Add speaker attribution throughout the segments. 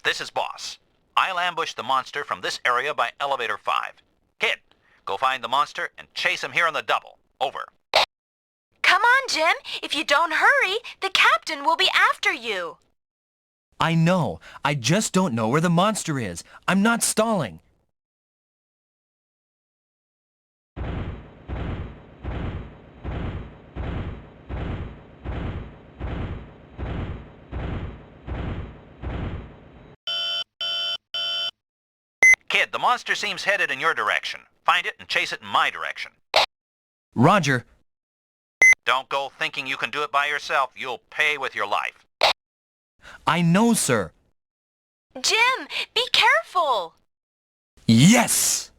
Speaker 1: This is Boss. I'll ambush the monster from this area by elevator 5. Kid, go find the monster and chase him here on the double. Over.
Speaker 2: Come on, Jim. If you don't hurry, the captain will be after you.
Speaker 3: I know. I just don't know where the monster is. I'm not stalling.
Speaker 1: Kid, the monster seems headed in your direction. Find it and chase it in my direction.
Speaker 3: Roger.
Speaker 1: Don't go thinking you can do it by yourself. You'll pay with your life.
Speaker 3: I know, sir.
Speaker 2: Jim, be careful.
Speaker 3: Yes!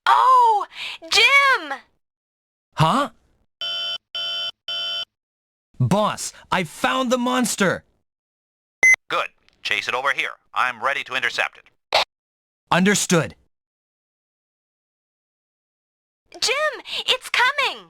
Speaker 2: Oh, Jim!
Speaker 3: Huh? Boss, I found the monster!
Speaker 1: Good. Chase it over here. I'm ready to intercept it.
Speaker 3: Understood.
Speaker 2: Jim, it's coming!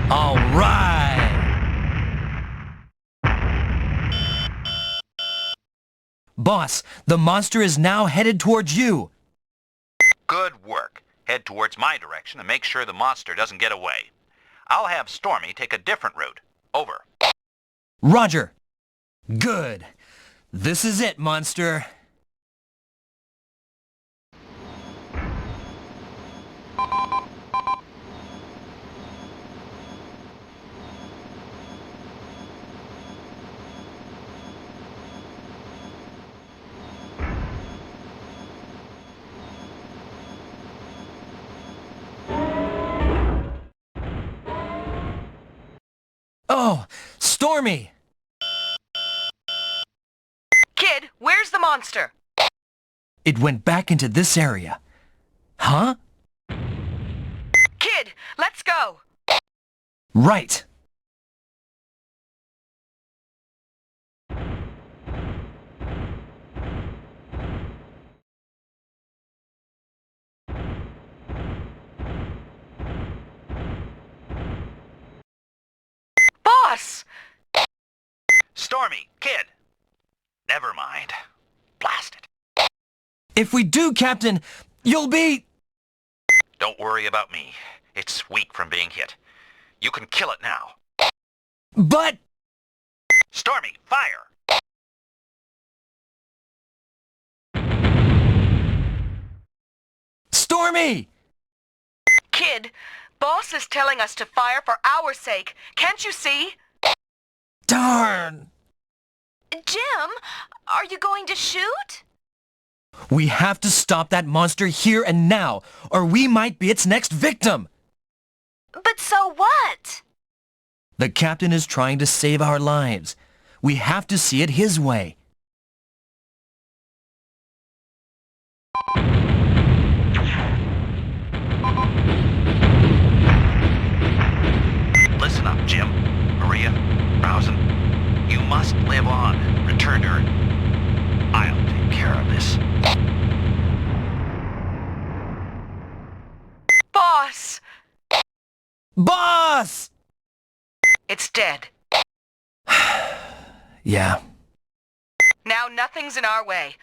Speaker 3: All right! Boss, the monster is now headed towards you.
Speaker 1: Good work. Head towards my direction and make sure the monster doesn't get away. I'll have Stormy take a different route. Over.
Speaker 3: Roger. Good. This is it, monster. Oh, Stormy!
Speaker 2: Kid, where's the monster?
Speaker 3: It went back into this area. Huh?
Speaker 2: Kid, let's go!
Speaker 3: Right.
Speaker 2: Boss!
Speaker 1: Stormy, kid. Never mind. Blast it.
Speaker 3: If we do, Captain, you'll be...
Speaker 1: Don't worry about me. It's weak from being hit. You can kill it now.
Speaker 3: But...
Speaker 1: Stormy, fire!
Speaker 3: Stormy!
Speaker 2: Kid, Boss is telling us to fire for our sake. Can't you see?
Speaker 3: Darn!
Speaker 2: Jim, are you going to shoot?
Speaker 3: We have to stop that monster here and now, or we might be its next victim!
Speaker 2: But so what?
Speaker 3: The captain is trying to save our lives. We have to see it his way.
Speaker 2: Boss!
Speaker 3: Boss!
Speaker 2: It's dead.
Speaker 3: Yeah.
Speaker 2: Now nothing's in our way.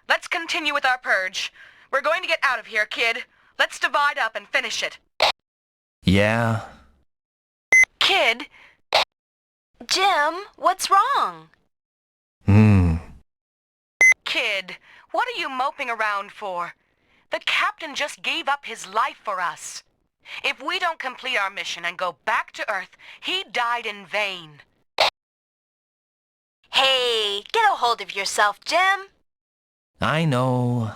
Speaker 2: Let's continue with our purge. We're going to get out of here, kid. Let's divide up and finish it.
Speaker 3: Yeah.
Speaker 2: Kid?
Speaker 4: Jim, what's wrong?
Speaker 2: Kid, what are you moping around for? The captain just gave up his life for us. If we don't complete our mission and go back to Earth, he died in vain.
Speaker 4: Hey, get a hold of yourself, Jim.
Speaker 3: I know.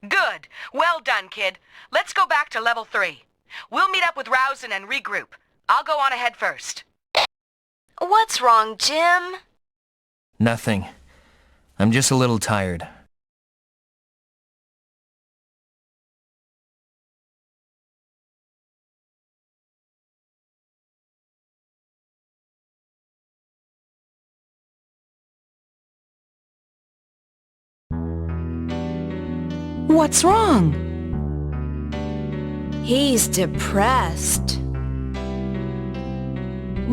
Speaker 2: Good. Well done, kid. Let's go back to level 3. We'll meet up with Rousen and regroup. I'll go on ahead first.
Speaker 4: What's wrong, Jim?
Speaker 3: Nothing. I'm just a little tired.
Speaker 2: What's wrong?
Speaker 4: He's depressed.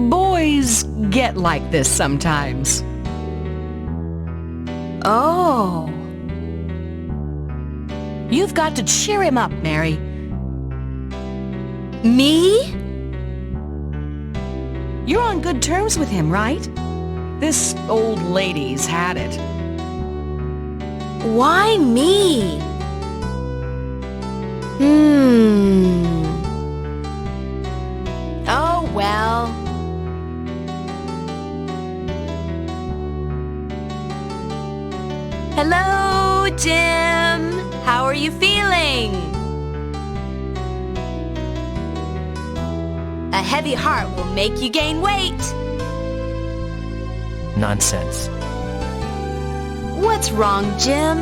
Speaker 2: Boys get like this sometimes.
Speaker 4: Oh.
Speaker 2: You've got to cheer him up, Mary.
Speaker 4: Me?
Speaker 2: You're on good terms with him, right? This old lady's had it.
Speaker 4: Why me? Oh, well. Hello, Jim. How are you feeling? heavy heart will make you gain weight.
Speaker 3: Nonsense.
Speaker 4: What's wrong, Jim?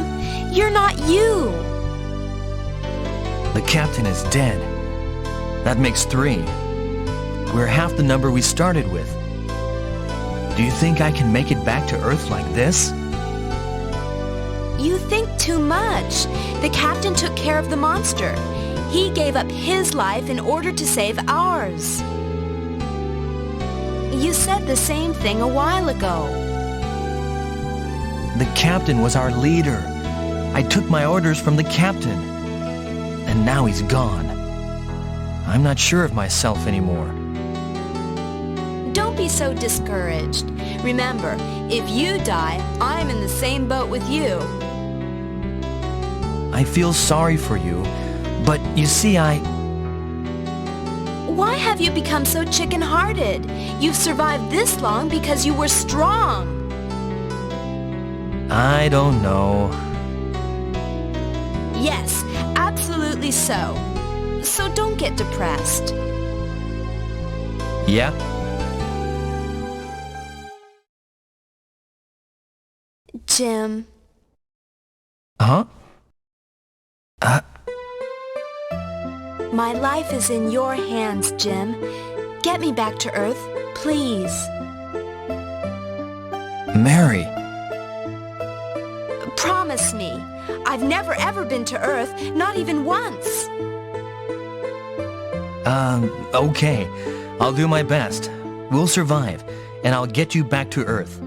Speaker 4: You're not you.
Speaker 3: The captain is dead. That makes 3. We're half the number we started with. Do you think I can make it back to Earth like this?
Speaker 4: You think too much. The captain took care of the monster. He gave up his life in order to save ours. You said the same thing a while ago.
Speaker 3: The captain was our leader. I took my orders from the captain. And now he's gone. I'm not sure of myself anymore.
Speaker 4: Don't be so discouraged. Remember, if you die, I'm in the same boat with you.
Speaker 3: I feel sorry for you, but you see,
Speaker 4: Why have you become so chicken-hearted? You've survived this long because you were strong.
Speaker 3: I don't know.
Speaker 4: Yes, absolutely so. So don't get depressed.
Speaker 3: Yeah?
Speaker 4: Jim.
Speaker 3: Huh?
Speaker 4: My life is in your hands, Jim. Get me back to Earth, please.
Speaker 3: Mary.
Speaker 4: Promise me. I've never ever been to Earth, not even once.
Speaker 3: Okay. I'll do my best. We'll survive, and I'll get you back to Earth.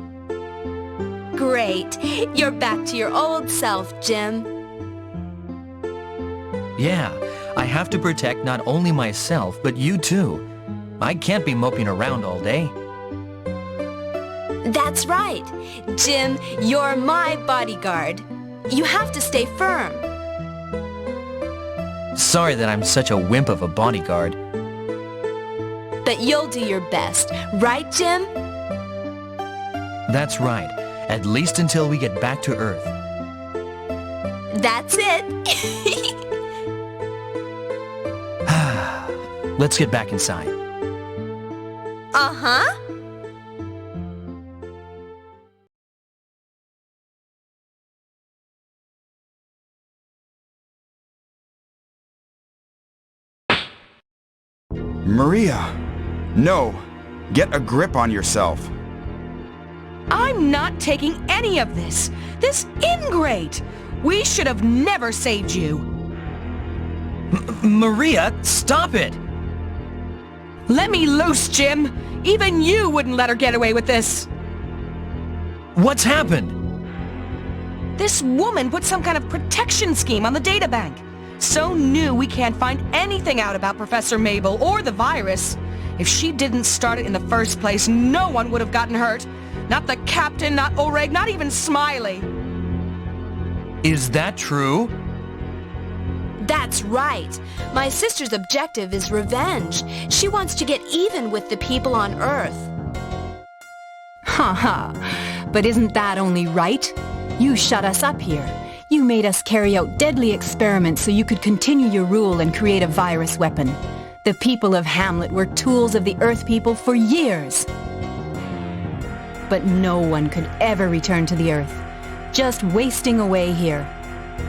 Speaker 4: Great. You're back to your old self, Jim.
Speaker 3: Yeah, I have to protect not only myself, but you too. I can't be moping around all day.
Speaker 4: That's right. Jim, you're my bodyguard. You have to stay firm.
Speaker 3: Sorry that I'm such a wimp of a bodyguard.
Speaker 4: But you'll do your best, right, Jim?
Speaker 3: That's right. At least until we get back to Earth.
Speaker 4: That's it.
Speaker 3: Let's get back inside.
Speaker 4: Uh-huh.
Speaker 5: Maria! No! Get a grip on yourself.
Speaker 2: I'm not taking any of this. This ingrate. We should have never saved you.
Speaker 3: Maria, stop it!
Speaker 2: Let me loose, Jim. Even you wouldn't let her get away with this.
Speaker 3: What's happened?
Speaker 2: This woman put some kind of protection scheme on the databank. So new we can't find anything out about Professor Mabel or the virus. If she didn't start it in the first place, no one would have gotten hurt. Not the captain, not Oreg, not even Smiley.
Speaker 3: Is that true?
Speaker 4: That's right. My sister's objective is revenge. She wants to get even with the people on Earth.
Speaker 6: Ha ha. But isn't that only right? You shut us up here. You made us carry out deadly experiments so you could continue your rule and create a virus weapon. The people of Hamlet were tools of the Earth people for years. But no one could ever return to the Earth. Just wasting away here.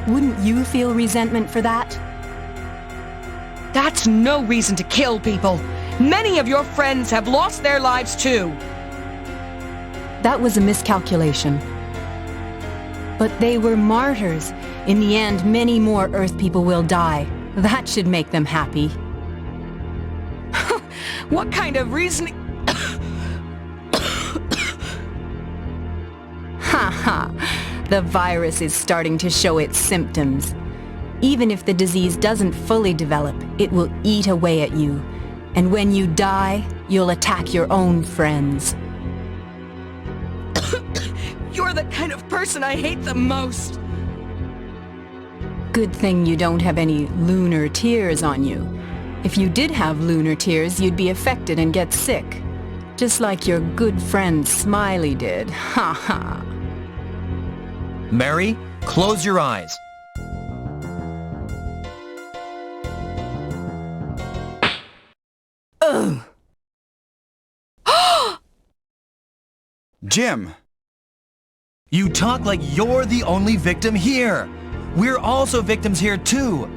Speaker 6: Wouldn't you feel resentment for that?
Speaker 2: That's no reason to kill people. Many of your friends have lost their lives too.
Speaker 6: That was a miscalculation. But they were martyrs. In the end, many more Earth people will die. That should make them happy.
Speaker 2: What kind of reasoning?
Speaker 6: Ha ha! The virus is starting to show its symptoms. Even if the disease doesn't fully develop, it will eat away at you. And when you die, you'll attack your own friends.
Speaker 2: You're the kind of person I hate the most.
Speaker 6: Good thing you don't have any lunar tears on you. If you did have lunar tears, you'd be affected and get sick. Just like your good friend Smiley did. Ha ha!
Speaker 3: Mary, close your eyes.
Speaker 6: Ugh!
Speaker 5: Jim!
Speaker 3: You talk like you're the only victim here. We're also victims here too.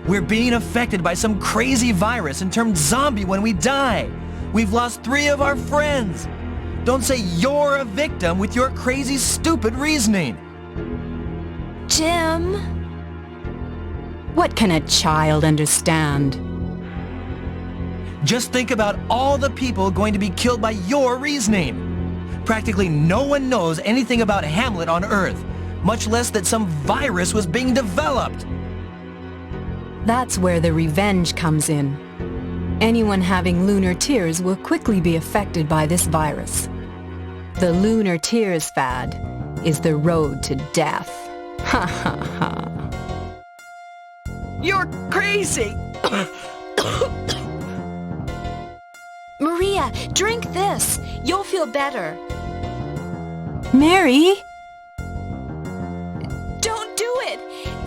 Speaker 3: We're being affected by some crazy virus and turned zombie when we die. We've lost 3 of our friends. Don't say you're a victim with your crazy, stupid reasoning.
Speaker 4: Jim?
Speaker 6: What can a child understand?
Speaker 3: Just think about all the people going to be killed by your reasoning. Practically no one knows anything about Hamlet on Earth, much less that some virus was being developed.
Speaker 6: That's where the revenge comes in. Anyone having lunar tears will quickly be affected by this virus. The lunar tears fad is the road to death. Ha ha ha.
Speaker 2: You're crazy!
Speaker 4: Maria, drink this. You'll feel better.
Speaker 6: Mary?
Speaker 4: Don't do it!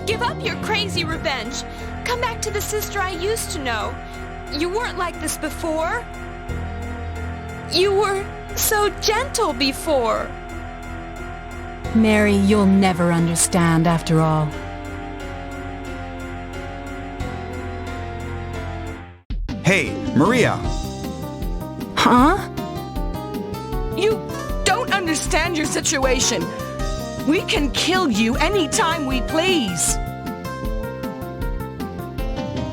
Speaker 4: Give up your crazy revenge. Come back to the sister I used to know. You weren't like this before. You were so gentle before.
Speaker 6: Mary, you'll never understand after all.
Speaker 5: Hey, Maria!
Speaker 6: Huh?
Speaker 2: You don't understand your situation. We can kill you anytime we please.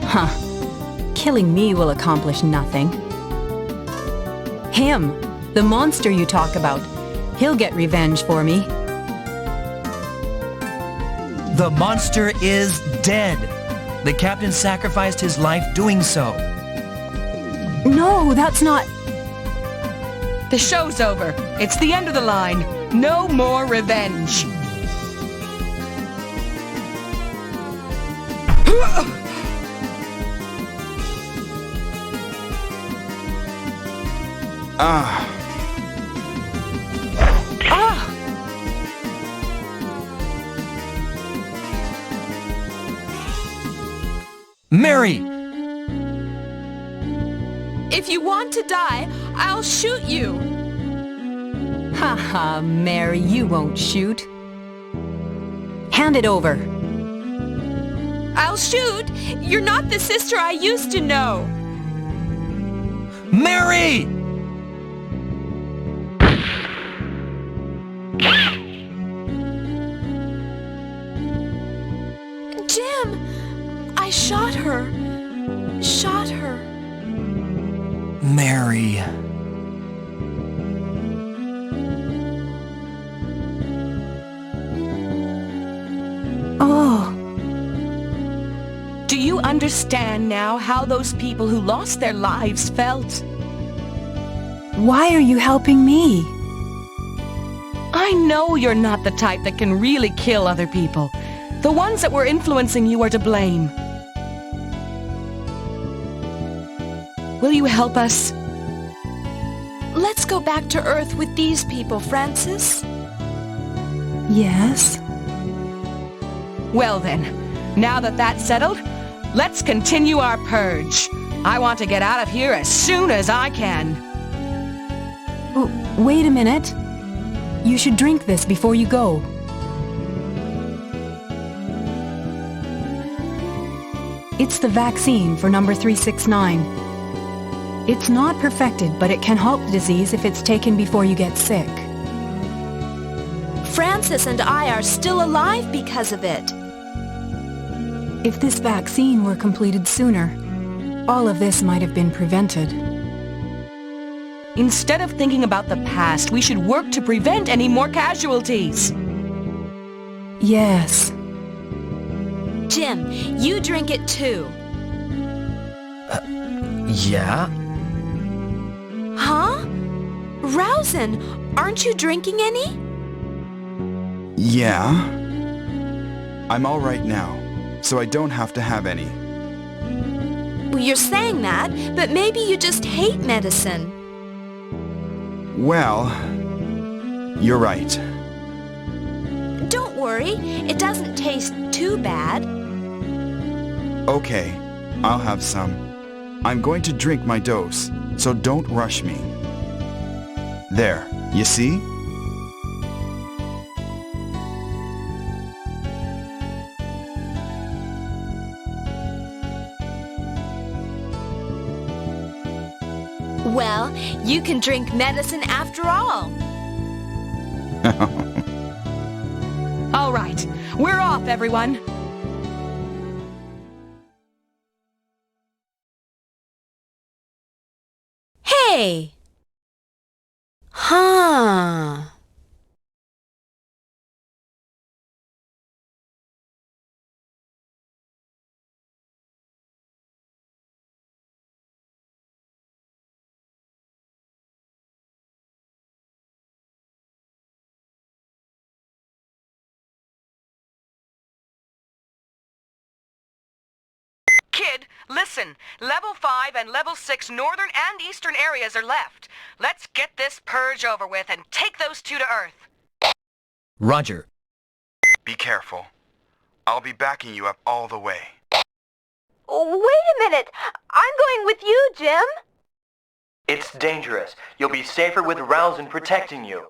Speaker 6: Huh. Killing me will accomplish nothing. Him, the monster you talk about, he'll get revenge for me.
Speaker 3: The monster is dead. The captain sacrificed his life doing so.
Speaker 6: No, that's not...
Speaker 2: The show's over. It's the end of the line. No more revenge.
Speaker 3: Mary!
Speaker 4: If you want to die, I'll shoot you.
Speaker 6: Haha, Mary, you won't shoot. Hand it over.
Speaker 4: I'll shoot. You're not the sister I used to know.
Speaker 3: Mary!
Speaker 4: Jim! I shot her. Shot her.
Speaker 3: Mary.
Speaker 6: Oh,
Speaker 2: Do you understand now how those people who lost their lives felt?
Speaker 6: why are you helping me?
Speaker 2: I know you're not the type that can really kill other people. The ones that were influencing you are to blame. Will you help us?
Speaker 4: Let's go back to Earth with these people, Francis.
Speaker 6: Yes?
Speaker 2: Well then, now that that's settled, let's continue our purge. I want to get out of here as soon as I can.
Speaker 6: Oh, wait a minute. You should drink this before you go. It's the vaccine for number 369. It's not perfected, but it can halt the disease if it's taken before you get sick.
Speaker 4: Francis and I are still alive because of it.
Speaker 6: If this vaccine were completed sooner, all of this might have been prevented.
Speaker 2: Instead of thinking about the past, we should work to prevent any more casualties.
Speaker 6: Yes.
Speaker 4: Jim, you drink it too.
Speaker 3: Yeah?
Speaker 4: Huh? Rousen, aren't you drinking any?
Speaker 5: Yeah? I'm all right now, so I don't have to have any.
Speaker 4: Well, you're saying that, but maybe you just hate medicine.
Speaker 5: Well, you're right.
Speaker 4: Don't worry, it doesn't taste too bad.
Speaker 5: Okay, I'll have some. I'm going to drink my dose, so don't rush me. There, you see?
Speaker 4: Well, you can drink medicine after all.
Speaker 6: All right, we're off, everyone.
Speaker 4: Hey! Huh.
Speaker 2: Kid, listen. Level 5 and Level 6 northern and eastern areas are left. Let's get this purge over with and take those two to Earth.
Speaker 3: Roger.
Speaker 5: Be careful. I'll be backing you up all the way.
Speaker 7: Wait a minute. I'm going with you, Jim.
Speaker 8: It's dangerous. You'll be safer with Rowson protecting you.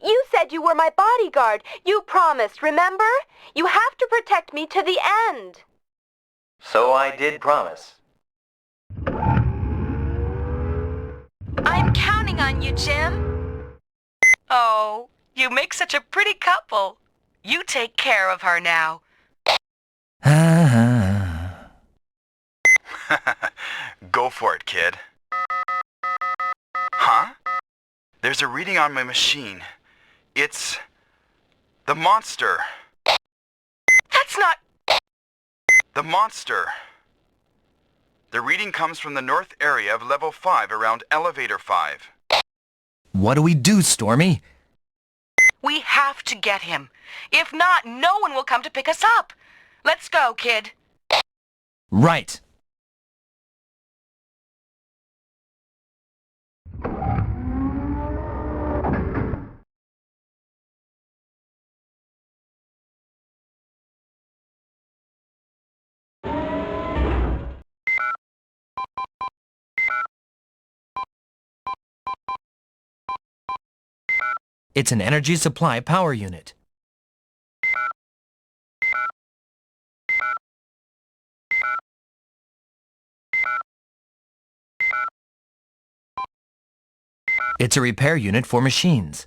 Speaker 7: You said you were my bodyguard. You promised, remember? You have to protect me to the end.
Speaker 8: So I did promise.
Speaker 2: I'm counting on you, Jim. Oh, you make such a pretty couple. You take care of her now.
Speaker 5: Go for it, kid. Huh? There's a reading on my machine. It's... the monster.
Speaker 2: That's not...
Speaker 5: The monster. The reading comes from the north area of level 5 around elevator 5.
Speaker 3: What do we do, Stormy?
Speaker 2: We have to get him. If not, no one will come to pick us up. Let's go, kid.
Speaker 3: Right. It's an energy supply power unit. It's a repair unit for machines.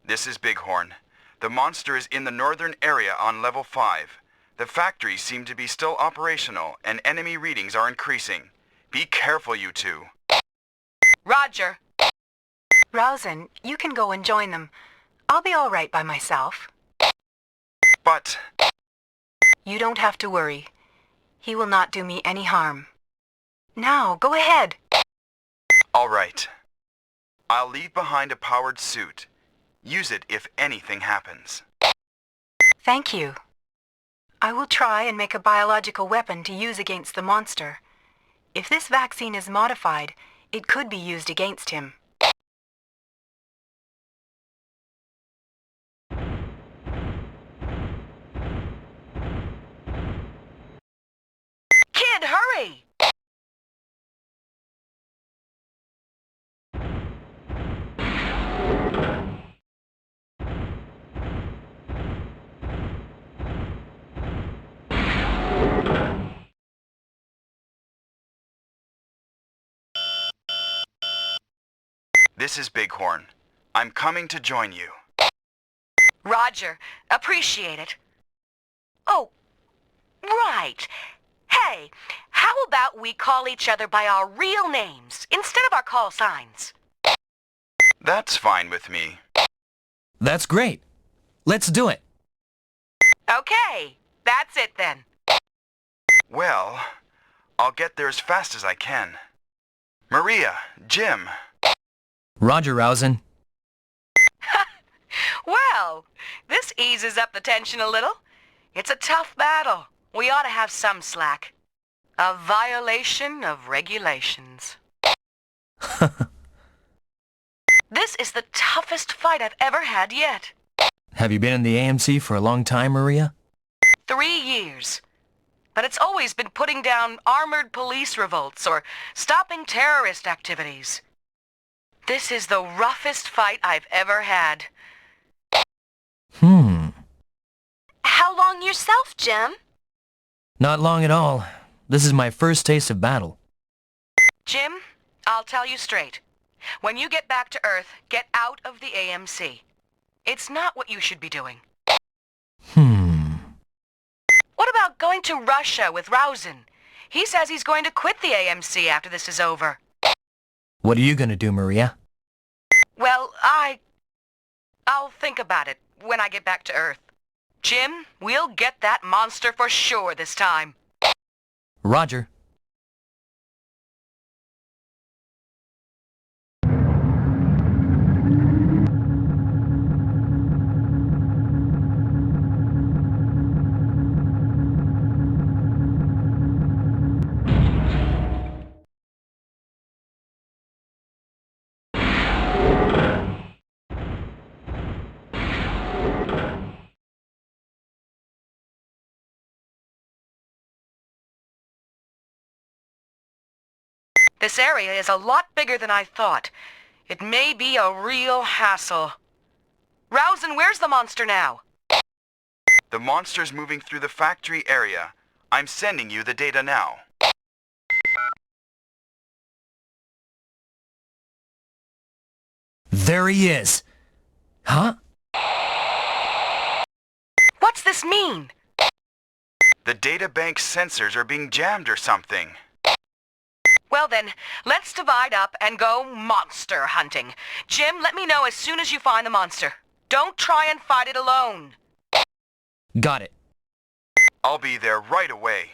Speaker 5: This is Bighorn. The monster is in the northern area on level 5. The factories seem to be still operational, and enemy readings are increasing. Be careful, you two.
Speaker 2: Roger.
Speaker 6: Rowson, you can go and join them. I'll be all right by myself.
Speaker 5: But...
Speaker 6: You don't have to worry. He will not do me any harm. Now, go ahead.
Speaker 5: all right. I'll leave behind a powered suit. Use it if anything happens.
Speaker 6: Thank you. I will try and make a biological weapon to use against the monster. If this vaccine is modified, it could be used against him.
Speaker 2: Kid, hurry!
Speaker 5: This is Bighorn. I'm coming to join you.
Speaker 2: Roger. Appreciate it. Oh, right. Hey, how about we call each other by our real names instead of our call signs?
Speaker 5: That's fine with me.
Speaker 3: That's great. Let's do it.
Speaker 2: Okay, that's it then.
Speaker 5: Well, I'll get there as fast as I can. Maria, Jim.
Speaker 3: Roger, Rowson.
Speaker 2: Well, this eases up the tension a little. It's a tough battle. We ought to have some slack. A violation of regulations. This is the toughest fight I've ever had yet.
Speaker 3: Have you been in the AMC for a long time, Maria?
Speaker 2: 3 years. But it's always been putting down armored police revolts or stopping terrorist activities. This is the roughest fight I've ever had.
Speaker 7: How long yourself, Jim?
Speaker 3: Not long at all. This is my first taste of battle.
Speaker 2: Jim, I'll tell you straight. When you get back to Earth, get out of the AMC. It's not what you should be doing. What about going to Russia with Rowson? He says he's going to quit the AMC after this is over.
Speaker 3: What are you gonna do, Maria?
Speaker 2: Well, I'll think about it when I get back to Earth. Jim, we'll get that monster for sure this time.
Speaker 3: Roger.
Speaker 2: This area is a lot bigger than I thought. It may be a real hassle. Rowson, where's the monster now?
Speaker 5: The monster's moving through the factory area. I'm sending you the data now.
Speaker 3: There he is. Huh?
Speaker 2: What's this mean?
Speaker 5: The data bank's sensors are being jammed or something.
Speaker 2: Well then, let's divide up and go monster hunting. Jim, let me know as soon as you find the monster. Don't try and fight it alone.
Speaker 3: Got it.
Speaker 5: I'll be there right away.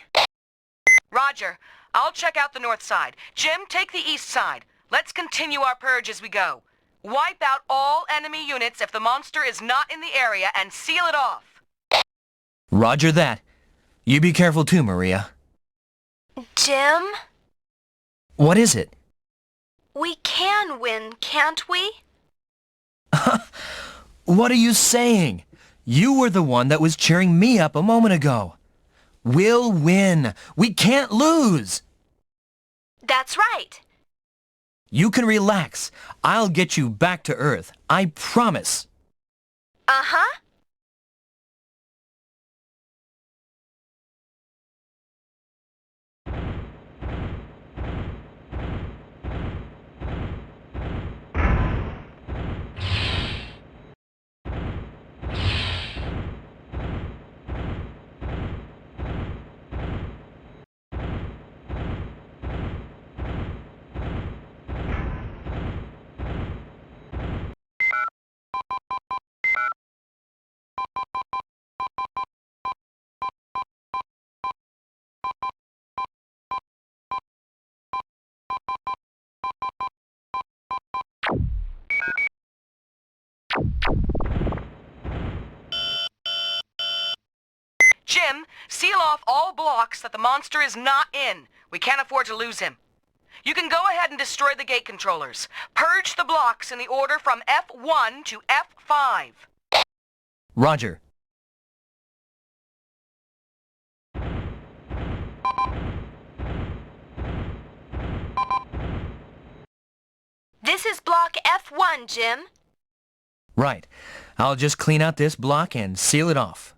Speaker 2: Roger. I'll check out the north side. Jim, take the east side. Let's continue our purge as we go. Wipe out all enemy units if the monster is not in the area and seal it off.
Speaker 3: Roger that. You be careful too, Maria.
Speaker 7: Jim?
Speaker 3: What is it?
Speaker 7: We can win, can't we?
Speaker 3: What are you saying? You were the one that was cheering me up a moment ago. We'll win. We can't lose.
Speaker 7: That's right.
Speaker 3: You can relax. I'll get you back to Earth. I promise.
Speaker 7: Uh-huh.
Speaker 2: Jim, seal off all blocks that the monster is not in. We can't afford to lose him. You can go ahead and destroy the gate controllers. Purge the blocks in the order from F1 to F5.
Speaker 3: Roger.
Speaker 7: This is block F1, Jim.
Speaker 3: Right. I'll just clean out this block and seal it off.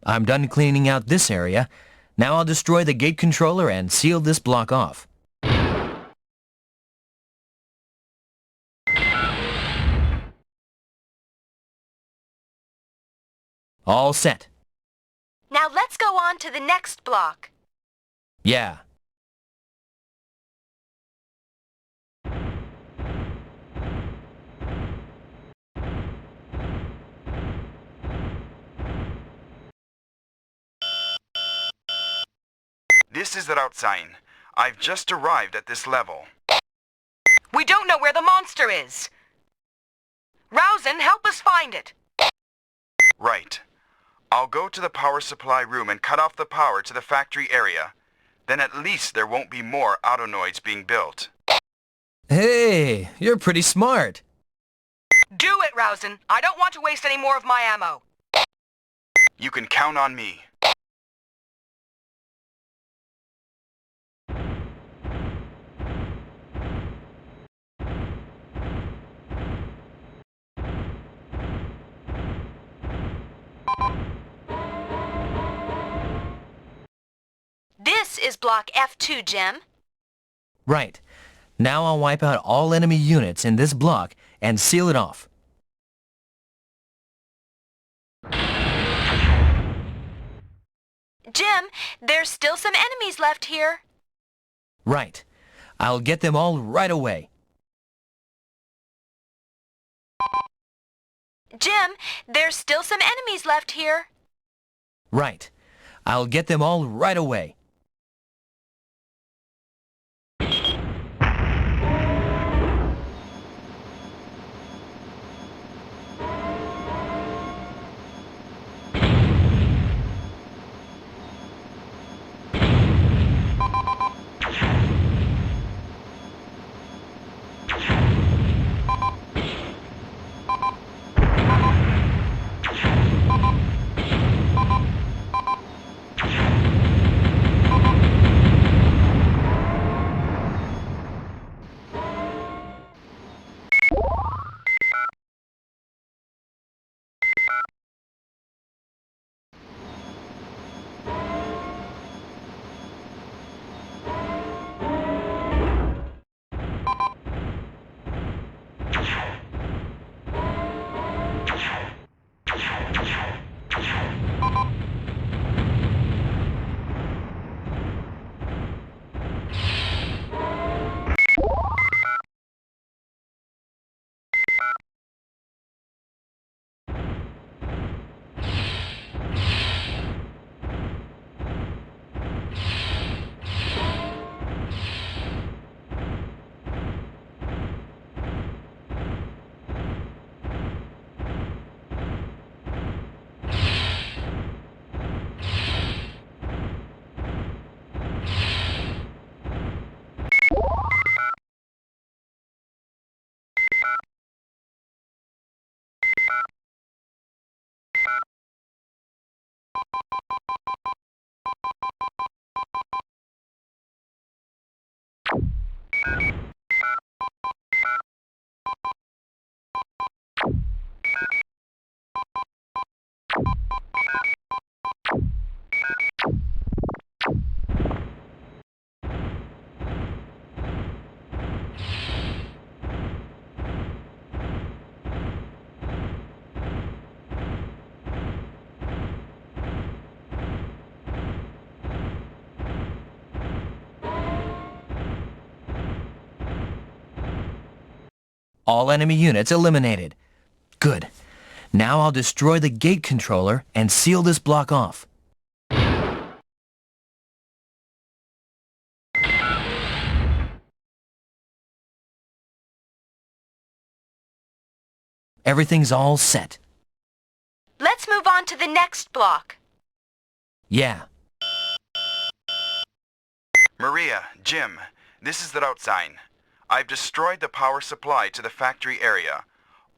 Speaker 3: I'm done cleaning out this area. Now I'll destroy the gate controller and seal this block off. All set.
Speaker 7: Now let's go on to the next block.
Speaker 3: Yeah.
Speaker 5: This is the route sign. I've just arrived at this level.
Speaker 2: We don't know where the monster is. Rousen, help us find it.
Speaker 5: Right. I'll go to the power supply room and cut off the power to the factory area. Then at least there won't be more autonoids being built.
Speaker 3: Hey, you're pretty smart.
Speaker 2: Do it, Rousen. I don't want to waste any more of my ammo.
Speaker 5: You can count on me.
Speaker 7: This is block F2, Jim.
Speaker 3: Right. Now I'll wipe out all enemy units in this block and seal it off.
Speaker 7: Jim, there's still some enemies left here.
Speaker 3: Right. I'll get them all right away.
Speaker 7: Jim, there's still some enemies left here.
Speaker 3: Right. I'll get them all right away. All enemy units eliminated. Good. Now I'll destroy the gate controller and seal this block off. Everything's all set.
Speaker 7: Let's move on to the next block.
Speaker 3: Yeah.
Speaker 5: Maria, Jim, this is the route sign. I've destroyed the power supply to the factory area.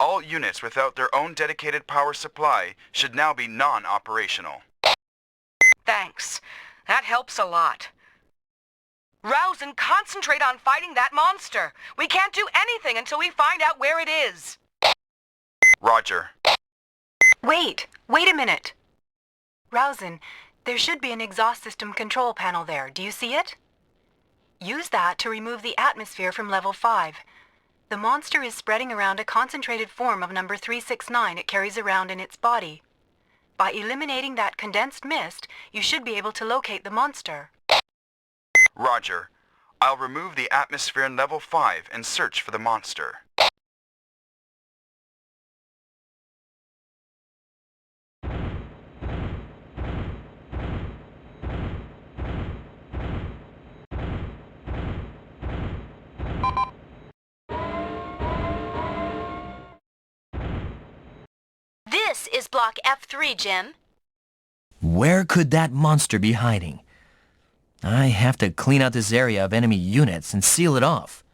Speaker 5: All units without their own dedicated power supply should now be non-operational.
Speaker 2: Thanks. That helps a lot. Rousen, concentrate on fighting that monster. We can't do anything until we find out where it is.
Speaker 5: Roger.
Speaker 2: Wait a minute.
Speaker 6: Rousin, there should be an exhaust system control panel there. Do you see it? Use that to remove the atmosphere from level 5. The monster is spreading around a concentrated form of number 369 it carries around in its body. By eliminating that condensed mist, you should be able to locate the monster.
Speaker 5: Roger. I'll remove the atmosphere in level 5 and search for the monster.
Speaker 7: This is Block F3, Jim.
Speaker 3: Where could that monster be hiding? I have to clean out this area of enemy units and seal it off.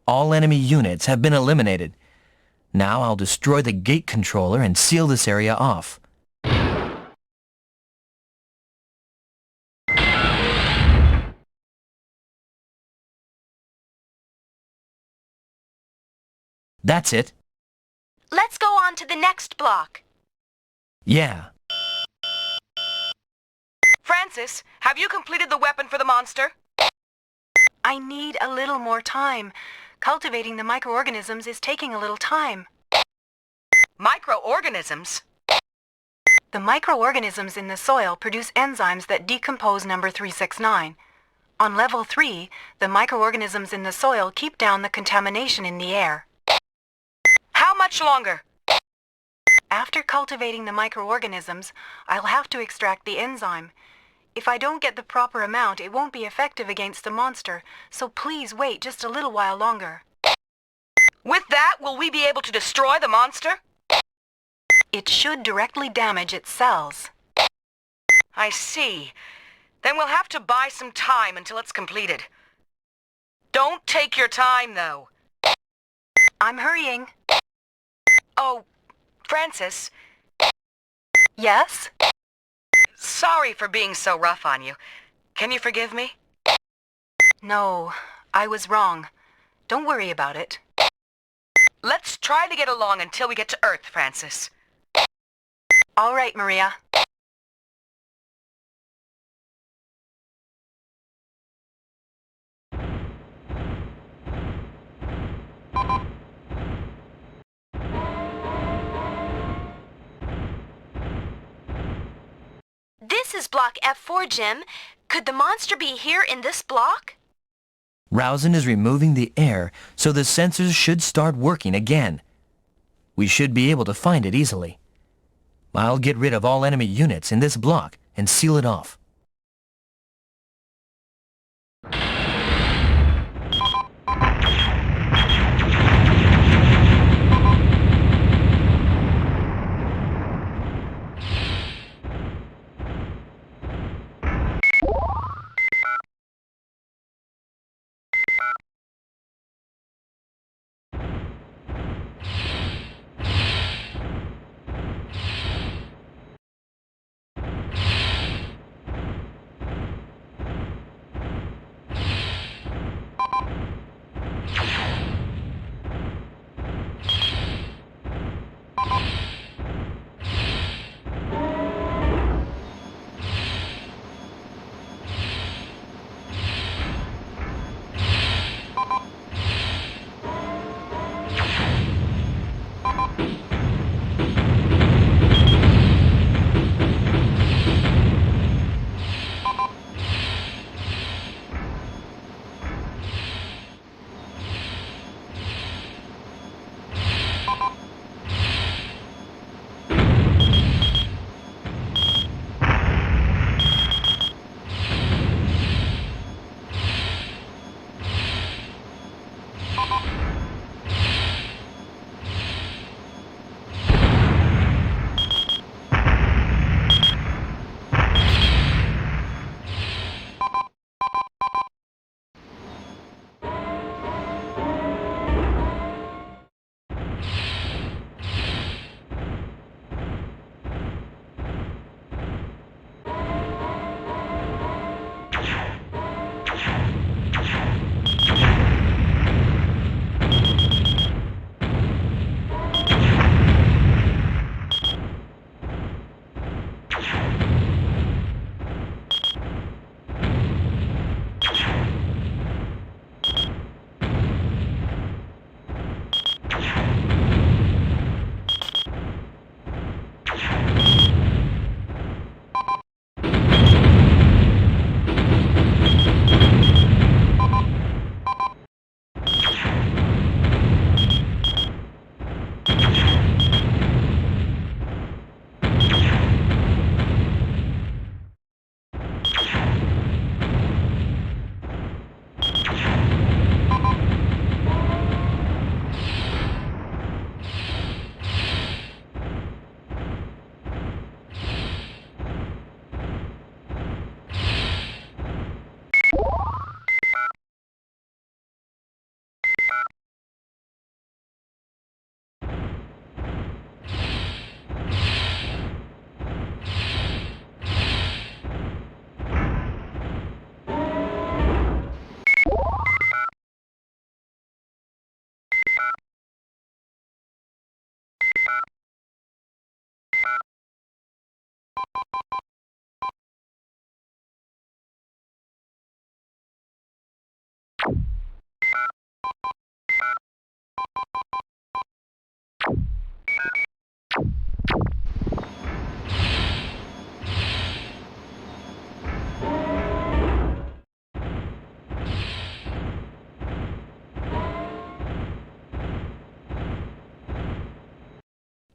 Speaker 3: All enemy units have been eliminated. Now I'll destroy the gate controller and seal this area off. That's it.
Speaker 7: Let's go on to the next block.
Speaker 3: Yeah.
Speaker 2: Francis, have you completed the weapon for the monster?
Speaker 6: I need a little more time. Cultivating the microorganisms is taking a little time.
Speaker 2: Microorganisms?
Speaker 6: The microorganisms in the soil produce enzymes that decompose number 369. On level 3, the microorganisms in the soil keep down the contamination in the air.
Speaker 2: How much longer?
Speaker 6: After cultivating the microorganisms, I'll have to extract the enzyme. If I don't get the proper amount, it won't be effective against the monster, so please wait just a little while longer.
Speaker 2: With that, will we be able to destroy the monster?
Speaker 6: It should directly damage its cells.
Speaker 2: I see. Then we'll have to buy some time until it's completed. Don't take your time, though.
Speaker 6: I'm hurrying.
Speaker 2: Oh, Francis.
Speaker 6: Yes?
Speaker 2: Sorry for being so rough on you. Can you forgive me?
Speaker 6: No, I was wrong. Don't worry about it.
Speaker 2: Let's try to get along until we get to Earth, Francis.
Speaker 6: All right, Maria.
Speaker 7: This is Block F4, Jim. Could the monster be here in this block?
Speaker 3: Rousin is removing the air, so the sensors should start working again. We should be able to find it easily. I'll get rid of all enemy units in this block and seal it off.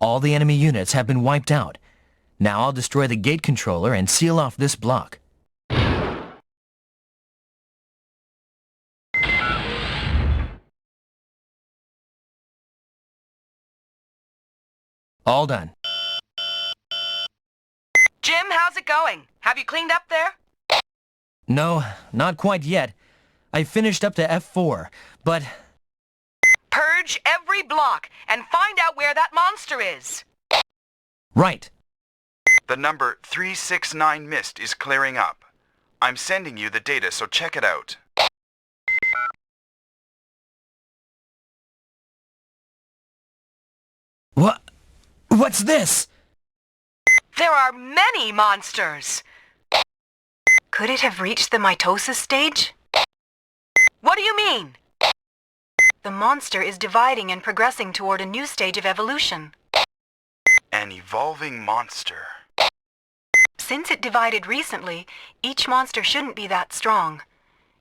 Speaker 3: All the enemy units have been wiped out. Now I'll destroy the gate controller and seal off this block. All done.
Speaker 2: Jim, how's it going? Have you cleaned up there?
Speaker 3: No, not quite yet. I finished up to F4, but...
Speaker 2: Purge every block and find out where that monster is.
Speaker 3: Right.
Speaker 5: The number 369 Mist is clearing up. I'm sending you the data, so check it out.
Speaker 3: What's this?
Speaker 2: There are many monsters.
Speaker 6: Could it have reached the mitosis stage?
Speaker 2: What do you mean?
Speaker 6: The monster is dividing and progressing toward a new stage of evolution.
Speaker 5: An evolving monster.
Speaker 6: Since it divided recently, each monster shouldn't be that strong.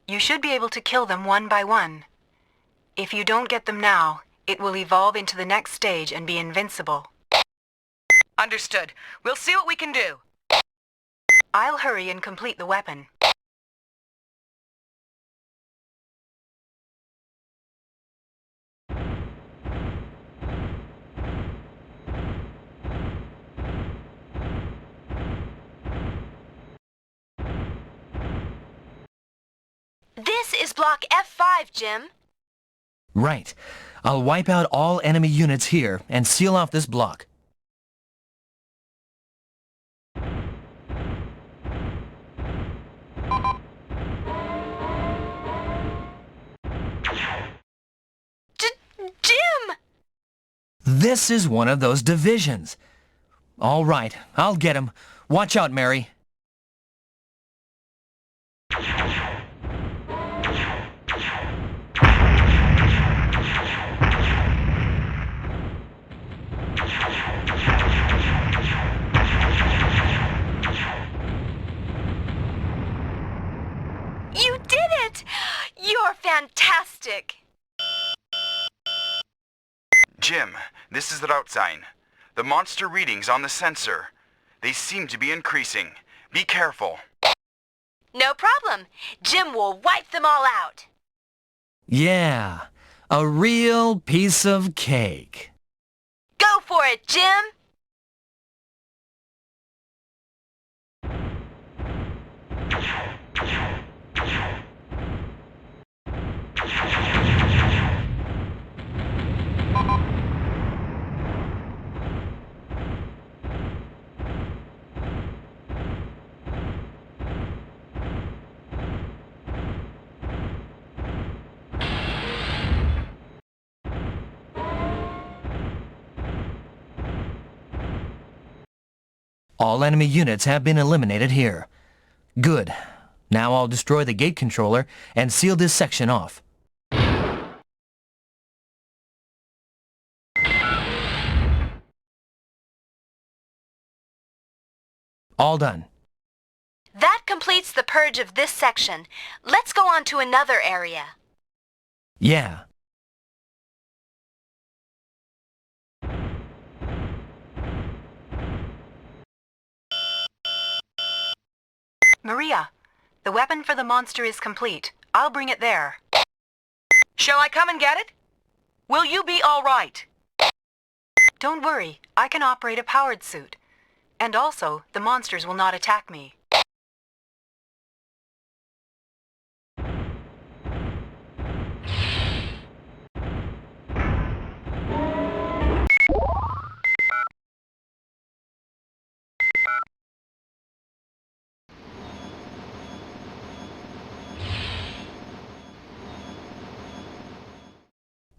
Speaker 6: You should be able to kill them one by one. If you don't get them now, it will evolve into the next stage and be invincible.
Speaker 2: Understood. We'll see what we can do.
Speaker 6: I'll hurry and complete the weapon.
Speaker 7: This is Block F5, Jim.
Speaker 3: Right. I'll wipe out all enemy units here and seal off this block.
Speaker 7: Jim!
Speaker 3: This is one of those divisions. All right, I'll get him. Watch out, Mary.
Speaker 7: You did it! You're fantastic!
Speaker 5: Jim, this is the route sign. The monster readings on the sensor. They seem to be increasing. Be careful.
Speaker 7: No problem. Jim will wipe them all out.
Speaker 3: Yeah, a real piece of cake.
Speaker 7: Go for it, Jim!
Speaker 3: All enemy units have been eliminated here. Good. Now I'll destroy the gate controller and seal this section off. All done.
Speaker 7: That completes the purge of this section. Let's go on to another area.
Speaker 3: Yeah.
Speaker 6: Maria, the weapon for the monster is complete. I'll bring it there.
Speaker 2: Shall I come and get it? Will you be all right?
Speaker 6: Don't worry, I can operate a powered suit. And also, the monsters will not attack me.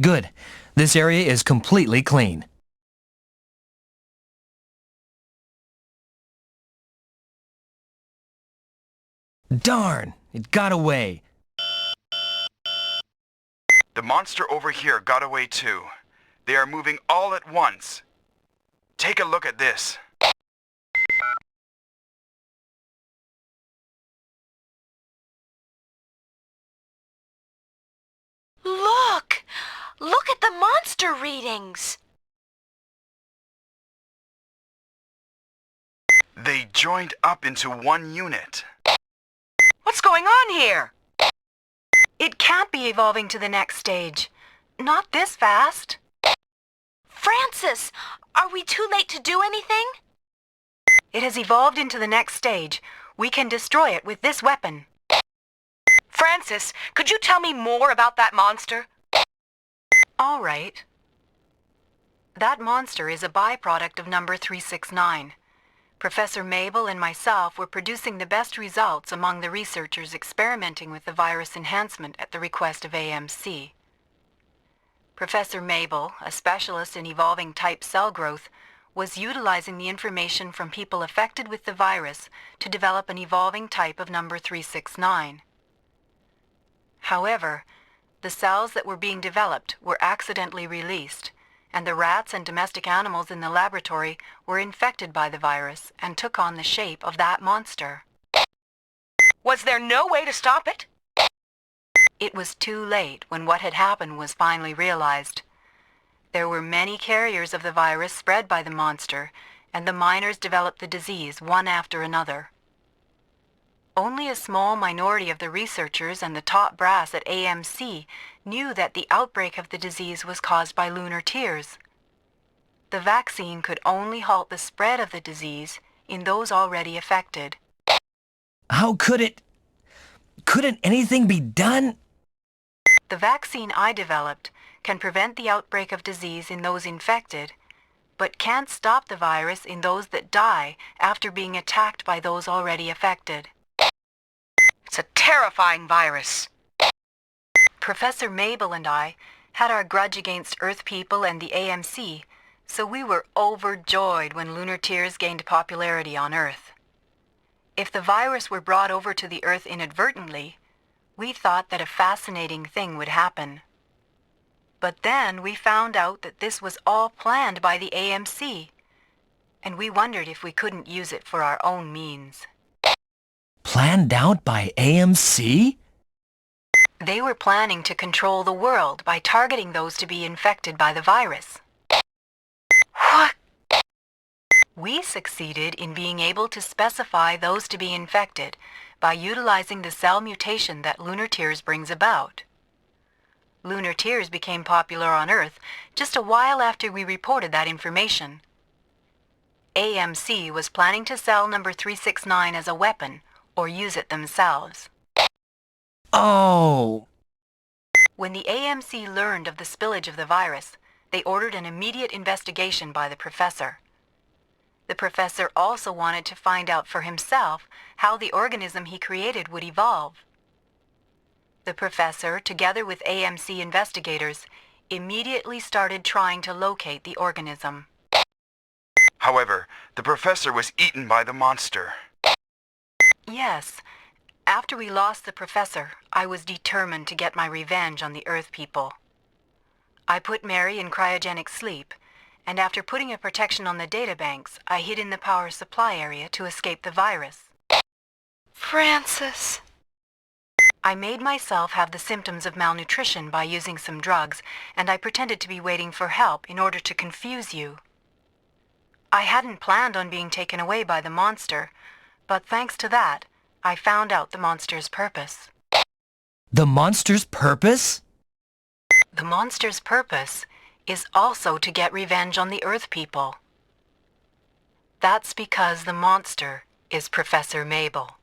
Speaker 3: Good. This area is completely clean. Darn! It got away.
Speaker 5: The monster over here got away too. They are moving all at once. Take a look at this.
Speaker 7: Look! Look at the monster readings!
Speaker 5: They joined up into one unit.
Speaker 2: What's going on here?
Speaker 6: It can't be evolving to the next stage. Not this fast.
Speaker 7: Francis, are we too late to do anything?
Speaker 6: It has evolved into the next stage. We can destroy it with this weapon.
Speaker 2: Francis, could you tell me more about that monster?
Speaker 6: All right. That monster is a byproduct of number 369. Professor Mabel and myself were producing the best results among the researchers experimenting with the virus enhancement at the request of AMC. Professor Mabel, a specialist in evolving type cell growth, was utilizing the information from people affected with the virus to develop an evolving type of number 369. However, the cells that were being developed were accidentally released, and the rats and domestic animals in the laboratory were infected by the virus and took on the shape of that monster.
Speaker 2: Was there no way to stop it?
Speaker 6: It was too late when what had happened was finally realized. There were many carriers of the virus spread by the monster, and the miners developed the disease one after another. Only a small minority of the researchers and the top brass at AMC knew that the outbreak of the disease was caused by lunar tears. The vaccine could only halt the spread of the disease in those already affected.
Speaker 3: How could it? Couldn't anything be done?
Speaker 6: The vaccine I developed can prevent the outbreak of disease in those infected, but can't stop the virus in those that die after being attacked by those already affected.
Speaker 2: It's a terrifying virus.
Speaker 6: Professor Mabel and I had our grudge against Earth people and the AMC, so we were overjoyed when lunar tears gained popularity on Earth. If the virus were brought over to the Earth inadvertently, we thought that a fascinating thing would happen. But then we found out that this was all planned by the AMC, and we wondered if we couldn't use it for our own means.
Speaker 3: Planned out by AMC?
Speaker 6: They were planning to control the world by targeting those to be infected by the virus.
Speaker 2: What?
Speaker 6: We succeeded in being able to specify those to be infected by utilizing the cell mutation that lunar tears brings about. Lunar tears became popular on Earth just a while after we reported that information. AMC was planning to sell number 369 as a weapon or use it themselves.
Speaker 3: Oh!
Speaker 6: When the AMC learned of the spillage of the virus, they ordered an immediate investigation by the professor. The professor also wanted to find out for himself how the organism he created would evolve. The professor, together with AMC investigators, immediately started trying to locate the organism.
Speaker 5: However, the professor was eaten by the monster.
Speaker 6: Yes. After we lost the professor, I was determined to get my revenge on the Earth people. I put Mary in cryogenic sleep, and after putting a protection on the databanks, I hid in the power supply area to escape the virus.
Speaker 2: Francis.
Speaker 6: I made myself have the symptoms of malnutrition by using some drugs, and I pretended to be waiting for help in order to confuse you. I hadn't planned on being taken away by the monster, but thanks to that, I found out the monster's purpose.
Speaker 3: The monster's purpose?
Speaker 6: The monster's purpose is also to get revenge on the Earth people. That's because the monster is Professor Mabel.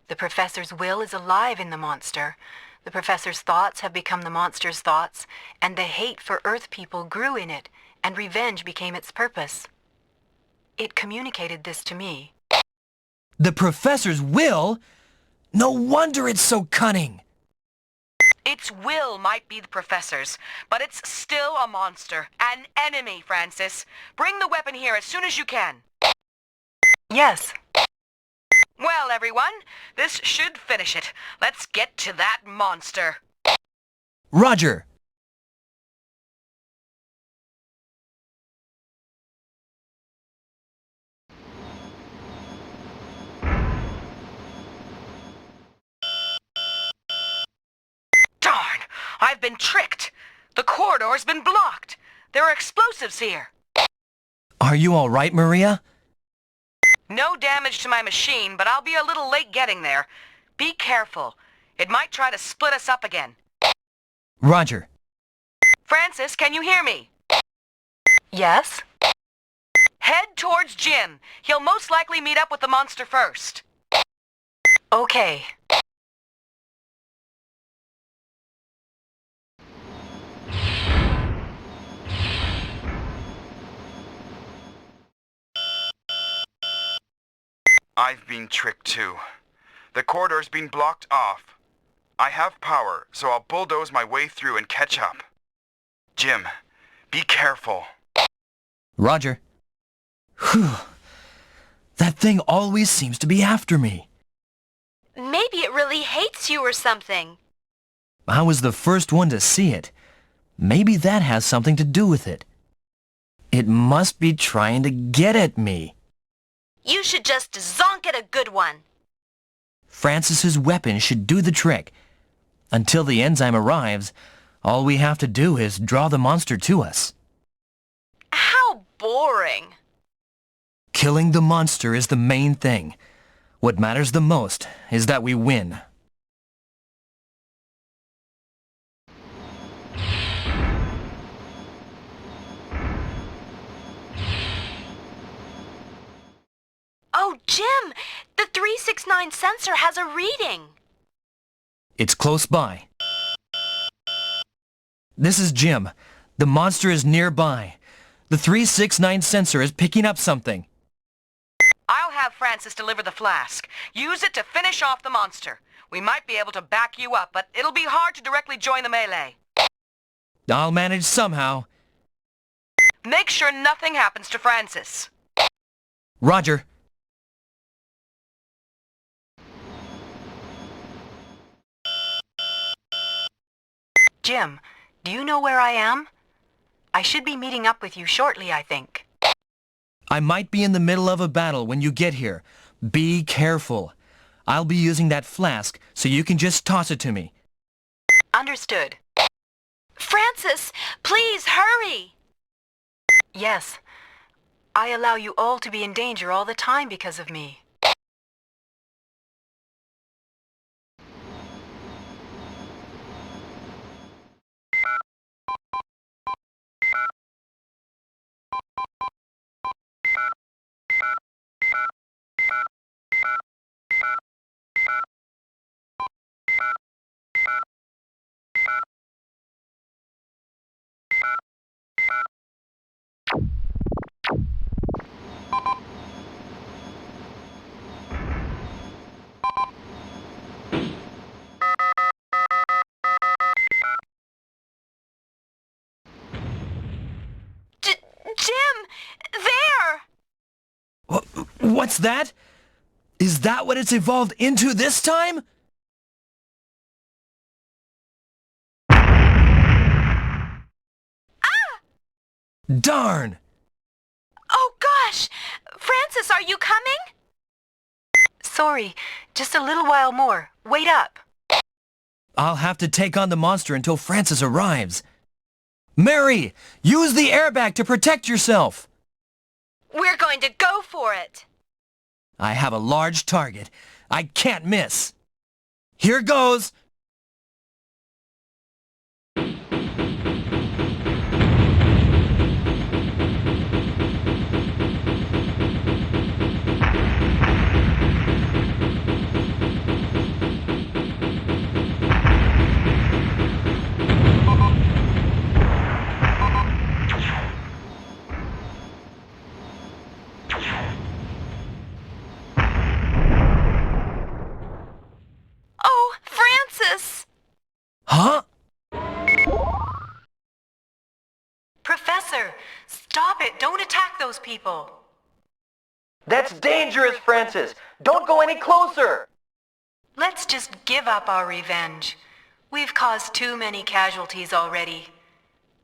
Speaker 6: The professor's will is alive in the monster. The professor's thoughts have become the monster's thoughts, and the hate for Earth people grew in it, and revenge became its purpose. It communicated this to me.
Speaker 3: The professor's will? No wonder it's so cunning!
Speaker 2: Its will might be the professor's, but it's still a monster. An enemy, Francis. Bring the weapon here as soon as you can.
Speaker 6: Yes.
Speaker 2: Well, everyone, this should finish it. Let's get to that monster.
Speaker 3: Roger!
Speaker 2: Darn! I've been tricked. The corridor's been blocked. There are explosives here.
Speaker 3: Are you all right, Maria?
Speaker 2: No damage to my machine, but I'll be a little late getting there. Be careful. It might try to split us up again.
Speaker 3: Roger.
Speaker 2: Francis, can you hear me?
Speaker 7: Yes?
Speaker 2: Head towards Jim. He'll most likely meet up with the monster first.
Speaker 7: Okay.
Speaker 5: I've been tricked too. The corridor's been blocked off. I have power, so I'll bulldoze my way through and catch up. Jim, be careful.
Speaker 3: Roger. Whew. That thing always seems to be after me.
Speaker 7: Maybe it really hates you or something.
Speaker 3: I was the first one to see it. Maybe that has something to do with it. It must be trying to get at me.
Speaker 7: You should just zonk at a good one.
Speaker 3: Francis's weapon should do the trick. Until the enzyme arrives, all we have to do is draw the monster to us.
Speaker 7: How boring.
Speaker 3: Killing the monster is the main thing. What matters the most is that we win.
Speaker 7: Oh, Jim! The 369 sensor has a reading.
Speaker 3: It's close by. This is Jim. The monster is nearby. The 369 sensor is picking up something.
Speaker 2: I'll have Francis deliver the flask. Use it to finish off the monster. We might be able to back you up, but it'll be hard to directly join the melee.
Speaker 3: I'll manage somehow.
Speaker 2: Make sure nothing happens to Francis.
Speaker 3: Roger.
Speaker 9: Jim, do you know where I am? I should be meeting up with you shortly, I think.
Speaker 3: I might be in the middle of a battle when you get here. Be careful. I'll be using that flask, so you can just toss it to me.
Speaker 9: Understood.
Speaker 7: Francis, please hurry.
Speaker 9: Yes. I allow you all to be in danger all the time because of me.
Speaker 7: Jim! There!
Speaker 3: What's that? Is that what it's evolved into this time? Darn!
Speaker 7: Oh gosh! Francis, are you coming?
Speaker 9: Sorry, just a little while more. Wait up.
Speaker 3: I'll have to take on the monster until Francis arrives. Mary, use the airbag to protect yourself.
Speaker 7: We're going to go for it.
Speaker 3: I have a large target. I can't miss. Here goes.
Speaker 7: Oh, Francis!
Speaker 3: Huh?
Speaker 9: Professor, stop it. Don't attack those people.
Speaker 8: That's dangerous, Francis. Don't go any closer.
Speaker 9: Let's just give up our revenge. We've caused too many casualties already.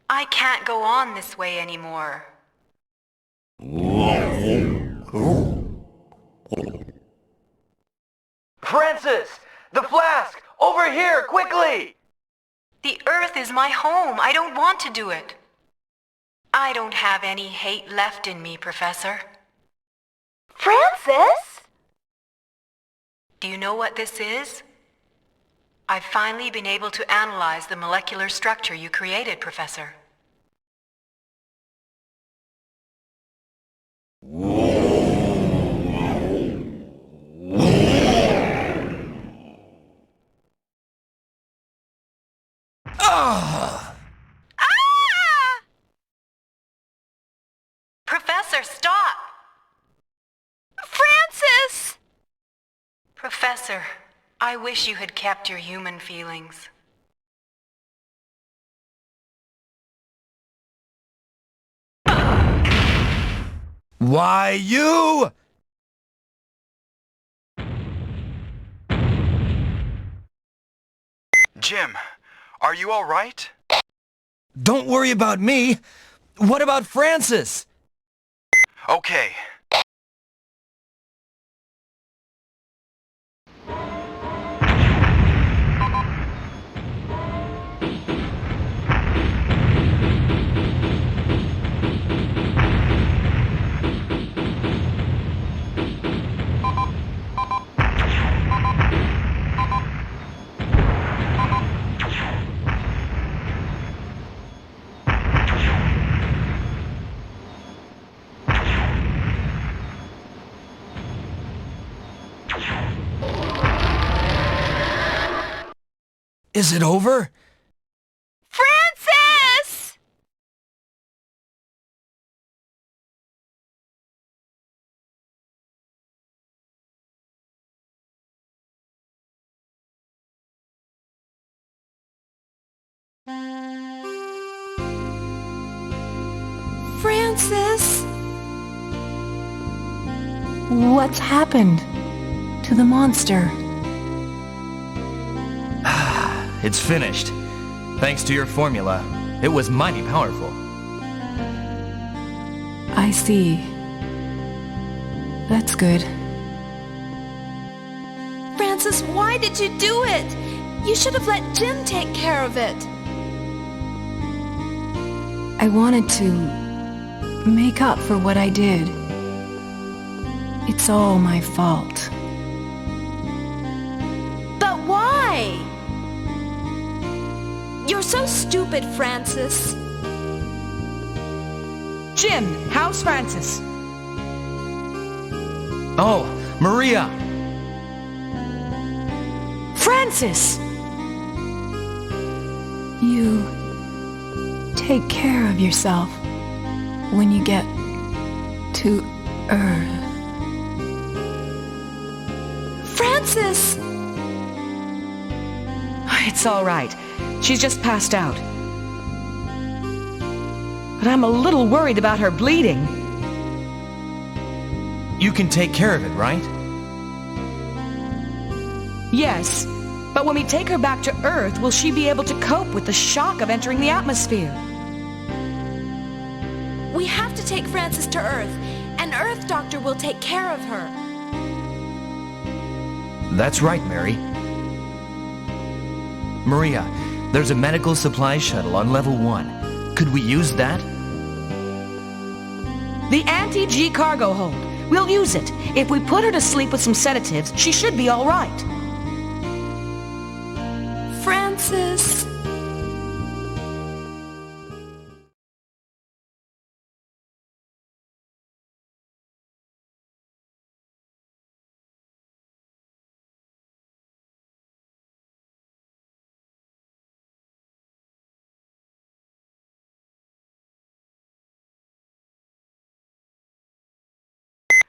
Speaker 9: I can't go on this way anymore.
Speaker 8: Francis! The flask! Over here, quickly!
Speaker 9: The Earth is my home. I don't want to do it. I don't have any hate left in me, Professor.
Speaker 7: Francis?
Speaker 9: Do you know what this is? I've finally been able to analyze the molecular structure you created, Professor. Professor, stop!
Speaker 4: Francis!
Speaker 9: Professor, I wish you had kept your human feelings.
Speaker 3: Why, you?
Speaker 5: Jim, are you all right?
Speaker 3: Don't worry about me. What about Francis?
Speaker 5: Okay.
Speaker 3: Is it over?
Speaker 4: Francis! Francis?
Speaker 6: What's happened to the monster?
Speaker 3: It's finished. Thanks to your formula. It was mighty powerful.
Speaker 6: I see. That's good.
Speaker 4: Francis, why did you do it? You should have let Jim take care of it.
Speaker 6: I wanted to make up for what I did. It's all my fault.
Speaker 4: But why? You're so stupid, Francis.
Speaker 10: Jim, how's Francis?
Speaker 3: Oh, Maria!
Speaker 10: Francis!
Speaker 6: You take care of yourself when you get to Earth.
Speaker 4: Francis!
Speaker 10: It's all right. She's just passed out. But I'm a little worried about her bleeding.
Speaker 3: You can take care of it, right?
Speaker 10: Yes, but when we take her back to Earth, will she be able to cope with the shock of entering the atmosphere?
Speaker 4: We have to take Francis to Earth. An Earth doctor will take care of her.
Speaker 3: That's right, Mary. Maria, there's a medical supply shuttle on level 1. Could we use that?
Speaker 10: The anti-G cargo hold. We'll use it. If we put her to sleep with some sedatives, she should be all right.
Speaker 4: Francis...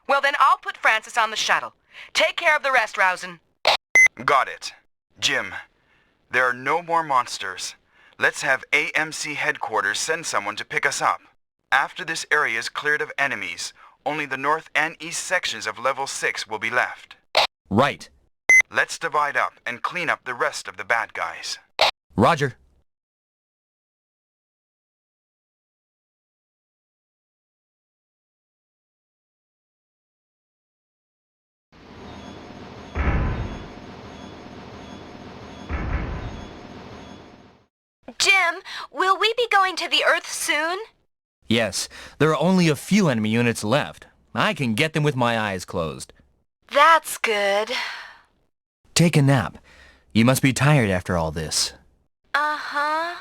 Speaker 2: Well, then I'll put Francis on the shuttle. Take care of the rest, Rousen.
Speaker 5: Got it. Jim, there are no more monsters. Let's have AMC headquarters send someone to pick us up. After this area is cleared of enemies, only the north and east sections of level 6 will be left.
Speaker 3: Right.
Speaker 5: Let's divide up and clean up the rest of the bad guys.
Speaker 3: Roger.
Speaker 7: Jim, will we be going to the Earth soon?
Speaker 3: Yes, there are only a few enemy units left. I can get them with my eyes closed.
Speaker 7: That's good.
Speaker 3: Take a nap. You must be tired after all this.
Speaker 7: Uh-huh.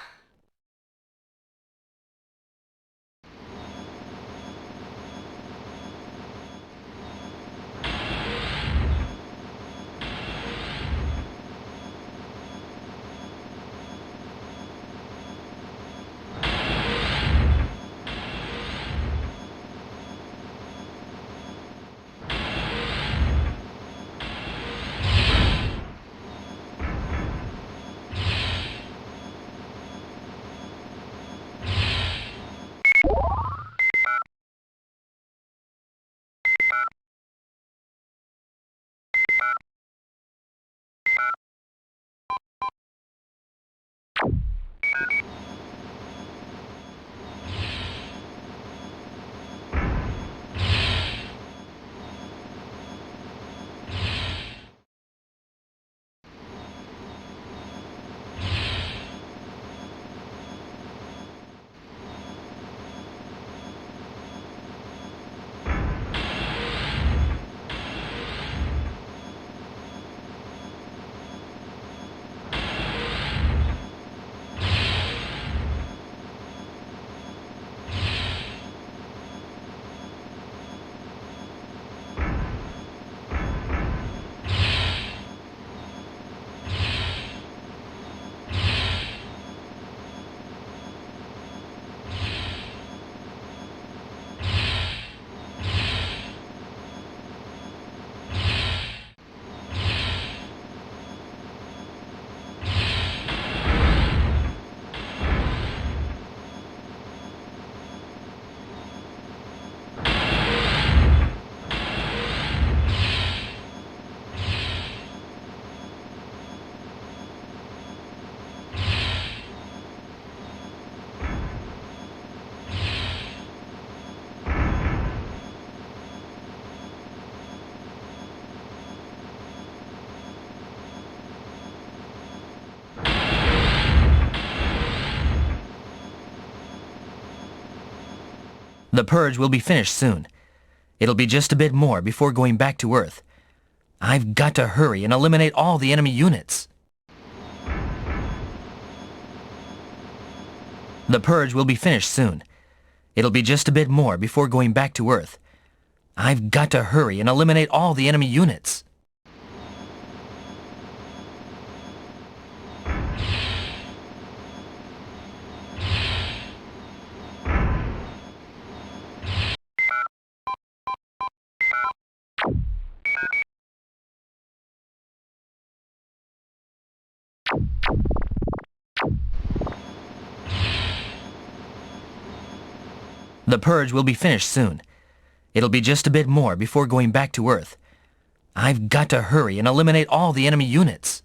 Speaker 3: The purge will be finished soon. It'll be just a bit more before going back to Earth. I've got to hurry and eliminate all the enemy units. The purge will be finished soon. It'll be just a bit more before going back to Earth. I've got to hurry and eliminate all the enemy units. The purge will be finished soon. It'll be just a bit more before going back to Earth. I've got to hurry and eliminate all the enemy units.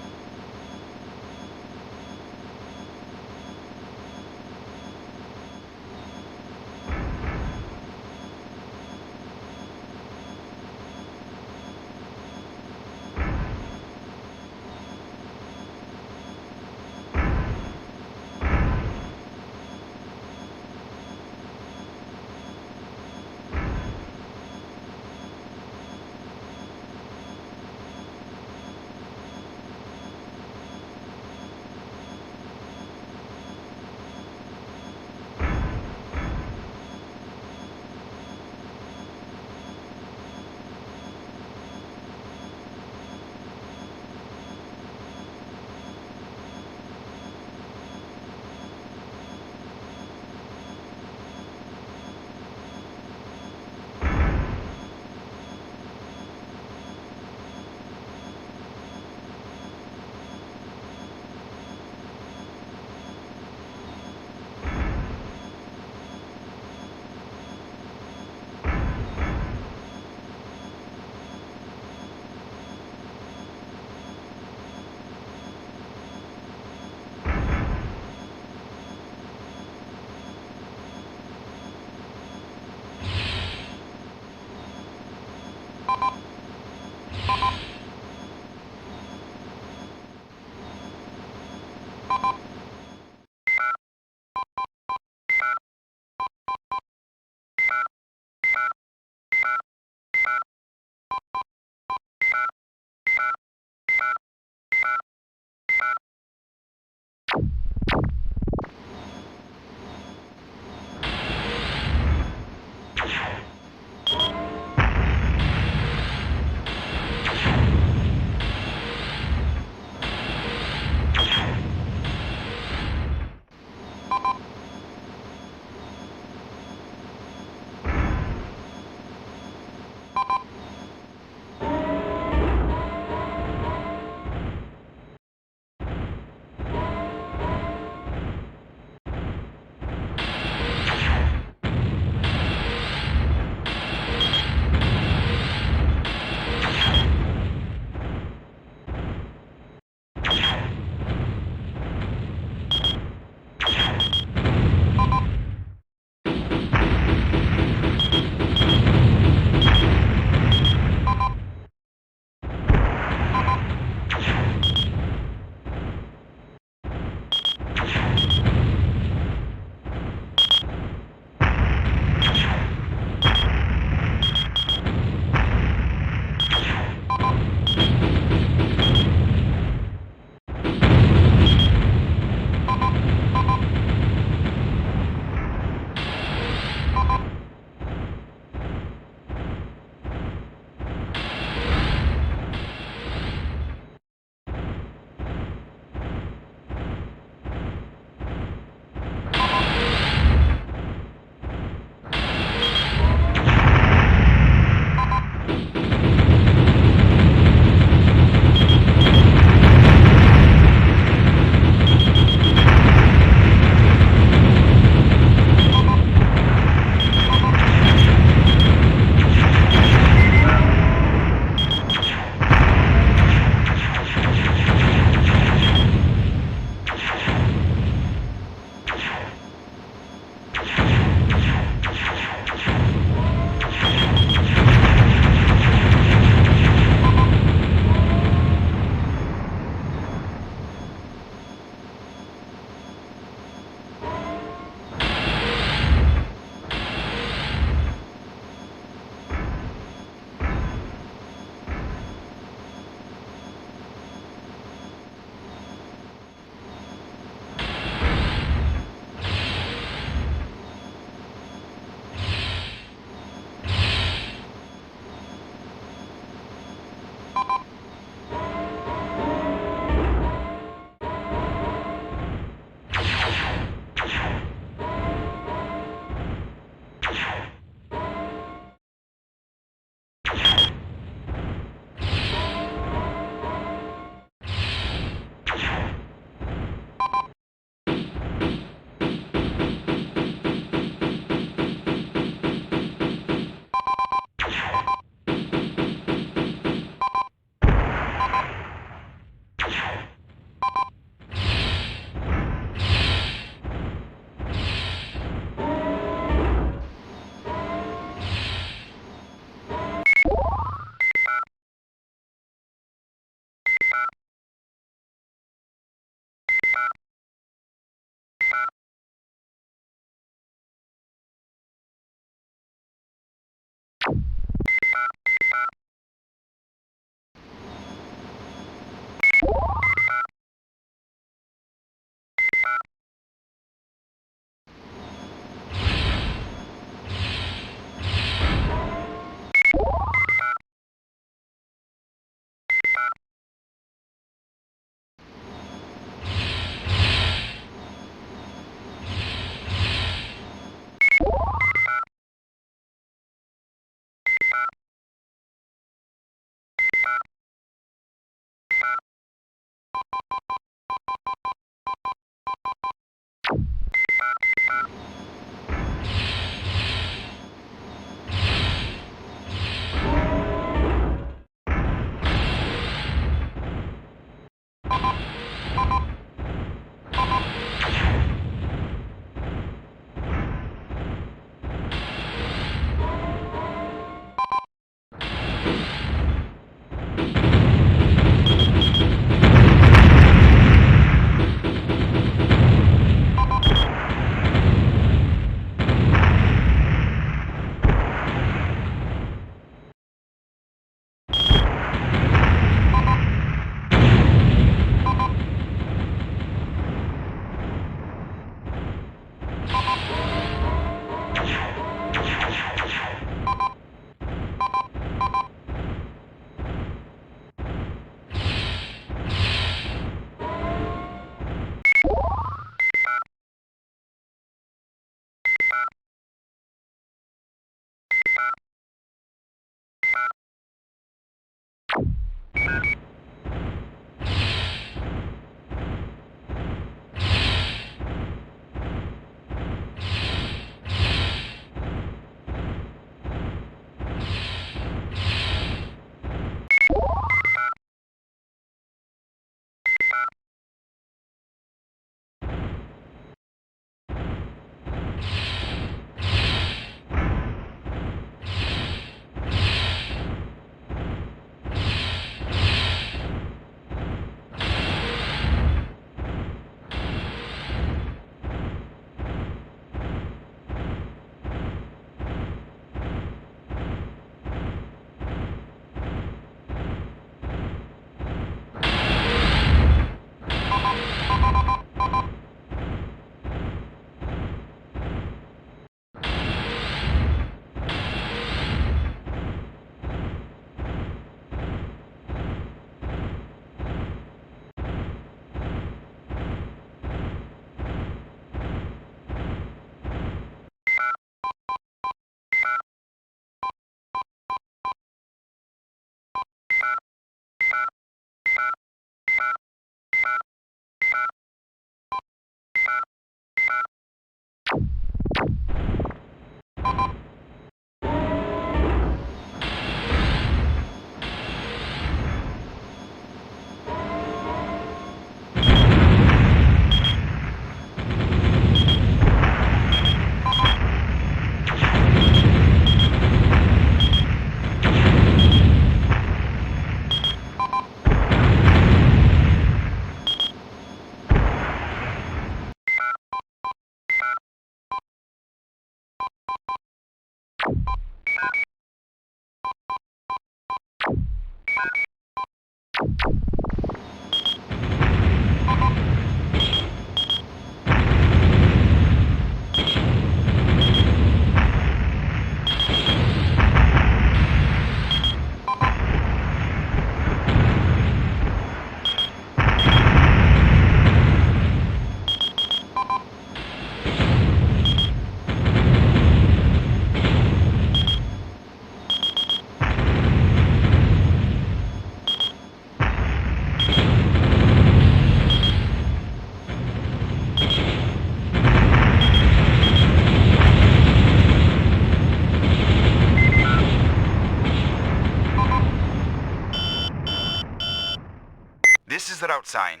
Speaker 5: This is the route sign.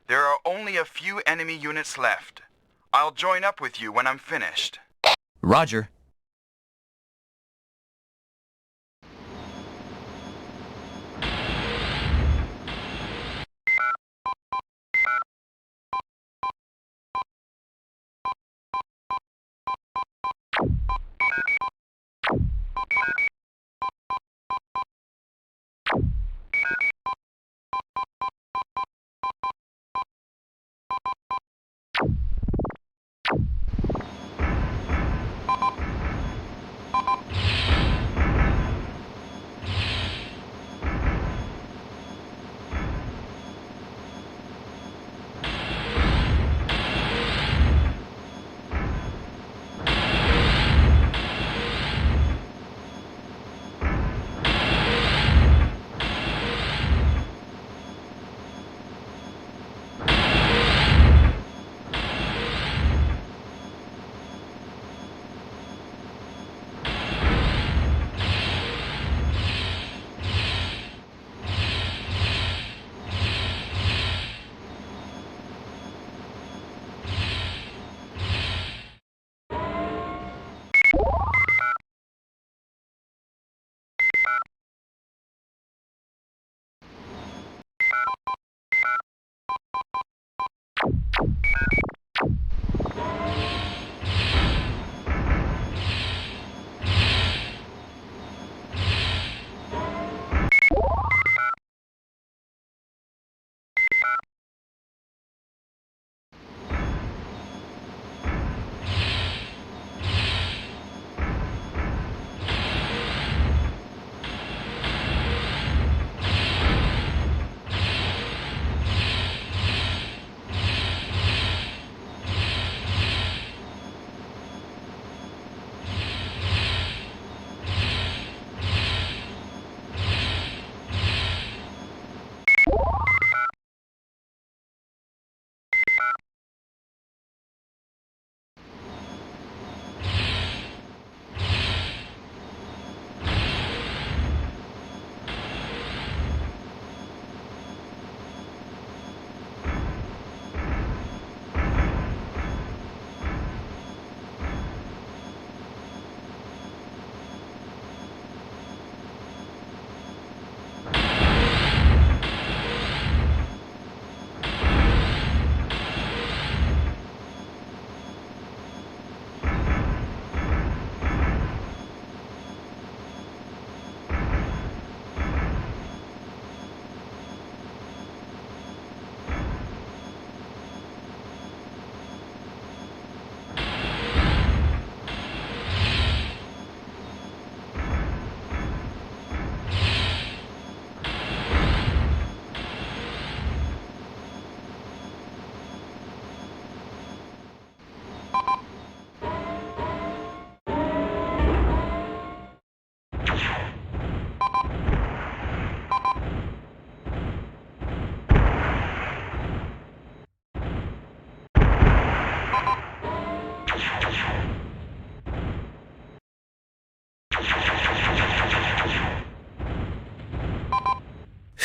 Speaker 5: There are only a few enemy units left. I'll join up with you when I'm finished.
Speaker 3: Roger.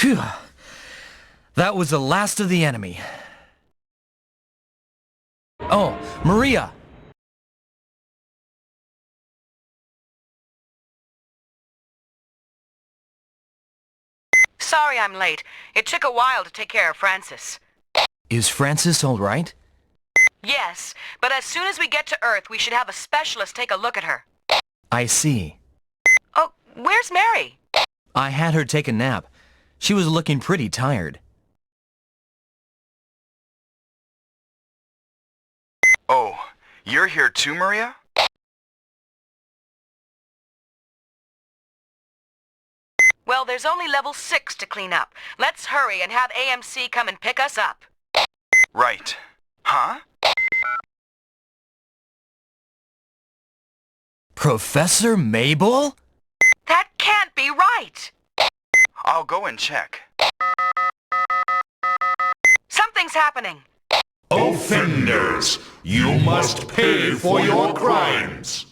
Speaker 3: Phew. That was the last of the enemy. Oh, Maria!
Speaker 2: Sorry I'm late. It took a while to take care of Francis.
Speaker 3: Is Francis all right?
Speaker 2: Yes, but as soon as we get to Earth, we should have a specialist take a look at her.
Speaker 3: I see.
Speaker 2: Oh, where's Mary?
Speaker 3: I had her take a nap. She was looking pretty tired.
Speaker 5: Oh, you're here too, Maria?
Speaker 2: Well, there's only level 6 to clean up. Let's hurry and have AMC come and pick us up.
Speaker 5: Right. Huh?
Speaker 3: Professor Mabel?
Speaker 2: That can't be right.
Speaker 5: I'll go and check.
Speaker 2: Something's happening.
Speaker 11: Offenders, you must pay for your crimes.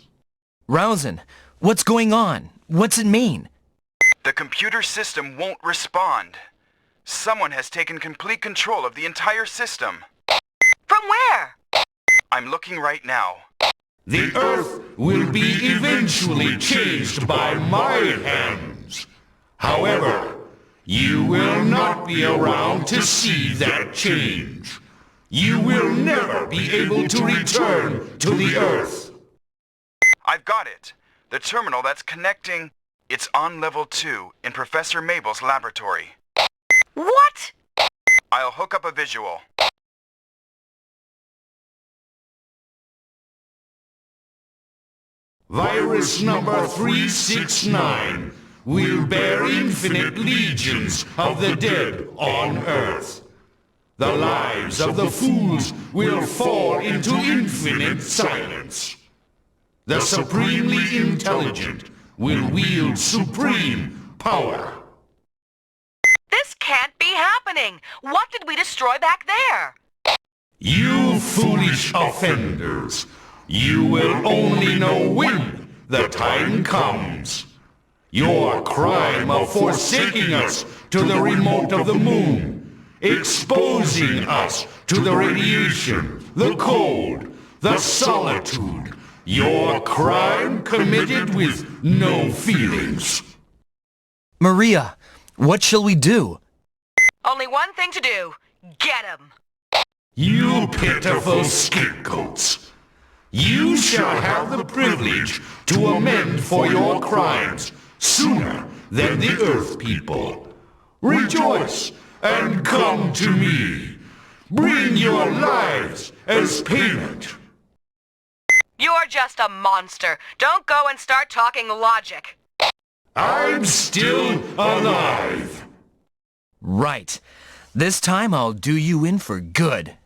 Speaker 3: Rousen, what's going on? What's it mean?
Speaker 5: The computer system won't respond. Someone has taken complete control of the entire system.
Speaker 2: From where?
Speaker 5: I'm looking right now.
Speaker 11: The Earth will be eventually changed by my hands. However, you will not be around to see that change. You will never be able to return to the Earth.
Speaker 5: I've got it. The terminal that's connecting... It's on level 2 in Professor Mabel's laboratory.
Speaker 2: What?
Speaker 5: I'll hook up a visual.
Speaker 11: Virus number 369 will bear infinite legions of the dead on Earth. The lives of the fools will fall into infinite silence. The supremely intelligent will wield supreme power.
Speaker 2: This can't be happening. What did we destroy back there?
Speaker 11: You foolish offenders. You will only know when the time comes. Your crime of forsaking us to the remote of the moon, exposing us to the radiation, the cold, the solitude. Your crime committed with no feelings.
Speaker 3: Maria, what shall we do?
Speaker 2: Only one thing to do. Get him.
Speaker 11: You pitiful scapegoats. You shall have the privilege to amend for your crimes sooner than the Earth people. Rejoice and come to me. Bring your lives as payment.
Speaker 2: You're just a monster. Don't go and start talking logic.
Speaker 11: I'm still alive.
Speaker 3: Right. This time I'll do you in for good.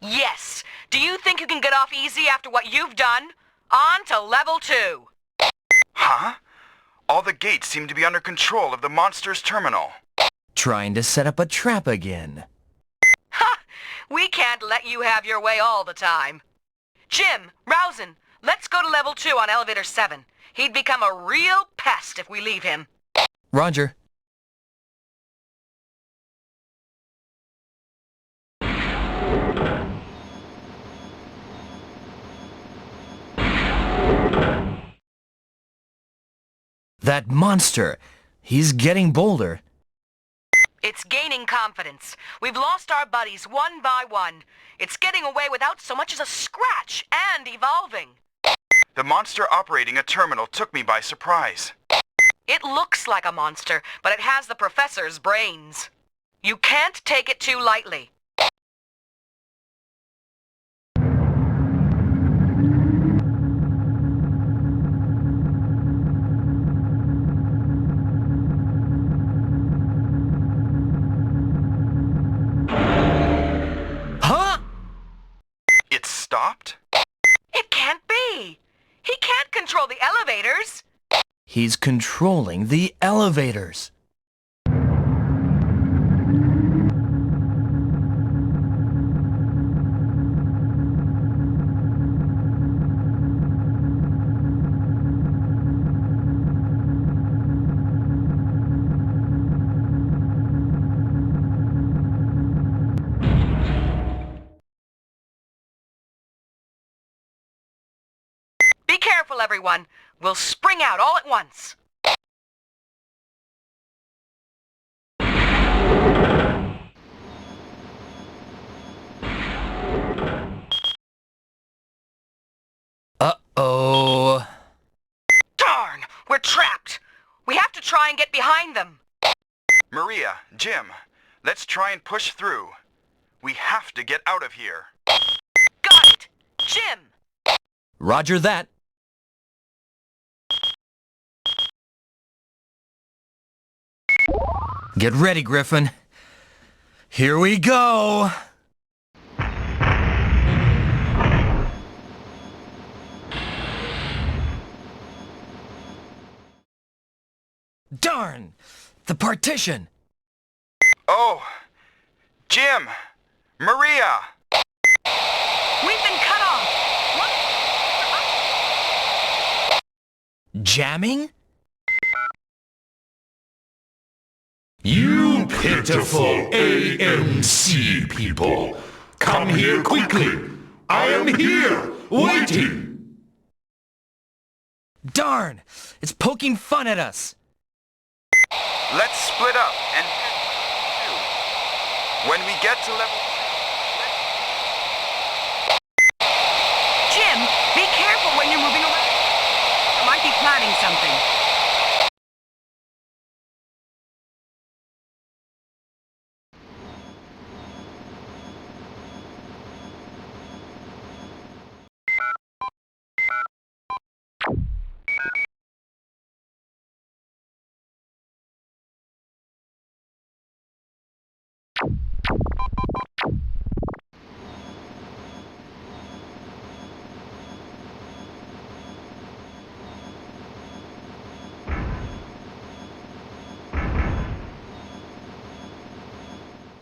Speaker 2: Yes. Do you think you can get off easy after what you've done? On to level 2.
Speaker 5: Huh? All the gates seem to be under control of the monster's terminal.
Speaker 3: Trying to set up a trap again.
Speaker 2: Ha! We can't let you have your way all the time. Jim, Rousen, let's go to level 2 on elevator 7. He'd become a real pest if we leave him.
Speaker 3: Roger. That monster! He's getting bolder.
Speaker 2: It's gaining confidence. We've lost our buddies one by one. It's getting away without so much as a scratch and evolving.
Speaker 5: The monster operating a terminal took me by surprise.
Speaker 2: It looks like a monster, but it has the professor's brains. You can't take it too lightly.
Speaker 5: It stopped?
Speaker 2: It can't be. He can't control the elevators.
Speaker 3: He's controlling the elevators.
Speaker 2: careful, everyone. We'll spring out all at once.
Speaker 3: Uh-oh.
Speaker 2: Darn! We're trapped. We have to try and get behind them.
Speaker 5: Maria, Jim, let's try and push through. We have to get out of here.
Speaker 2: Got it! Jim!
Speaker 3: Roger that. Get ready, Griffon. Here we go! Darn! The partition!
Speaker 5: Oh! Jim! Maria!
Speaker 2: We've been cut off!
Speaker 3: Jamming?
Speaker 11: You pitiful AMC people! Come here quickly! I am here, waiting!
Speaker 3: Darn! It's poking fun at us!
Speaker 5: Let's split up and head to when we get to level 2.
Speaker 2: Jim, be careful when you're moving around. I might be planning something.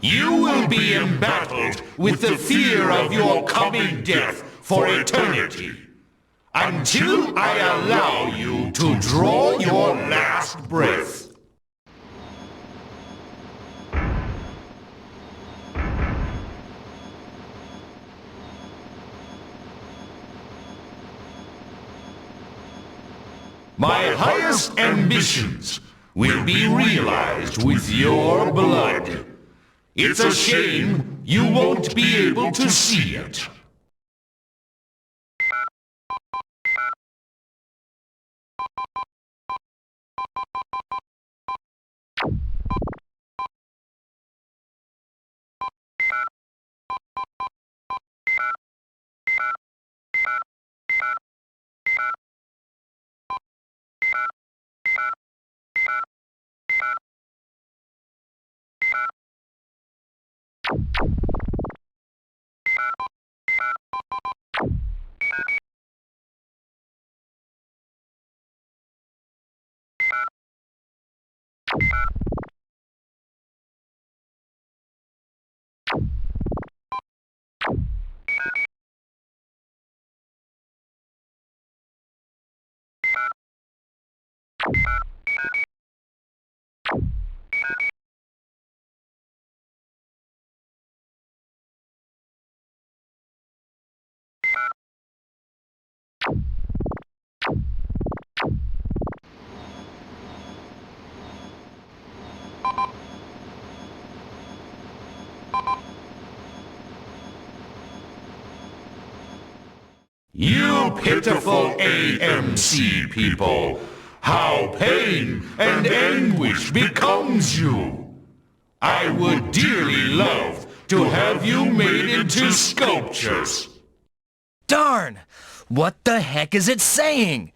Speaker 11: You will be embattled with the fear of your coming death for eternity, until I allow you to draw your last breath. My highest ambitions will be realized with your blood. It's a shame you won't be able to see it. You pitiful AMC people, how pain and anguish becomes you. I would dearly love to have you made into sculptures.
Speaker 3: Darn! What the heck is it saying?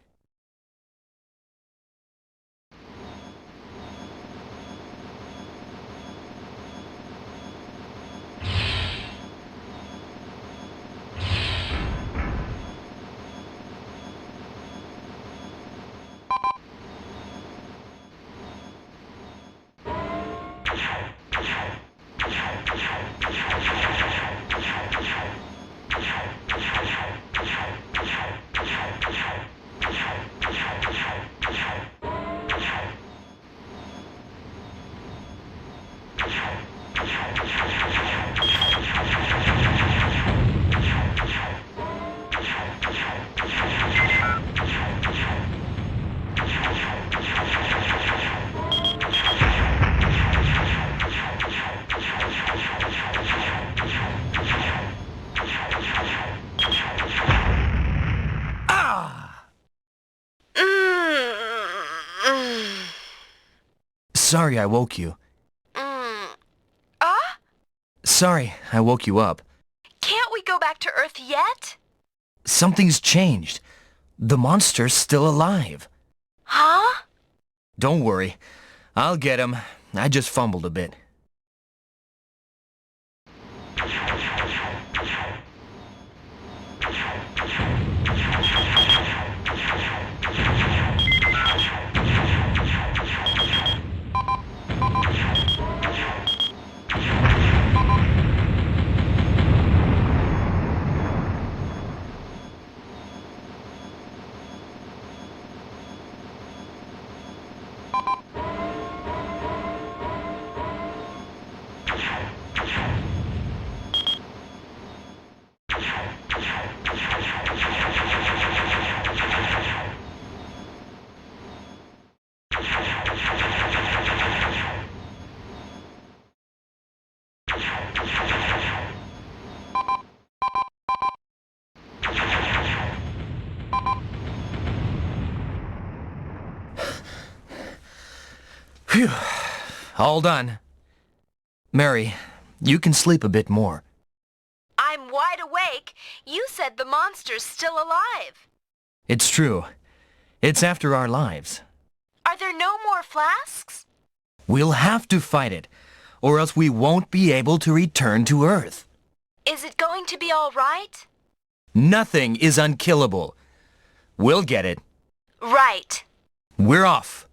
Speaker 3: Sorry I woke you.
Speaker 7: Ah?
Speaker 3: Sorry I woke you up.
Speaker 7: Can't we go back to Earth yet?
Speaker 3: Something's changed. The monster's still alive.
Speaker 7: Huh?
Speaker 3: Don't worry. I'll get him. I just fumbled a bit. Phew. All done. Mary, you can sleep a bit more.
Speaker 7: I'm wide awake. You said the monster's still alive.
Speaker 3: It's true. It's after our lives.
Speaker 7: Are there no more flasks?
Speaker 3: We'll have to fight it, or else we won't be able to return to Earth.
Speaker 7: Is it going to be all right?
Speaker 3: Nothing is unkillable. We'll get it.
Speaker 7: Right.
Speaker 3: We're off.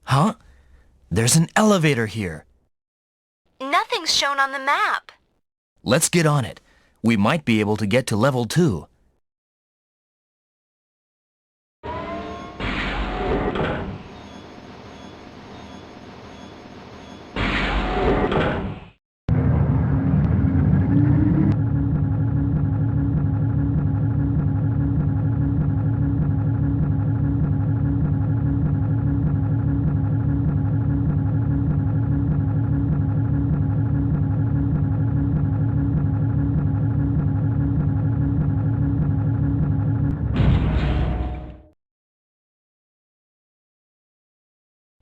Speaker 3: Huh? There's an elevator here.
Speaker 7: Nothing's shown on the map.
Speaker 3: Let's get on it. We might be able to get to level 2.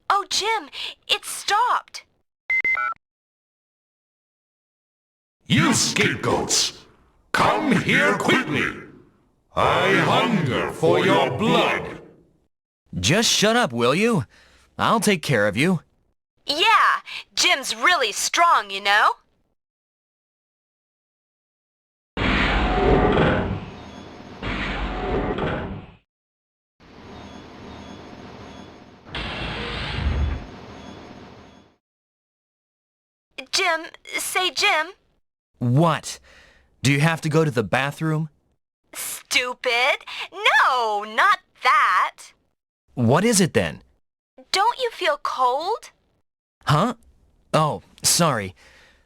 Speaker 7: Oh, Jim, it stopped.
Speaker 11: You scapegoats! Come here quickly! I hunger for your blood!
Speaker 3: Just shut up, will you? I'll take care of you.
Speaker 7: Yeah, Jim's really strong, you know? Jim.
Speaker 3: What? Do you have to go to the bathroom?
Speaker 7: Stupid. No, not that.
Speaker 3: What is it then?
Speaker 7: Don't you feel cold?
Speaker 3: Huh? Oh, sorry.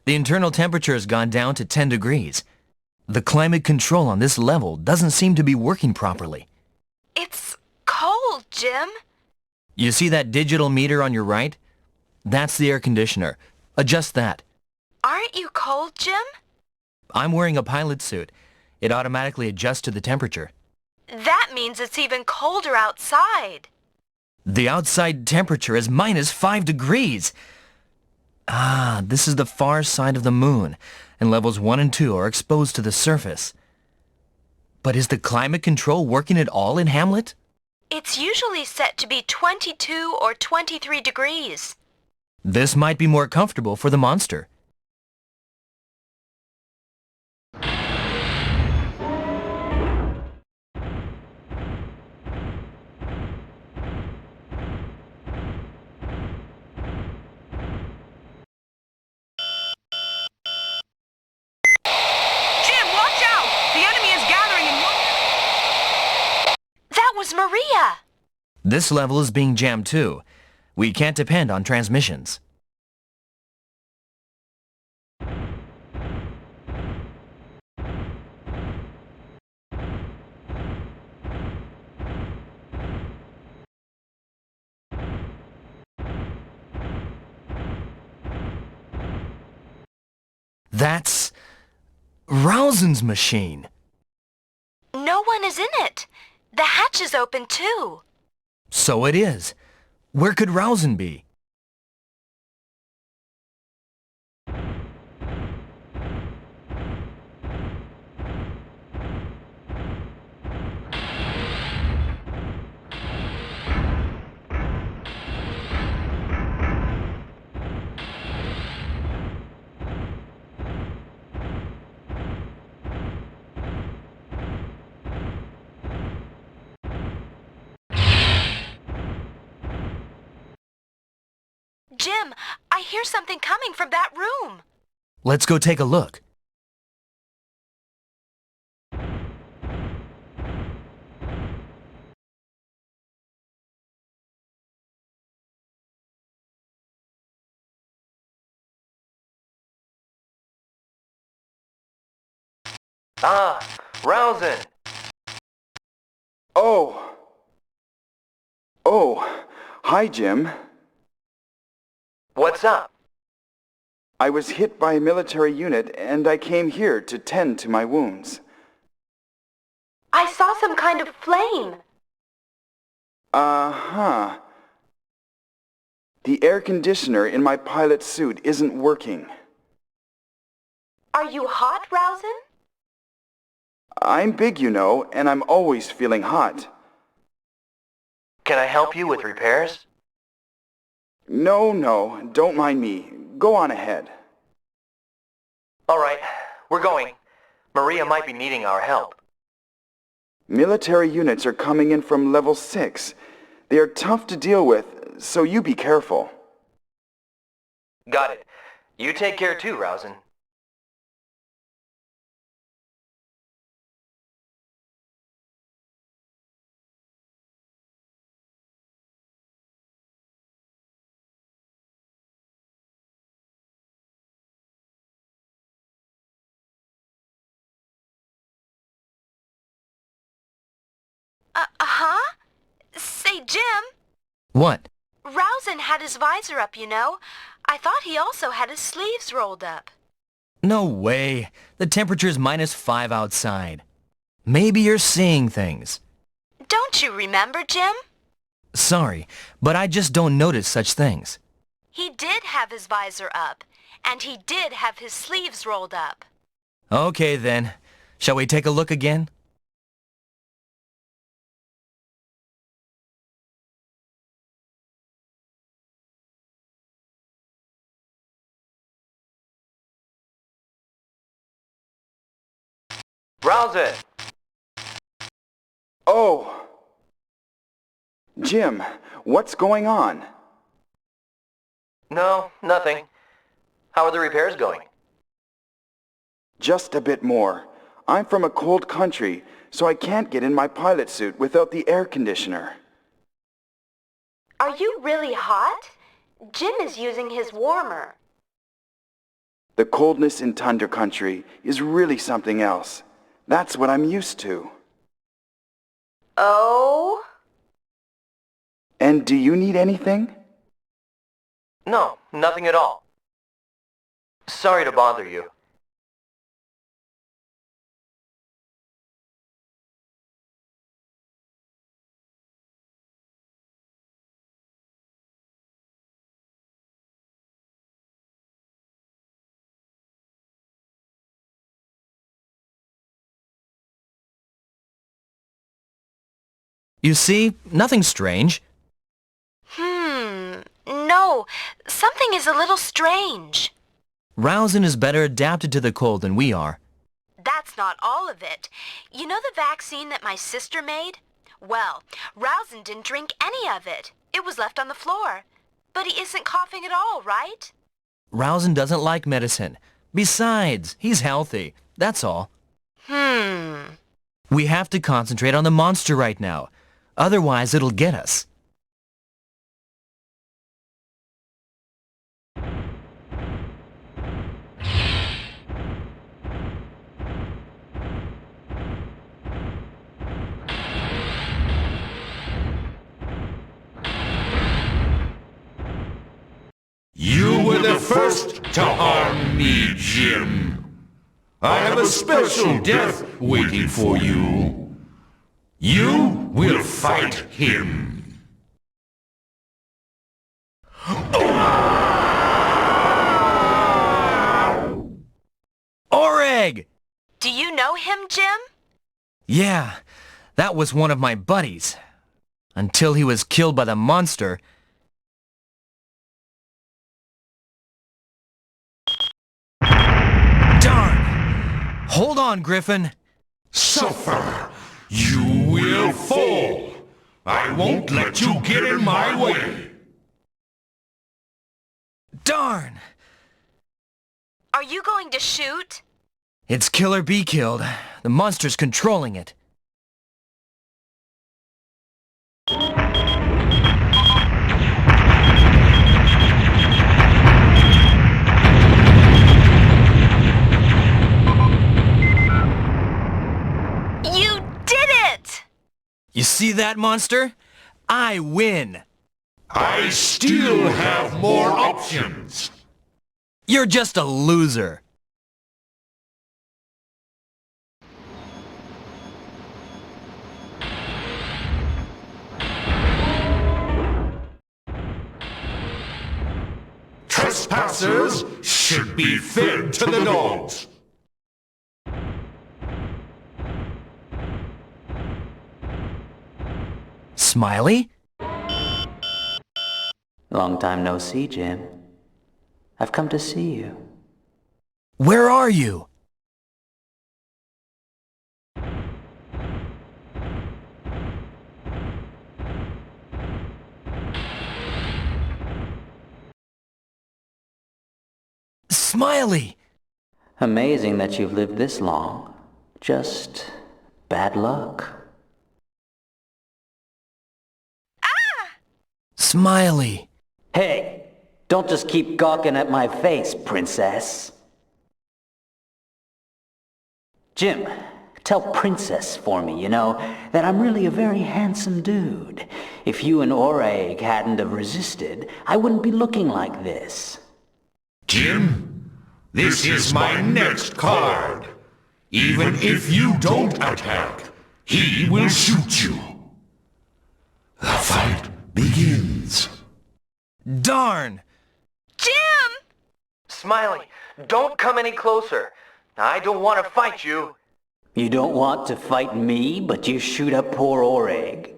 Speaker 3: The internal temperature has gone down to 10 degrees. The climate control on this level doesn't seem to be working properly.
Speaker 7: It's cold, Jim.
Speaker 3: You see that digital meter on your right? That's the air conditioner. Adjust that.
Speaker 7: Aren't you cold, Jim?
Speaker 3: I'm wearing a pilot suit. It automatically adjusts to the temperature.
Speaker 7: That means it's even colder outside.
Speaker 3: The outside temperature is -5 degrees. Ah, this is the far side of the moon, and levels 1 and 2 are exposed to the surface. But is the climate control working at all in Hamlet?
Speaker 7: It's usually set to be 22 or 23 degrees.
Speaker 3: This might be more comfortable for the monster.
Speaker 7: Maria!
Speaker 3: This level is being jammed too. We can't depend on transmissions. That's Rousen's machine.
Speaker 7: No one is in it. The hatch is open too.
Speaker 3: So it is. Where could Rousen be?
Speaker 7: Jim, I hear something coming from that room.
Speaker 3: Let's go take a look.
Speaker 8: Ah, Rousen!
Speaker 5: Oh, hi, Jim.
Speaker 8: What's up?
Speaker 5: I was hit by a military unit and I came here to tend to my wounds.
Speaker 7: I saw some kind of flame.
Speaker 5: Uh-huh. The air conditioner in my pilot suit isn't working.
Speaker 7: Are you hot, Rousen?
Speaker 5: I'm big, you know, and I'm always feeling hot.
Speaker 8: Can I help you with repairs?
Speaker 5: No, don't mind me. Go on ahead.
Speaker 8: All right, we're going. Maria might be needing our help.
Speaker 5: Military units are coming in from level 6. They are tough to deal with, so you be careful.
Speaker 8: Got it. You take care too, Rousen.
Speaker 7: Huh? Say, Jim,
Speaker 3: What?
Speaker 7: Rousen had his visor up, you know. I thought he also had his sleeves rolled up.
Speaker 3: No way. The temperature's -5 outside. Maybe you're seeing things.
Speaker 7: Don't you remember, Jim?
Speaker 3: Sorry, but I just don't notice such things.
Speaker 7: He did have his visor up, and he did have his sleeves rolled up.
Speaker 3: Okay then. Shall we take a look again?
Speaker 8: Rousen!
Speaker 5: Oh! Jim, what's going on?
Speaker 8: No, nothing. How are the repairs going?
Speaker 5: Just a bit more. I'm from a cold country, so I can't get in my pilot suit without the air conditioner.
Speaker 7: Are you really hot? Jim is using his warmer.
Speaker 5: The coldness in Tundra Country is really something else. That's what I'm used to.
Speaker 7: Oh?
Speaker 5: And do you need anything?
Speaker 8: No, nothing at all. Sorry to bother you.
Speaker 3: You see, nothing strange.
Speaker 7: No, something is a little strange.
Speaker 3: Rousen is better adapted to the cold than we are.
Speaker 7: That's not all of it. You know the vaccine that my sister made? Well, Rousen didn't drink any of it. It was left on the floor. But he isn't coughing at all, right?
Speaker 3: Rousen doesn't like medicine. Besides, he's healthy. That's all. We have to concentrate on the monster right now. Otherwise, it'll get us.
Speaker 11: You were the first to harm me, Jim. I have a special death waiting for you. You will fight him.
Speaker 3: Oreg!
Speaker 7: Do you know him, Jim?
Speaker 3: Yeah, that was one of my buddies. Until he was killed by the monster. Darn! Hold on, Griffon.
Speaker 11: Suffer. You will fall. I won't let you get in my way.
Speaker 3: Darn!
Speaker 7: Are you going to shoot?
Speaker 3: It's kill or be killed. The monster's controlling it.
Speaker 7: You did it!
Speaker 3: You see that, monster? I win.
Speaker 11: I still have more options.
Speaker 3: You're just a loser.
Speaker 11: Trespassers should be fed to the dogs.
Speaker 3: Smiley?
Speaker 12: Long time no see, Jim. I've come to see you.
Speaker 3: Where are you? Smiley!
Speaker 12: Amazing that you've lived this long. Just bad luck.
Speaker 3: Smiley!
Speaker 12: Hey, don't just keep gawking at my face, princess. Jim, tell Princess for me, that I'm really a very handsome dude. If you and Oreg hadn't have resisted, I wouldn't be looking like this.
Speaker 11: Jim, this is my next card. Even if you don't attack, he will shoot you. The fight begins.
Speaker 3: Darn!
Speaker 2: Jim!
Speaker 8: Smiley, don't come any closer. I don't want to fight you.
Speaker 12: You don't want to fight me, but you shoot up poor Oreg.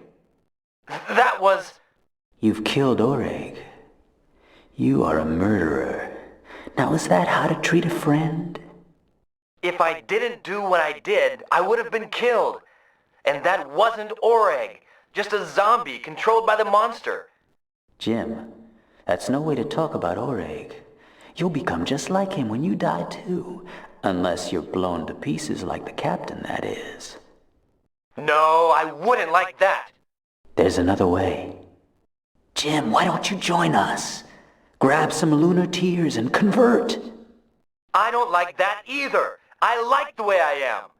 Speaker 8: That was...
Speaker 12: You've killed Oreg. You are a murderer. Now is that how to treat a friend?
Speaker 8: If I didn't do what I did, I would have been killed. And that wasn't Oreg, just a zombie controlled by the monster.
Speaker 12: Jim, that's no way to talk about Oreg. You'll become just like him when you die too. Unless you're blown to pieces like the captain, that is.
Speaker 8: No, I wouldn't like that.
Speaker 12: There's another way. Jim, why don't you join us? Grab some lunar tears and convert.
Speaker 8: I don't like that either. I like the way I am.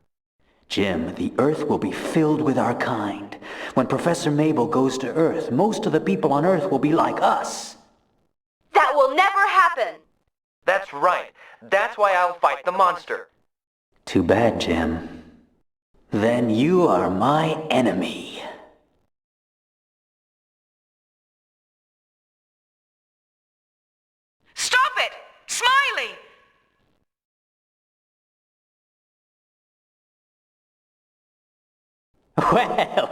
Speaker 12: Jim, the Earth will be filled with our kind. When Professor Mabel goes to Earth, most of the people on Earth will be like us.
Speaker 7: That will never happen.
Speaker 8: That's right. That's why I'll fight the monster.
Speaker 12: Too bad, Jim. Then you are my enemy.
Speaker 2: Stop it! Smiley!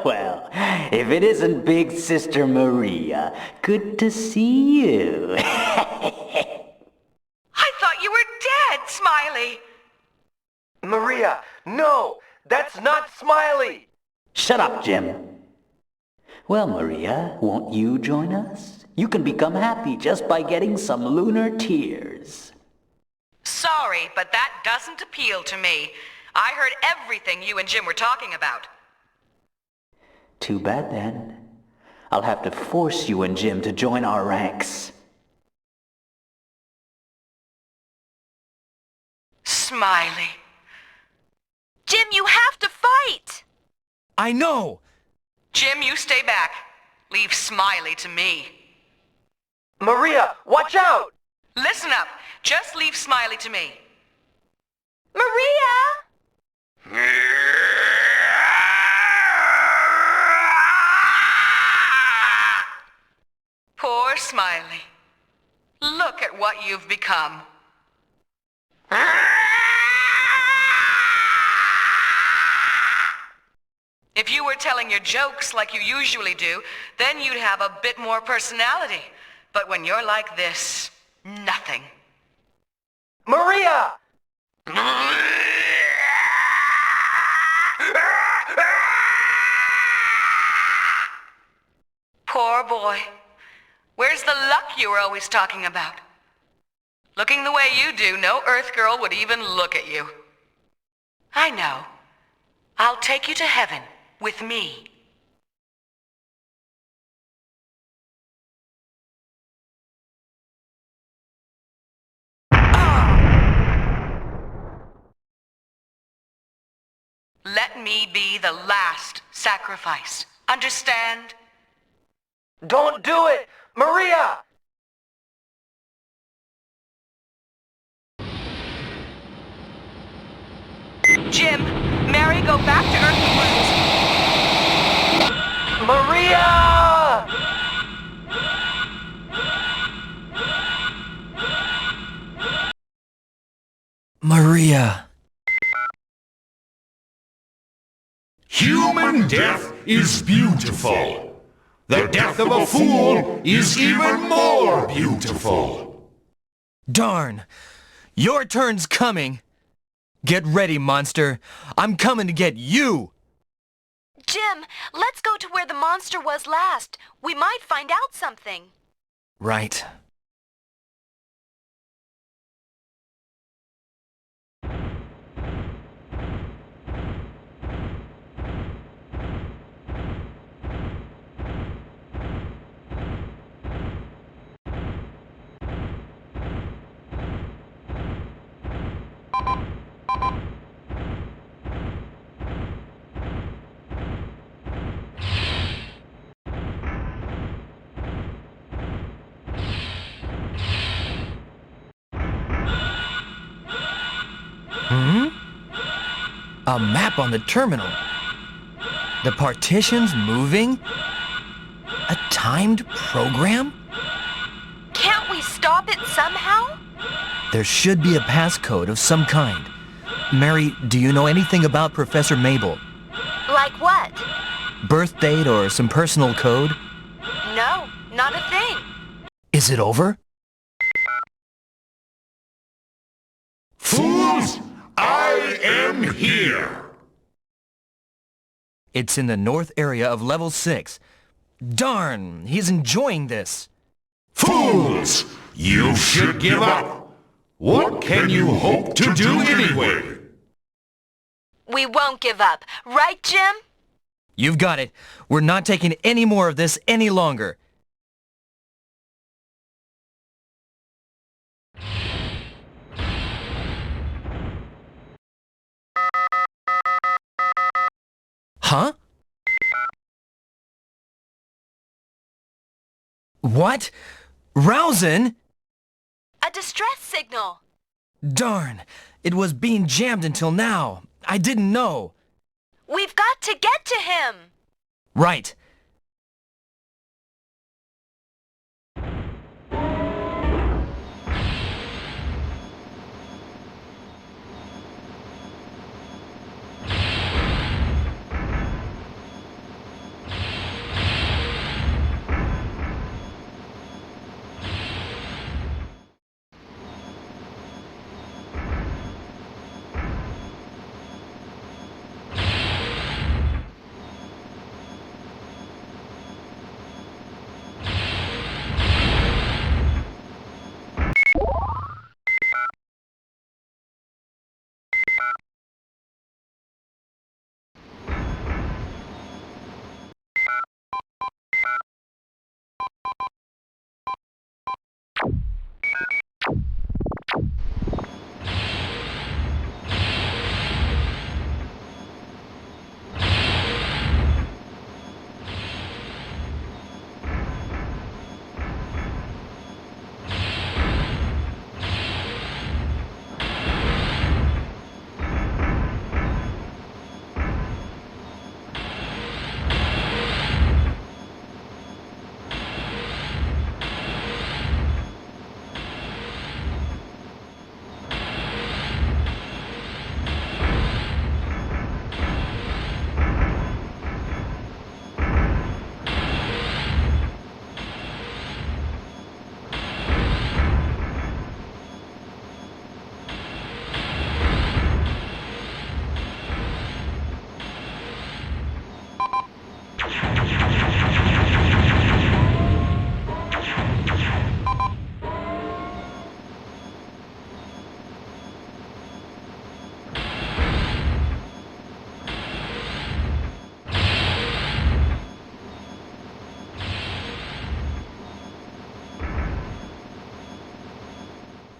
Speaker 12: Well, if it isn't Big Sister Maria, good to see you.
Speaker 2: I thought you were dead, Smiley.
Speaker 8: Maria, no! That's not Smiley!
Speaker 12: Shut up, Jim. Well, Maria, won't you join us? You can become happy just by getting some lunar tears.
Speaker 2: Sorry, but that doesn't appeal to me. I heard everything you and Jim were talking about.
Speaker 12: Too bad then. I'll have to force you and Jim to join our ranks.
Speaker 2: Smiley.
Speaker 7: Jim, you have to fight!
Speaker 3: I know!
Speaker 2: Jim, you stay back. Leave Smiley to me.
Speaker 8: Maria, watch out!
Speaker 2: Listen up. Just leave Smiley to me.
Speaker 7: Maria!
Speaker 2: Poor Smiley. Look at what you've become. If you were telling your jokes like you usually do, then you'd have a bit more personality. But when you're like this, nothing.
Speaker 8: Maria!
Speaker 2: Poor boy. Where's the luck you were always talking about? Looking the way you do, no Earth girl would even look at you. I know. I'll take you to heaven with me. Let me be the last sacrifice. Understand?
Speaker 8: Don't do it! Maria!
Speaker 2: Jim, Mary, go back to Earth and
Speaker 8: Maria!
Speaker 3: Maria.
Speaker 11: Human death is beautiful. The death of a fool is even more beautiful.
Speaker 3: Darn. Your turn's coming. Get ready, monster. I'm coming to get you.
Speaker 7: Jim, let's go to where the monster was last. We might find out something.
Speaker 3: Right. A map on the terminal. The partitions moving? A timed program?
Speaker 7: Can't we stop it somehow?
Speaker 3: There should be a passcode of some kind. Mary, do you know anything about Professor Mabel?
Speaker 7: Like what?
Speaker 3: Birth date or some personal code?
Speaker 7: No, not a thing.
Speaker 3: Is it over?
Speaker 11: Fools! I am here!
Speaker 3: It's in the north area of level 6. Darn, he's enjoying this.
Speaker 11: Fools! You should give up! What can you hope to do anyway?
Speaker 7: We won't give up, right, Jim?
Speaker 3: You've got it. We're not taking any more of this any longer. Huh? What? Rousin?
Speaker 7: A distress signal.
Speaker 3: Darn, it was being jammed until now. I didn't know.
Speaker 7: We've got to get to him.
Speaker 3: Right.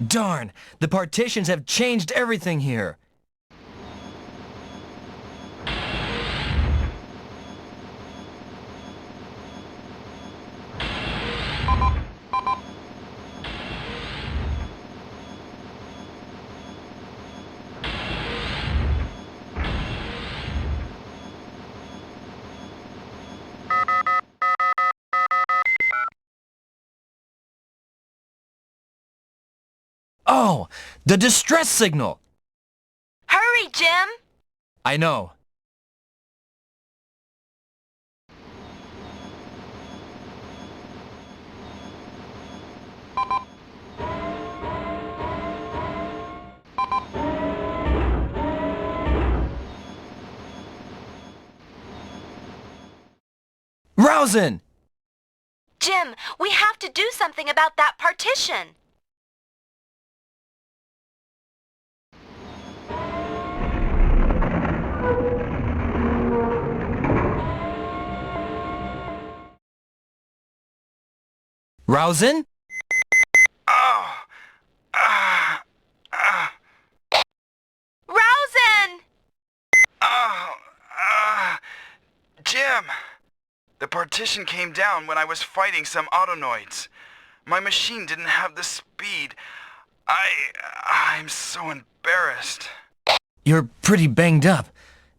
Speaker 3: Darn, the partitions have changed everything here. Oh, the distress signal!
Speaker 7: Hurry, Jim!
Speaker 3: I know. Rousin!
Speaker 7: Jim, we have to do something about that partition.
Speaker 3: Rousin?
Speaker 7: Rousin!
Speaker 5: Jim! The partition came down when I was fighting some autonoids. My machine didn't have the speed. I'm so embarrassed.
Speaker 3: You're pretty banged up.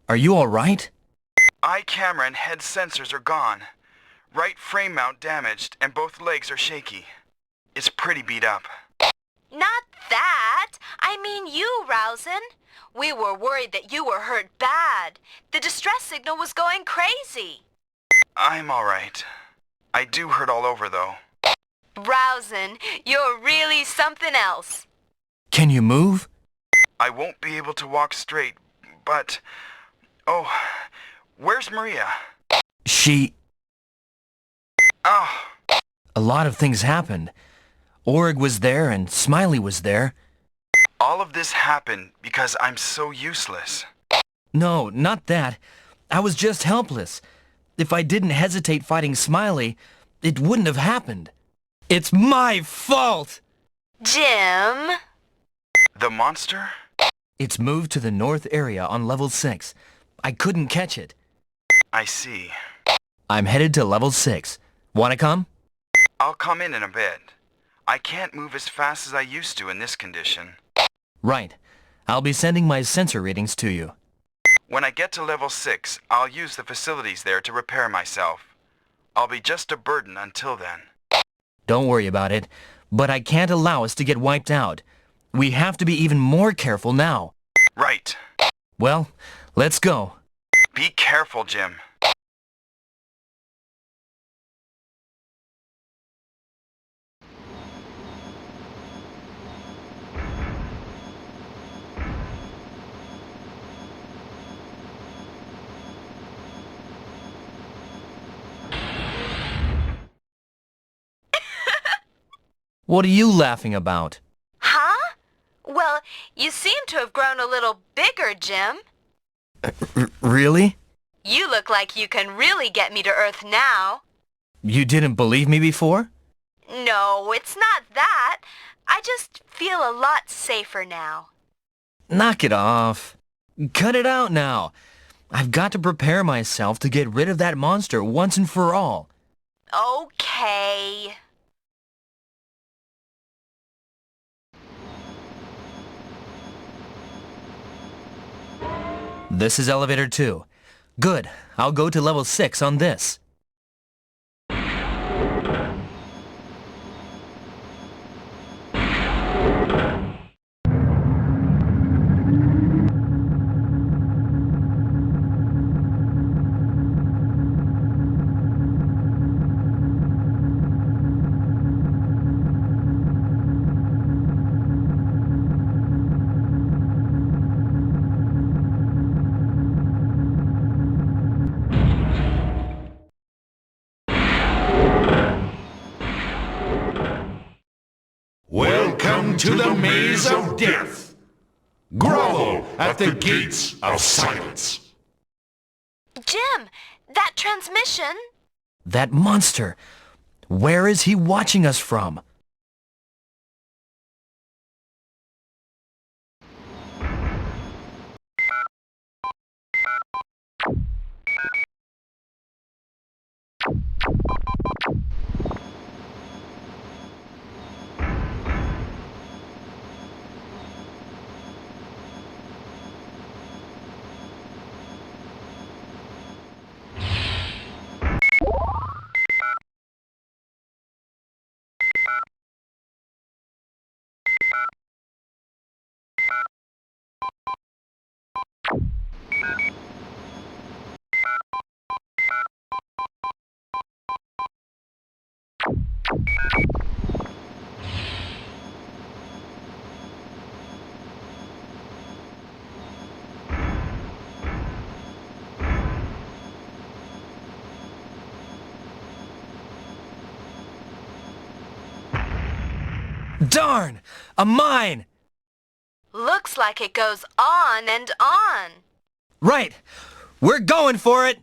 Speaker 3: Are you all right?
Speaker 5: Eye camera and head sensors are gone. Right frame mount damaged, and both legs are shaky. It's pretty beat up.
Speaker 7: Not that. I mean you, Rousen. We were worried that you were hurt bad. The distress signal was going crazy.
Speaker 5: I'm alright. I do hurt all over, though.
Speaker 7: Rousen, you're really something else.
Speaker 3: Can you move?
Speaker 5: I won't be able to walk straight, but... Oh, where's Maria?
Speaker 3: She...
Speaker 5: Oh.
Speaker 3: A lot of things happened. Org was there and Smiley was there.
Speaker 5: All of this happened because I'm so useless.
Speaker 3: No, not that. I was just helpless. If I didn't hesitate fighting Smiley, it wouldn't have happened. It's my fault!
Speaker 7: Jim?
Speaker 5: The monster?
Speaker 3: It's moved to the north area on level 6. I couldn't catch it.
Speaker 5: I see.
Speaker 3: I'm headed to level 6. Wanna come?
Speaker 5: I'll come in a bit. I can't move as fast as I used to in this condition.
Speaker 3: Right. I'll be sending my sensor readings to you.
Speaker 5: When I get to level 6, I'll use the facilities there to repair myself. I'll be just a burden until then.
Speaker 3: Don't worry about it, but I can't allow us to get wiped out. We have to be even more careful now.
Speaker 5: Right.
Speaker 3: Well, let's go.
Speaker 5: Be careful, Jim.
Speaker 3: What are you laughing about?
Speaker 7: Huh? Well, you seem to have grown a little bigger, Jim.
Speaker 3: Really?
Speaker 7: You look like you can really get me to Earth now.
Speaker 3: You didn't believe me before?
Speaker 7: No, it's not that. I just feel a lot safer now.
Speaker 3: Knock it off. Cut it out now. I've got to prepare myself to get rid of that monster once and for all.
Speaker 7: Okay.
Speaker 3: This is elevator 2. Good. I'll go to level 6 on this.
Speaker 11: Welcome to the maze of death. Grovel at the gates of silence.
Speaker 7: Jim, that transmission...
Speaker 3: That monster. Where is he watching us from? Darn! A mine!
Speaker 7: Looks like it goes on and on.
Speaker 3: Right! We're going for it!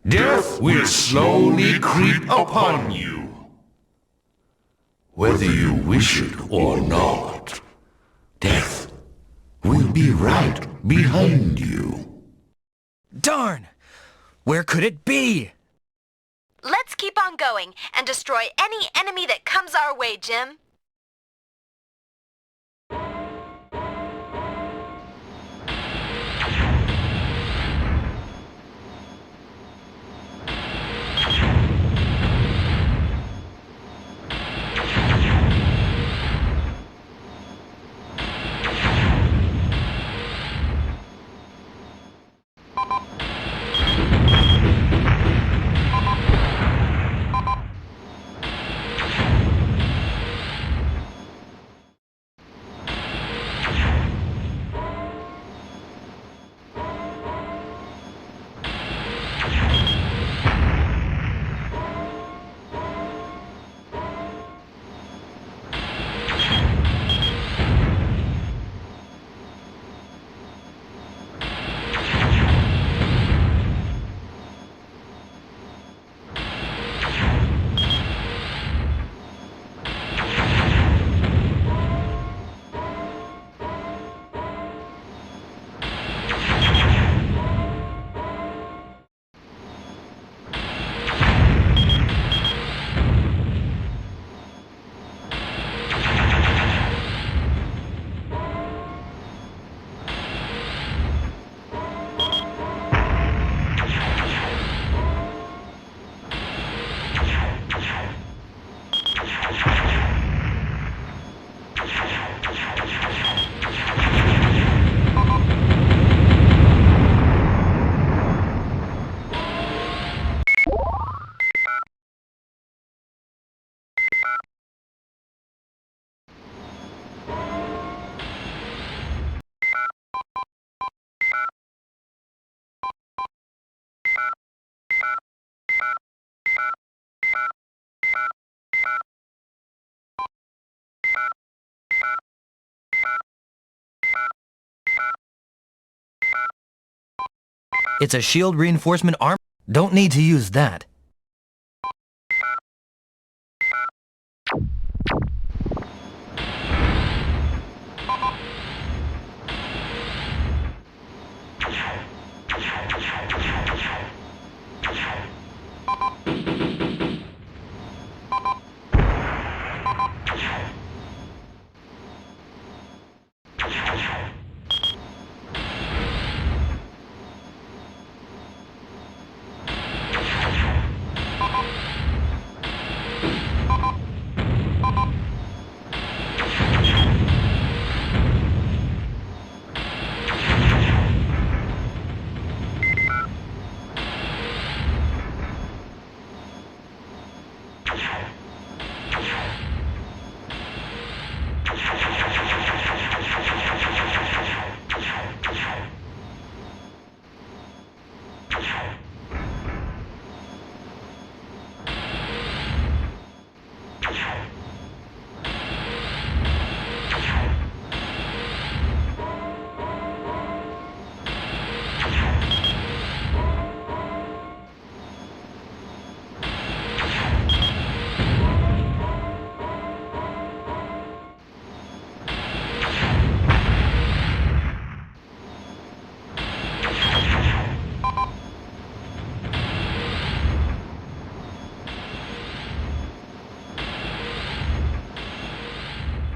Speaker 11: Death will slowly creep upon you, whether you wish it or not. Death will be right behind you.
Speaker 3: Darn! Where could it be?
Speaker 7: Let's keep on going and destroy any enemy that comes our way, Jim.
Speaker 3: It's a shield reinforcement arm. Don't need to use that.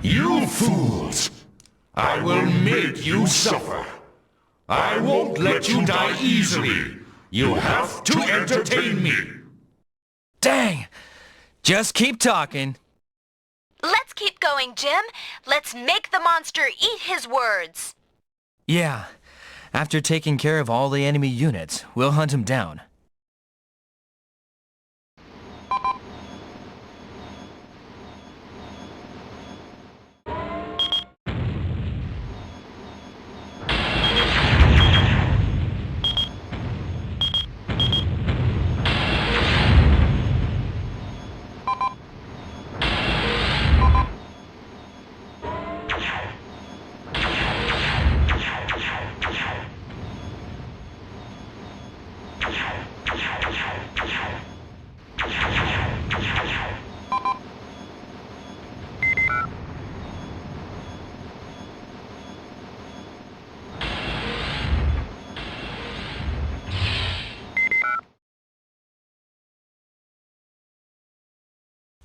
Speaker 11: You fools! I will make you suffer. I won't let you die easily. You have to entertain me.
Speaker 3: Dang! Just keep talking.
Speaker 7: Let's keep going, Jim. Let's make the monster eat his words.
Speaker 3: Yeah. After taking care of all the enemy units, we'll hunt him down.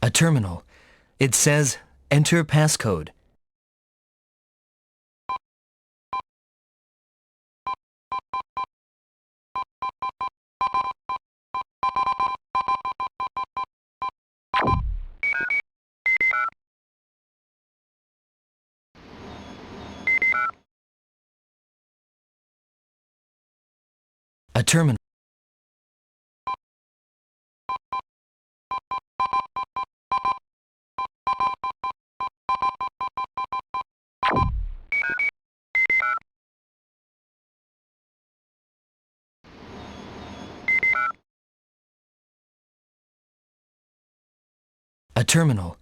Speaker 3: A terminal. It says, enter passcode. A terminal. A terminal.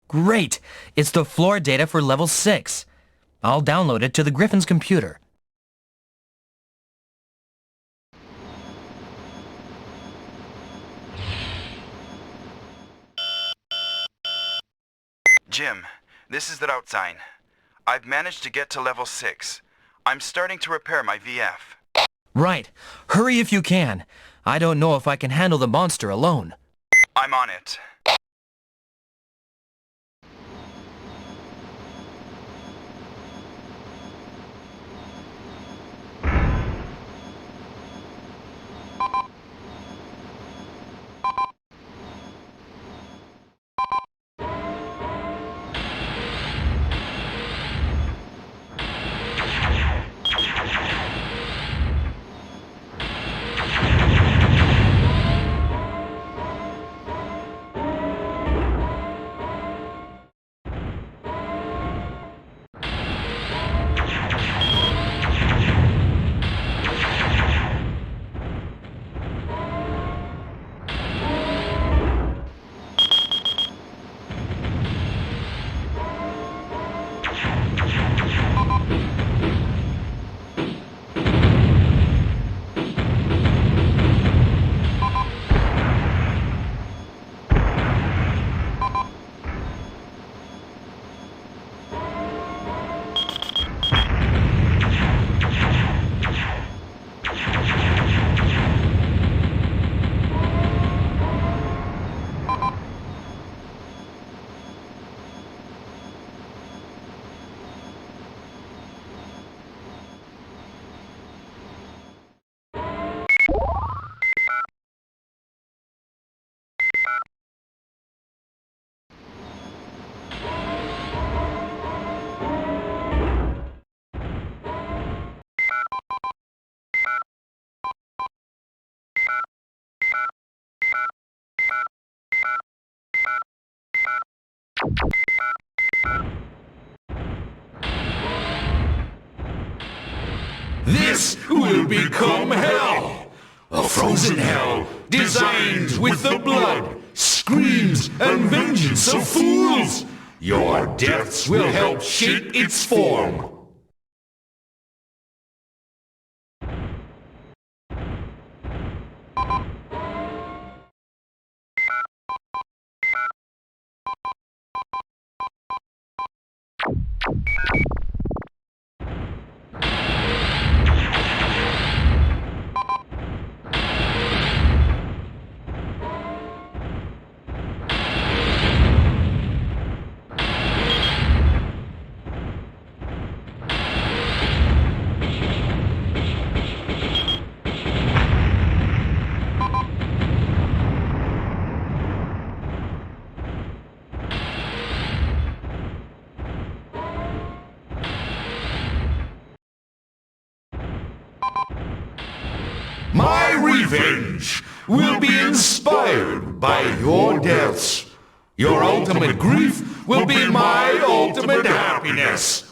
Speaker 3: Great! It's the floor data for level 6. I'll download it to the Griffon's computer.
Speaker 5: Jim, this is the route sign. I've managed to get to level 6. I'm starting to repair my VF.
Speaker 3: Right. Hurry if you can. I don't know if I can handle the monster alone.
Speaker 5: I'm on it.
Speaker 11: This will become hell! A frozen hell designed with the blood, screams, and vengeance of fools! Your deaths will help shape its form. My revenge will be inspired by your deaths. Your ultimate grief will be my ultimate happiness.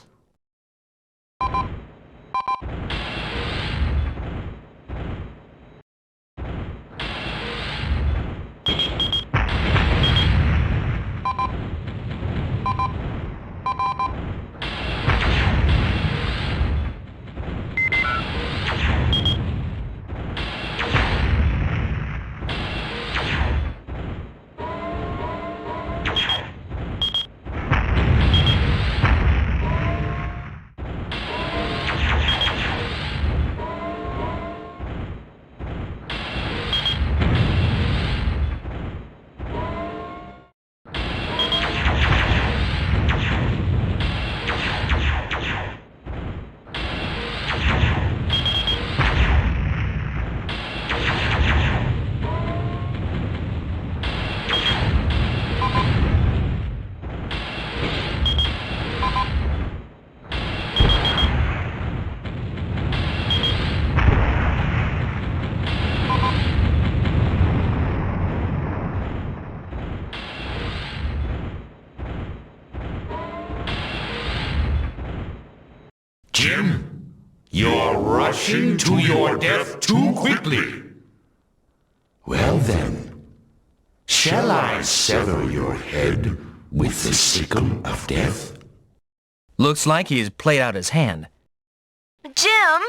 Speaker 11: Jim, you're rushing to your death too quickly. Well then, shall I sever your head with the sickle of death?
Speaker 3: Looks like he has played out his hand.
Speaker 7: Jim?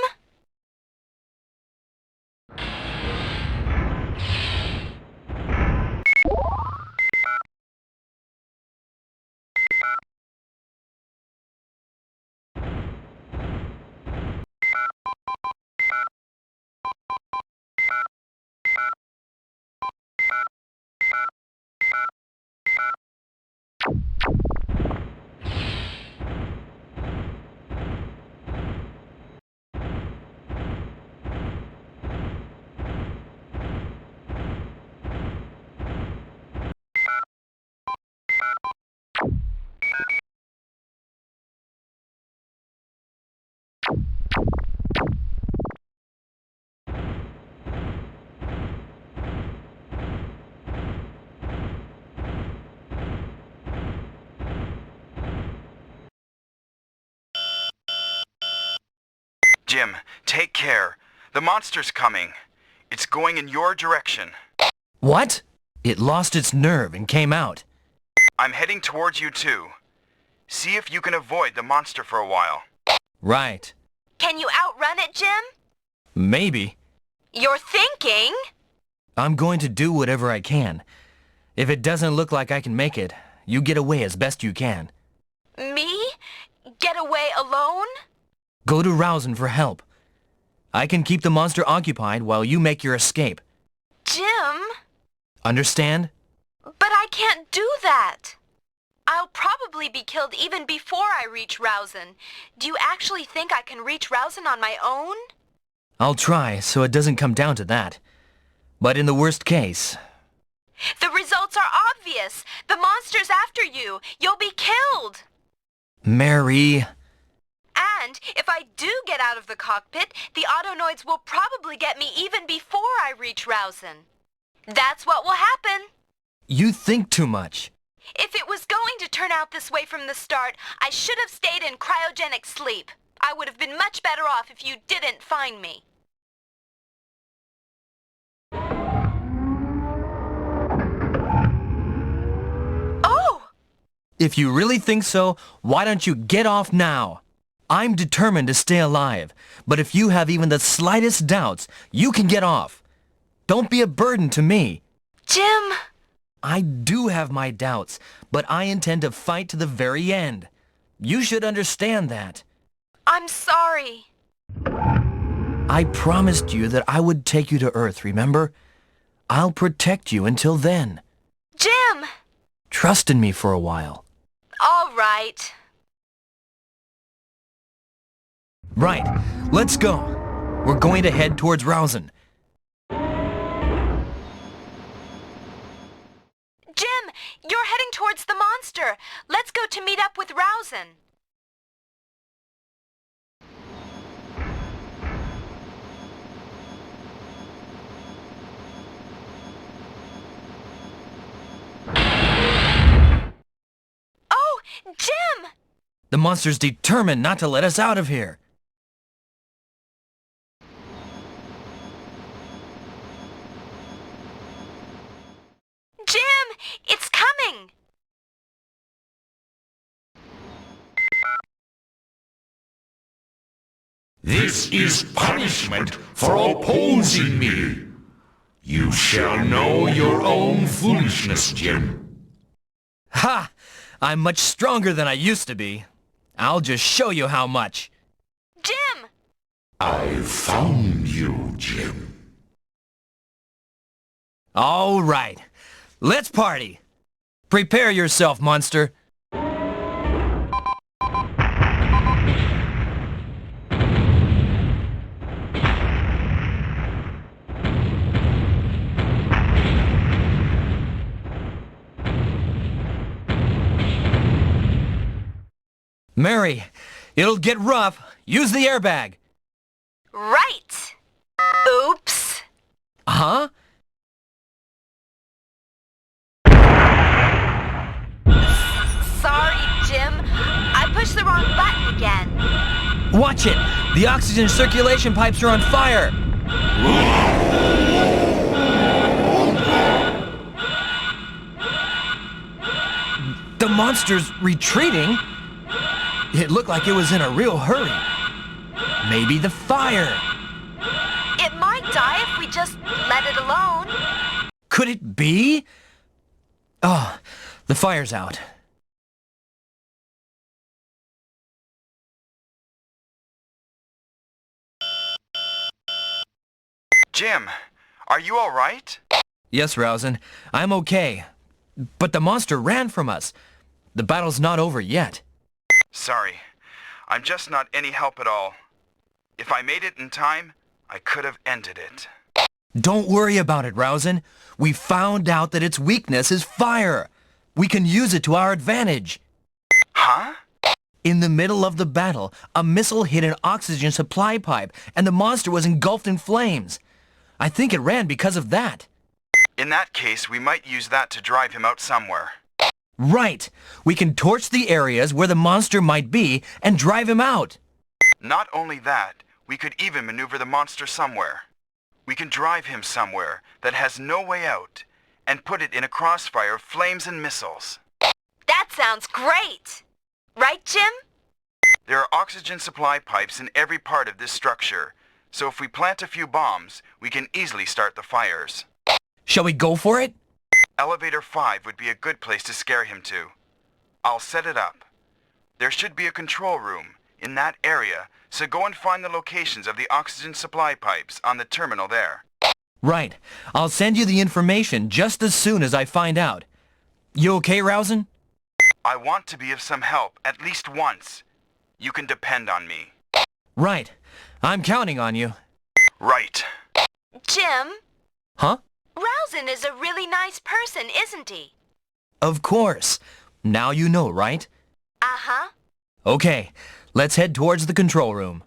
Speaker 5: Jim, take care. The monster's coming. It's going in your direction.
Speaker 3: What? It lost its nerve and came out.
Speaker 5: I'm heading towards you too. See if you can avoid the monster for a while.
Speaker 3: Right.
Speaker 7: Can you outrun it, Jim?
Speaker 3: Maybe.
Speaker 7: You're thinking?
Speaker 3: I'm going to do whatever I can. If it doesn't look like I can make it, you get away as best you can.
Speaker 7: Me? Get away alone?
Speaker 3: Go to Rousen for help. I can keep the monster occupied while you make your escape.
Speaker 7: Jim?
Speaker 3: Understand?
Speaker 7: But I can't do that. I'll probably be killed even before I reach Rousen. Do you actually think I can reach Rousen on my own?
Speaker 3: I'll try so it doesn't come down to that. But in the worst case...
Speaker 7: The results are obvious. The monster's after you. You'll be killed.
Speaker 3: Mary...
Speaker 7: And if I do get out of the cockpit, the autonoids will probably get me even before I reach Rousen. That's what will happen.
Speaker 3: You think too much.
Speaker 7: If it was going to turn out this way from the start, I should have stayed in cryogenic sleep. I would have been much better off if you didn't find me. Oh!
Speaker 3: If you really think so, why don't you get off now? I'm determined to stay alive, but if you have even the slightest doubts, you can get off. Don't be a burden to me.
Speaker 7: Jim!
Speaker 3: I do have my doubts, but I intend to fight to the very end. You should understand that.
Speaker 7: I'm sorry.
Speaker 3: I promised you that I would take you to Earth, remember? I'll protect you until then.
Speaker 7: Jim!
Speaker 3: Trust in me for a while.
Speaker 7: All right.
Speaker 3: Right, let's go. We're going to head towards Rousen.
Speaker 7: Jim, you're heading towards the monster. Let's go to meet up with Rousen.
Speaker 3: monster's determined not to let us out of here.
Speaker 7: Jim, it's coming!
Speaker 11: This is punishment for opposing me. You shall know your own foolishness, Jim.
Speaker 3: Ha! I'm much stronger than I used to be. I'll just show you how much.
Speaker 7: Jim!
Speaker 11: I've found you, Jim.
Speaker 3: All right. Let's party. Prepare yourself, monster. Mary, it'll get rough. Use the airbag.
Speaker 7: Right! Oops.
Speaker 3: Huh?
Speaker 7: Sorry, Jim. I pushed the wrong button again.
Speaker 3: Watch it! The oxygen circulation pipes are on fire! The monster's retreating? It looked like it was in a real hurry. Maybe the fire.
Speaker 7: It might die if we just let it alone.
Speaker 3: Could it be? Oh, the fire's out.
Speaker 5: Jim, are you all right?
Speaker 3: Yes, Rousen, I'm okay. But the monster ran from us. The battle's not over yet.
Speaker 5: Sorry, I'm just not any help at all. If I made it in time, I could have ended it.
Speaker 3: Don't worry about it, Rousen. We found out that its weakness is fire. We can use it to our advantage.
Speaker 5: Huh?
Speaker 3: In the middle of the battle, a missile hit an oxygen supply pipe, and the monster was engulfed in flames. I think it ran because of that.
Speaker 5: In that case, we might use that to drive him out somewhere.
Speaker 3: Right! We can torch the areas where the monster might be and drive him out.
Speaker 5: Not only that, we could even maneuver the monster somewhere. We can drive him somewhere that has no way out and put it in a crossfire of flames and missiles.
Speaker 7: That sounds great! Right, Jim?
Speaker 5: There are oxygen supply pipes in every part of this structure, so if we plant a few bombs, we can easily start the fires.
Speaker 3: Shall we go for it?
Speaker 5: Elevator 5 would be a good place to scare him to. I'll set it up. There should be a control room in that area, so go and find the locations of the oxygen supply pipes on the terminal there.
Speaker 3: Right. I'll send you the information just as soon as I find out. You okay, Rousen?
Speaker 5: I want to be of some help at least once. You can depend on me.
Speaker 3: Right. I'm counting on you.
Speaker 5: Right.
Speaker 7: Jim?
Speaker 3: Huh?
Speaker 7: Rousen is a really nice person, isn't he?
Speaker 3: Of course. Now you know, right?
Speaker 7: Uh-huh.
Speaker 3: Okay. Let's head towards the control room.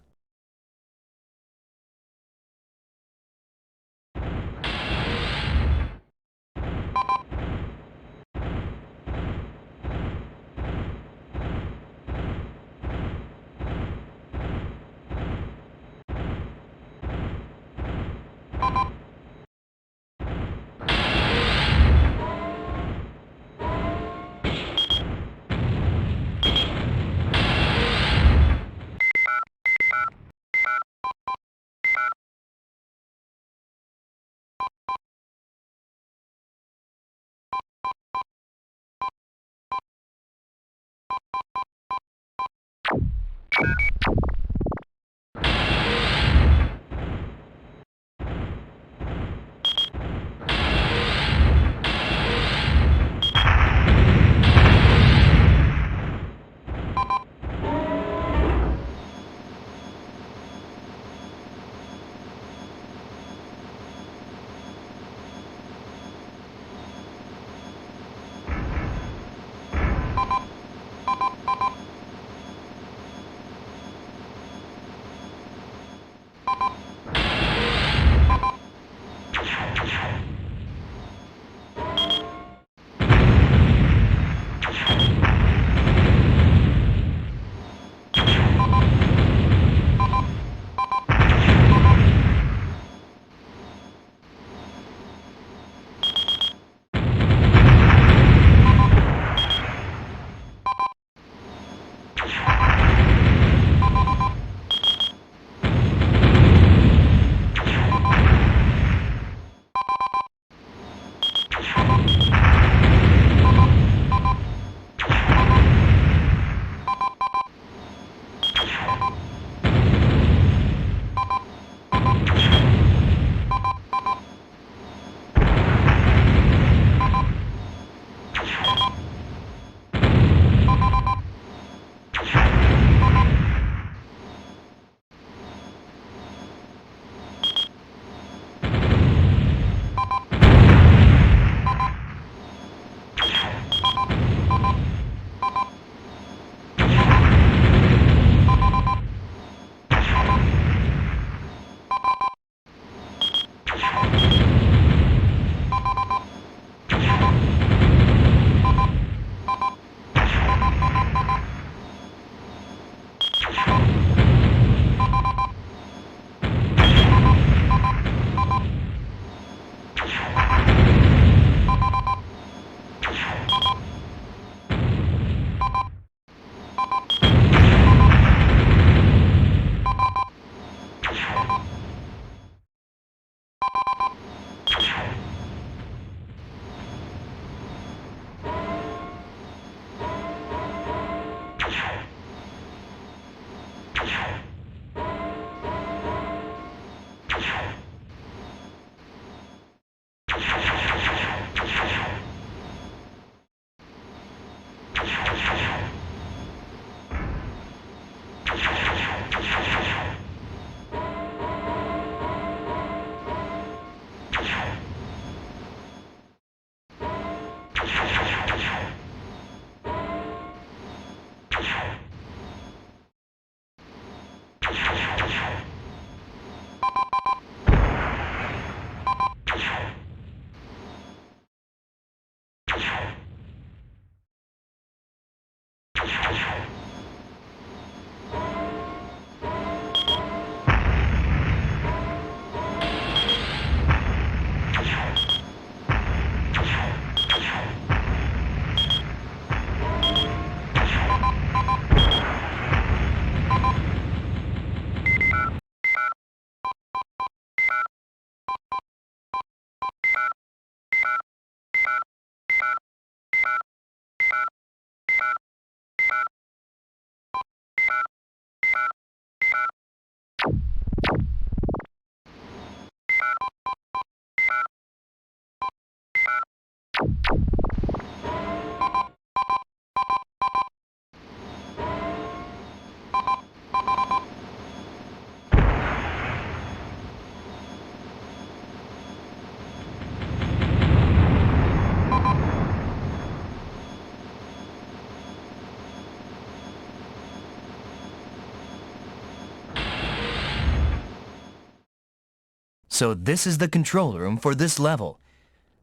Speaker 3: So this is the control room for this level.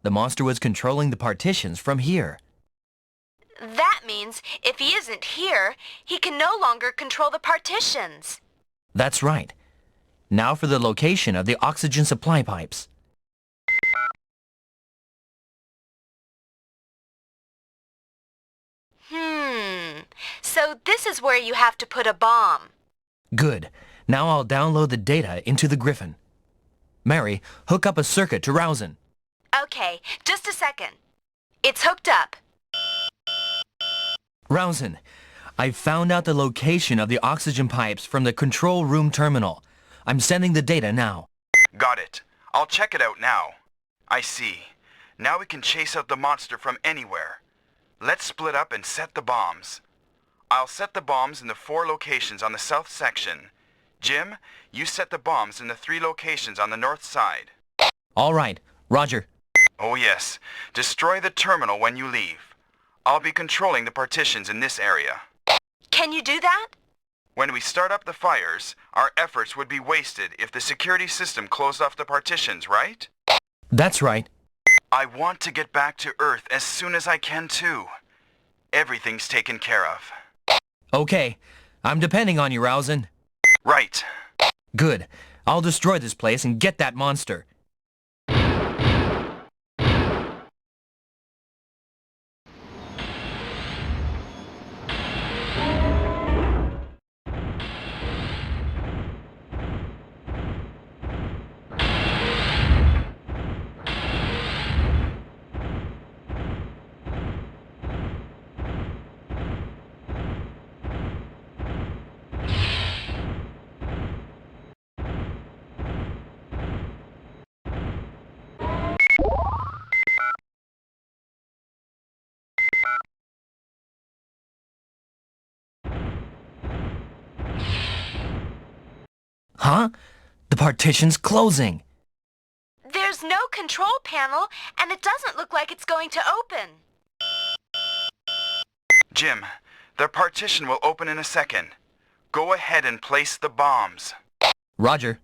Speaker 3: The monster was controlling the partitions from here.
Speaker 7: That means if he isn't here, he can no longer control the partitions.
Speaker 3: That's right. Now for the location of the oxygen supply pipes.
Speaker 7: So this is where you have to put a bomb.
Speaker 3: Good. Now I'll download the data into the Griffon. Mary, hook up a circuit to Rousen.
Speaker 7: Okay, just a second. It's hooked up.
Speaker 3: Rousen, I've found out the location of the oxygen pipes from the control room terminal. I'm sending the data now.
Speaker 5: Got it. I'll check it out now. I see. Now we can chase out the monster from anywhere. Let's split up and set the bombs. I'll set the bombs in the 4 locations on the south section. Jim, you set the bombs in the 3 locations on the north side.
Speaker 3: All right. Roger.
Speaker 5: Oh yes. Destroy the terminal when you leave. I'll be controlling the partitions in this area.
Speaker 7: Can you do that?
Speaker 5: When we start up the fires, our efforts would be wasted if the security system closed off the partitions, right?
Speaker 3: That's right.
Speaker 5: I want to get back to Earth as soon as I can too. Everything's taken care of.
Speaker 3: Okay. I'm depending on you, Rousen.
Speaker 5: Right.
Speaker 3: Good. I'll destroy this place and get that monster. Huh? The partition's closing.
Speaker 7: There's no control panel, and it doesn't look like it's going to open.
Speaker 5: Jim, the partition will open in a second. Go ahead and place the bombs.
Speaker 3: Roger.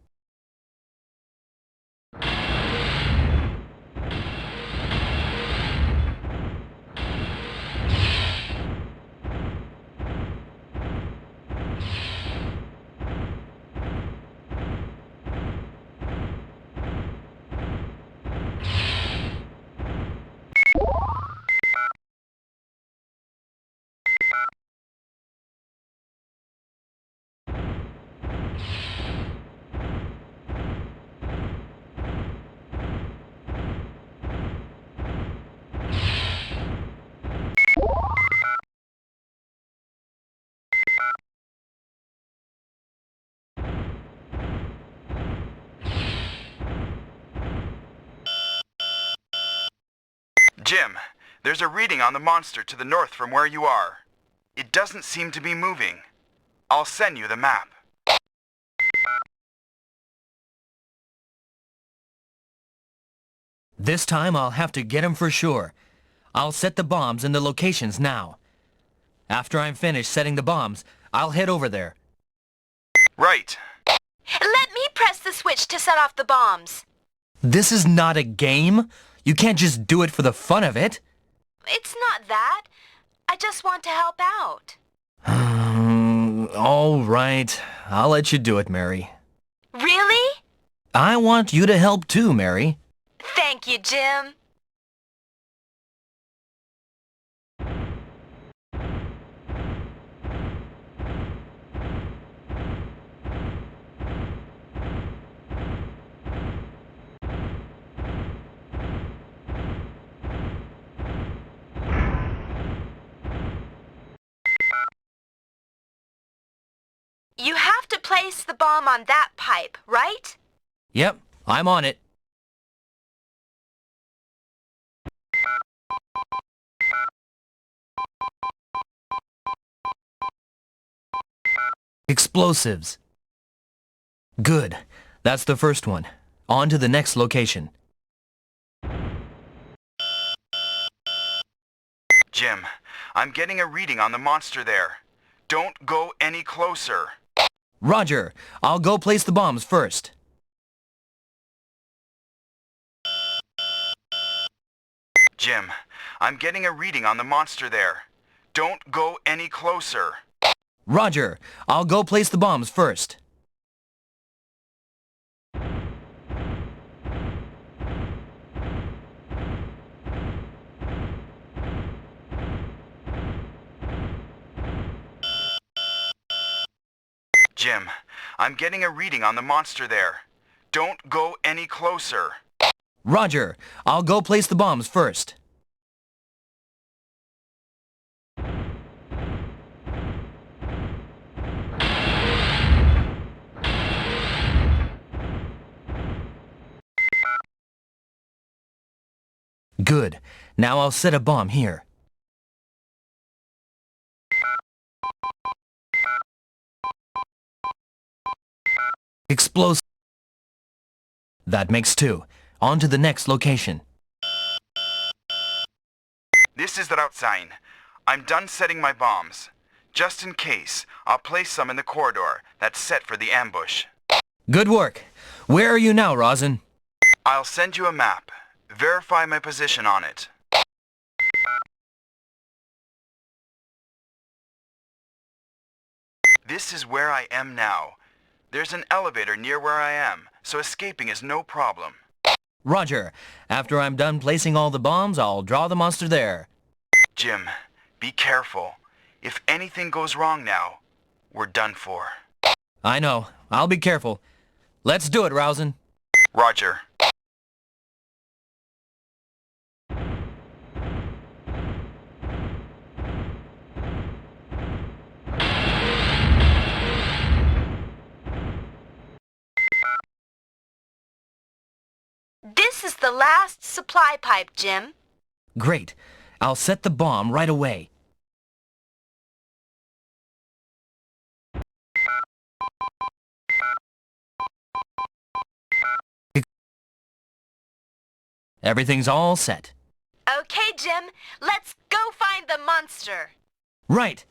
Speaker 5: Jim, there's a reading on the monster to the north from where you are. It doesn't seem to be moving. I'll send you the map.
Speaker 3: This time I'll have to get him for sure. I'll set the bombs in the locations now. After I'm finished setting the bombs, I'll head over there.
Speaker 5: Right.
Speaker 7: Let me press the switch to set off the bombs.
Speaker 3: This is not a game. You can't just do it for the fun of it.
Speaker 7: It's not that. I just want to help out.
Speaker 3: All right. I'll let you do it, Mary.
Speaker 7: Really?
Speaker 3: I want you to help too, Mary.
Speaker 7: Thank you, Jim. You have to place the bomb on that pipe, right?
Speaker 3: Yep, I'm on it. Explosives. Good. That's the first one. On to the next location.
Speaker 5: Jim, I'm getting a reading on the monster there. Don't go any closer.
Speaker 3: Roger. I'll go place the bombs first.
Speaker 5: Jim, I'm getting a reading on the monster there. Don't go any closer.
Speaker 3: Roger. I'll go place the bombs first.
Speaker 5: Jim, I'm getting a reading on the monster there. Don't go any closer.
Speaker 3: Roger. I'll go place the bombs first. Good. Now I'll set a bomb here. Explosive. That makes 2. On to the next location.
Speaker 5: This is the route sign. I'm done setting my bombs. Just in case, I'll place some in the corridor that's set for the ambush.
Speaker 3: Good work. Where are you now, Rosin?
Speaker 5: I'll send you a map. Verify my position on it. This is where I am now. There's an elevator near where I am, so escaping is no problem.
Speaker 3: Roger. After I'm done placing all the bombs, I'll draw the monster there.
Speaker 5: Jim, be careful. If anything goes wrong now, we're done for.
Speaker 3: I know. I'll be careful. Let's do it, Rosin.
Speaker 5: Roger.
Speaker 7: This is the last supply pipe, Jim.
Speaker 3: Great. I'll set the bomb right away. Everything's all set.
Speaker 7: Okay, Jim. Let's go find the monster.
Speaker 3: Right.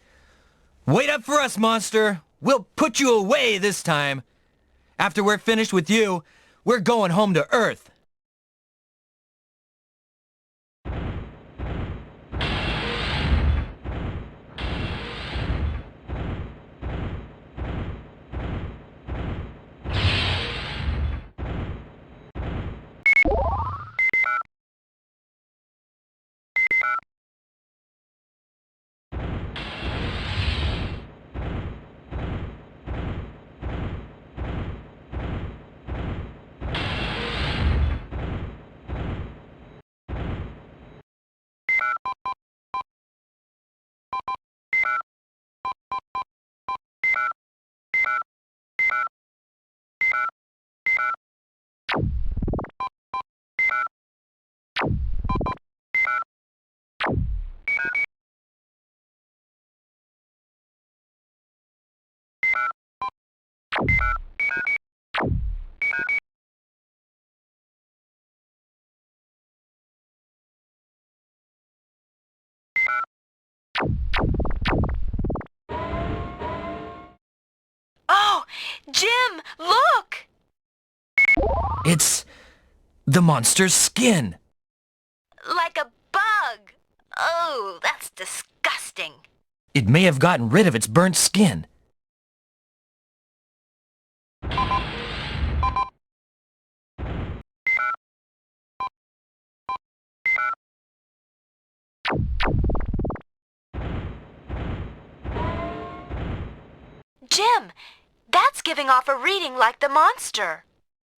Speaker 3: Wait up for us, monster. We'll put you away this time. After we're finished with you, we're going home to Earth.
Speaker 7: Oh, Jim, look!
Speaker 3: It's the monster's skin.
Speaker 7: Like a bug. Oh, that's disgusting.
Speaker 3: It may have gotten rid of its burnt skin.
Speaker 7: Jim, that's giving off a reading like the monster.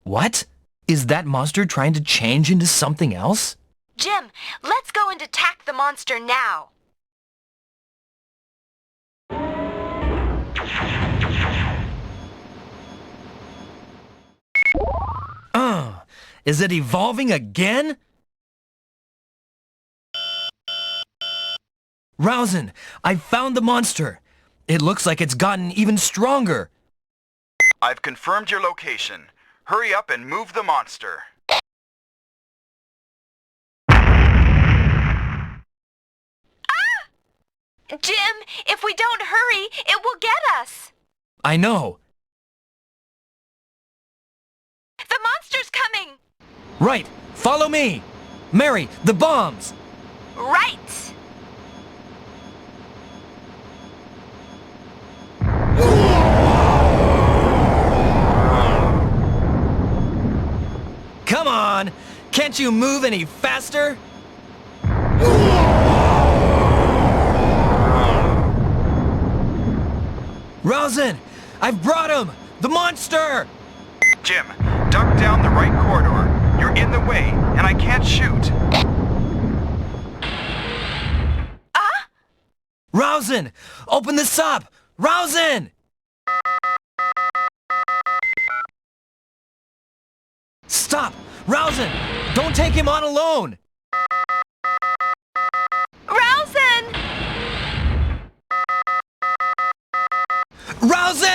Speaker 3: What? Is that monster trying to change into something else?
Speaker 7: Jim, let's go and attack the monster now.
Speaker 3: Is it evolving again? Rosin, I found the monster. It looks like it's gotten even stronger.
Speaker 5: I've confirmed your location. Hurry up and move the monster.
Speaker 7: Jim, if we don't hurry, it will get us.
Speaker 3: I know.
Speaker 7: The monster's coming.
Speaker 3: Right, follow me. Mary, the bombs.
Speaker 7: Right!
Speaker 3: Come on! Can't you move any faster? Rosen! I've brought him! The monster!
Speaker 5: Jim, duck down the right corridor. You're in the way, and I can't shoot.
Speaker 3: Rosen! Open this up! Rosen! Stop! Rosen! Don't take him on alone!
Speaker 7: Rosen!
Speaker 3: Rosen!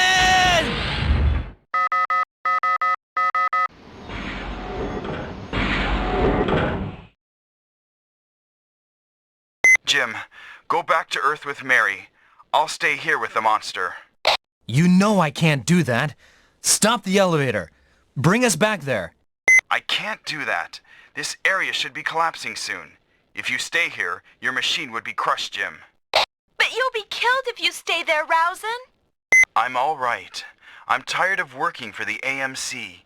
Speaker 5: Jim, go back to Earth with Mary. I'll stay here with the monster.
Speaker 3: You know I can't do that. Stop the elevator. Bring us back there.
Speaker 5: I can't do that. This area should be collapsing soon. If you stay here, your machine would be crushed, Jim.
Speaker 7: But you'll be killed if you stay there, Rosen.
Speaker 5: I'm all right. I'm tired of working for the AMC.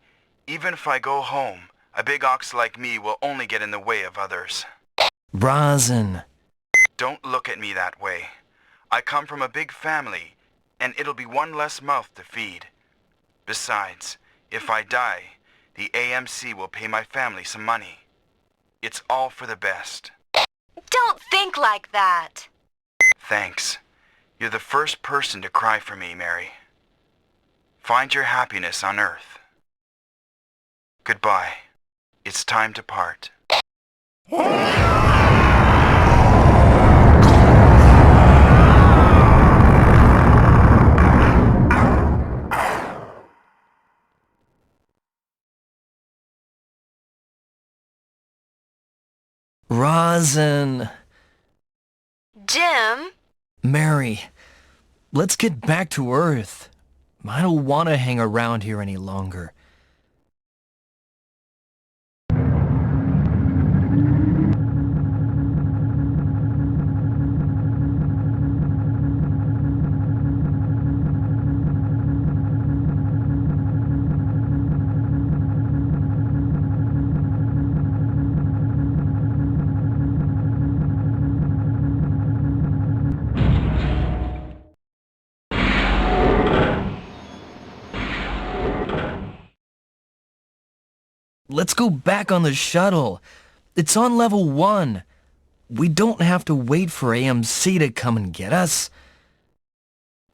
Speaker 5: Even if I go home, a big ox like me will only get in the way of others.
Speaker 3: Rosen.
Speaker 5: Don't look at me that way. I come from a big family, and it'll be one less mouth to feed. Besides, if I die, the AMC will pay my family some money. It's all for the best.
Speaker 7: Don't think like that.
Speaker 5: Thanks. You're the first person to cry for me, Mary. Find your happiness on Earth. Goodbye. It's time to part.
Speaker 3: Rosen.
Speaker 7: Jim?
Speaker 3: Mary, let's get back to Earth. I don't want to hang around here any longer. Let's go back on the shuttle. It's on level 1. We don't have to wait for AMC to come and get us.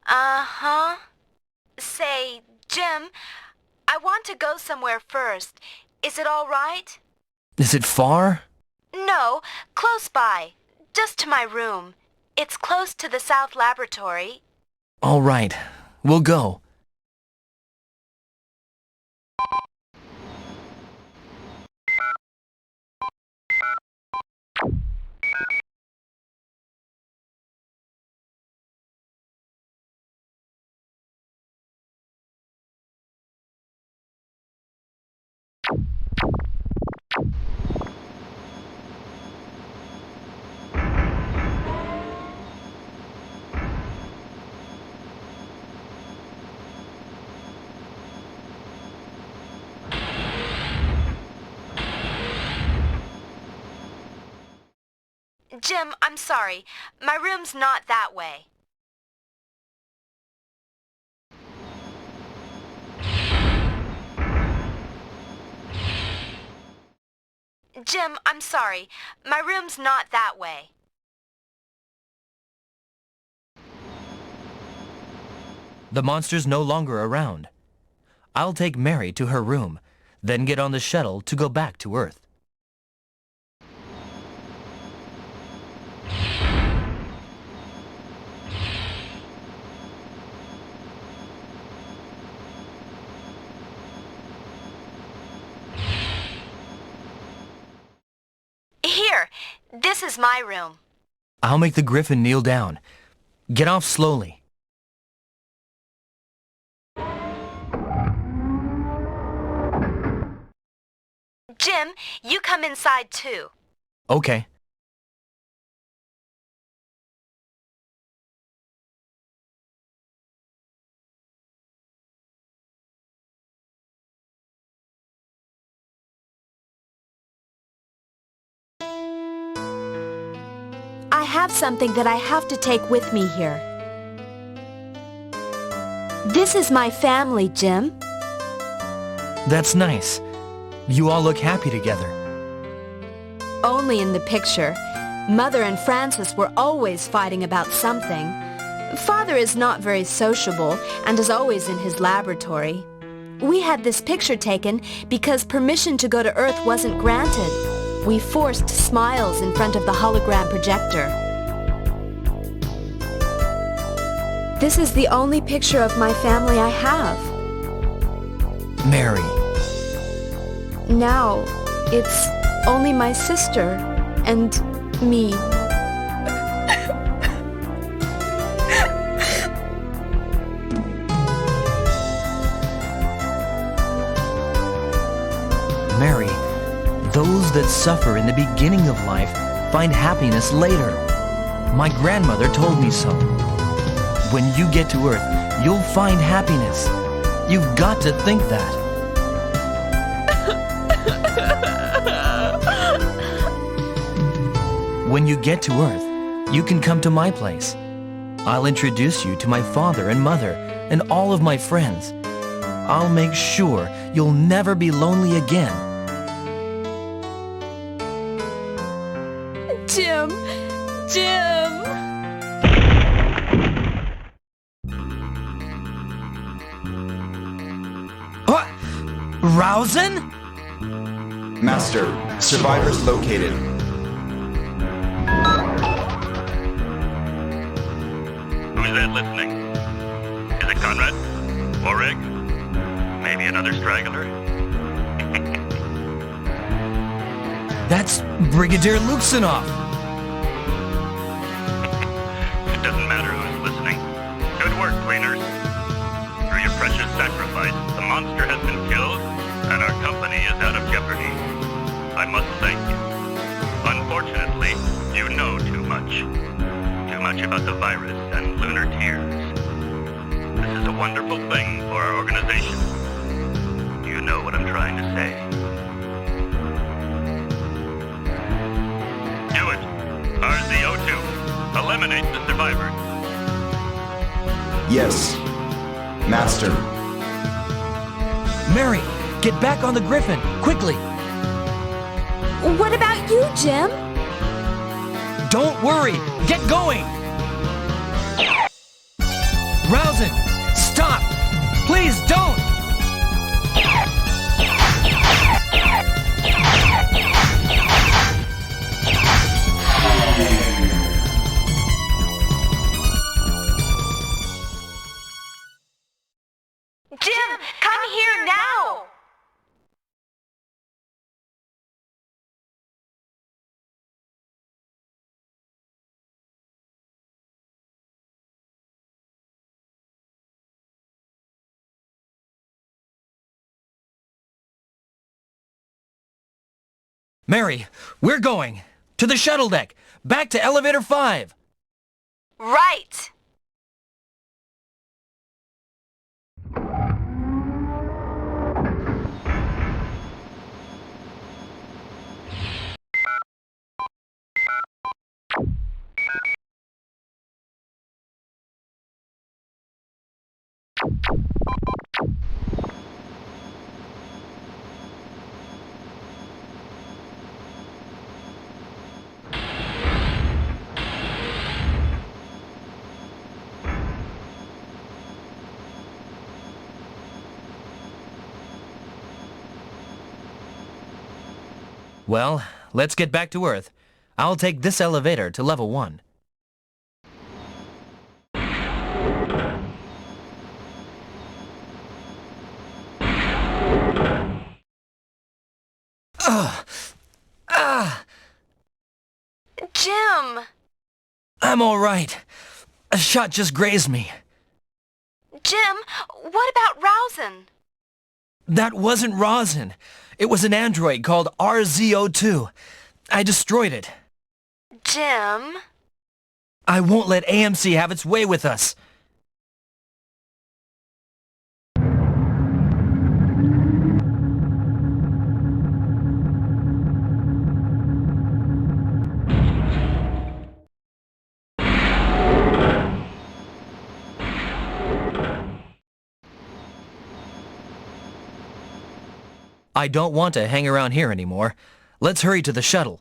Speaker 7: Uh-huh. Say, Jim, I want to go somewhere first. Is it all right?
Speaker 3: Is it far?
Speaker 7: No, close by. Just to my room. It's close to the South Laboratory.
Speaker 3: All right, we'll go.
Speaker 7: Jim, I'm sorry. My room's not that way. Jim, I'm sorry. My room's not that way.
Speaker 3: The monster's no longer around. I'll take Mary to her room, then get on the shuttle to go back to Earth.
Speaker 7: Here, this is my room.
Speaker 3: I'll make the Griffon kneel down. Get off slowly.
Speaker 7: Jim, you come inside too.
Speaker 3: Okay.
Speaker 7: have something that I have to take with me here. This is my family, Jim.
Speaker 3: That's nice. You all look happy together.
Speaker 7: Only in the picture. Mother and Francis were always fighting about something. Father is not very sociable and is always in his laboratory. We had this picture taken because permission to go to Earth wasn't granted. We forced smiles in front of the hologram projector. This is the only picture of my family I have.
Speaker 3: Mary.
Speaker 7: Now, it's only my sister and me.
Speaker 3: Mary, those that suffer in the beginning of life find happiness later. My grandmother told me so. When you get to Earth, you'll find happiness. You've got to think that. When you get to Earth, you can come to my place. I'll introduce you to my father and mother and all of my friends. I'll make sure you'll never be lonely again.
Speaker 4: Jim! Jim!
Speaker 3: What? Rousen?
Speaker 5: Master, survivors located.
Speaker 1: Who's that listening? Is it Conrad? Oreg? Maybe another straggler?
Speaker 3: That's Brigadier Luxinoff.
Speaker 1: It doesn't matter who's listening. Good work, cleaners. Through your precious sacrifice, the monster has been killed, and our company is out of jeopardy. I must thank you. Unfortunately, you know too much. Too much about the virus and lunar tears. This is a wonderful thing for our organization. You know what I'm trying to say. Do it. RZ-02. Eliminate the survivors.
Speaker 5: Yes, Master.
Speaker 3: Mary, get back on the Griffon, quickly.
Speaker 7: What about you, Jim?
Speaker 3: Don't worry, get going. Rousen, stop. Please don't.
Speaker 2: Jim, come here now!
Speaker 3: Mary, we're going. To the shuttle deck. Back to elevator 5.
Speaker 2: Right!
Speaker 3: Well, let's get back to Earth. I'll take this elevator to level 1.
Speaker 2: Jim!
Speaker 3: I'm all right. A shot just grazed me.
Speaker 2: Jim, what about Rousen?
Speaker 3: That wasn't rosin. It was an android called RZ-02. I destroyed it.
Speaker 2: Jim?
Speaker 3: I won't let AMC have its way with us. I don't want to hang around here anymore. Let's hurry to the shuttle.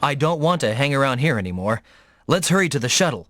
Speaker 3: I don't want to hang around here anymore. Let's hurry to the shuttle.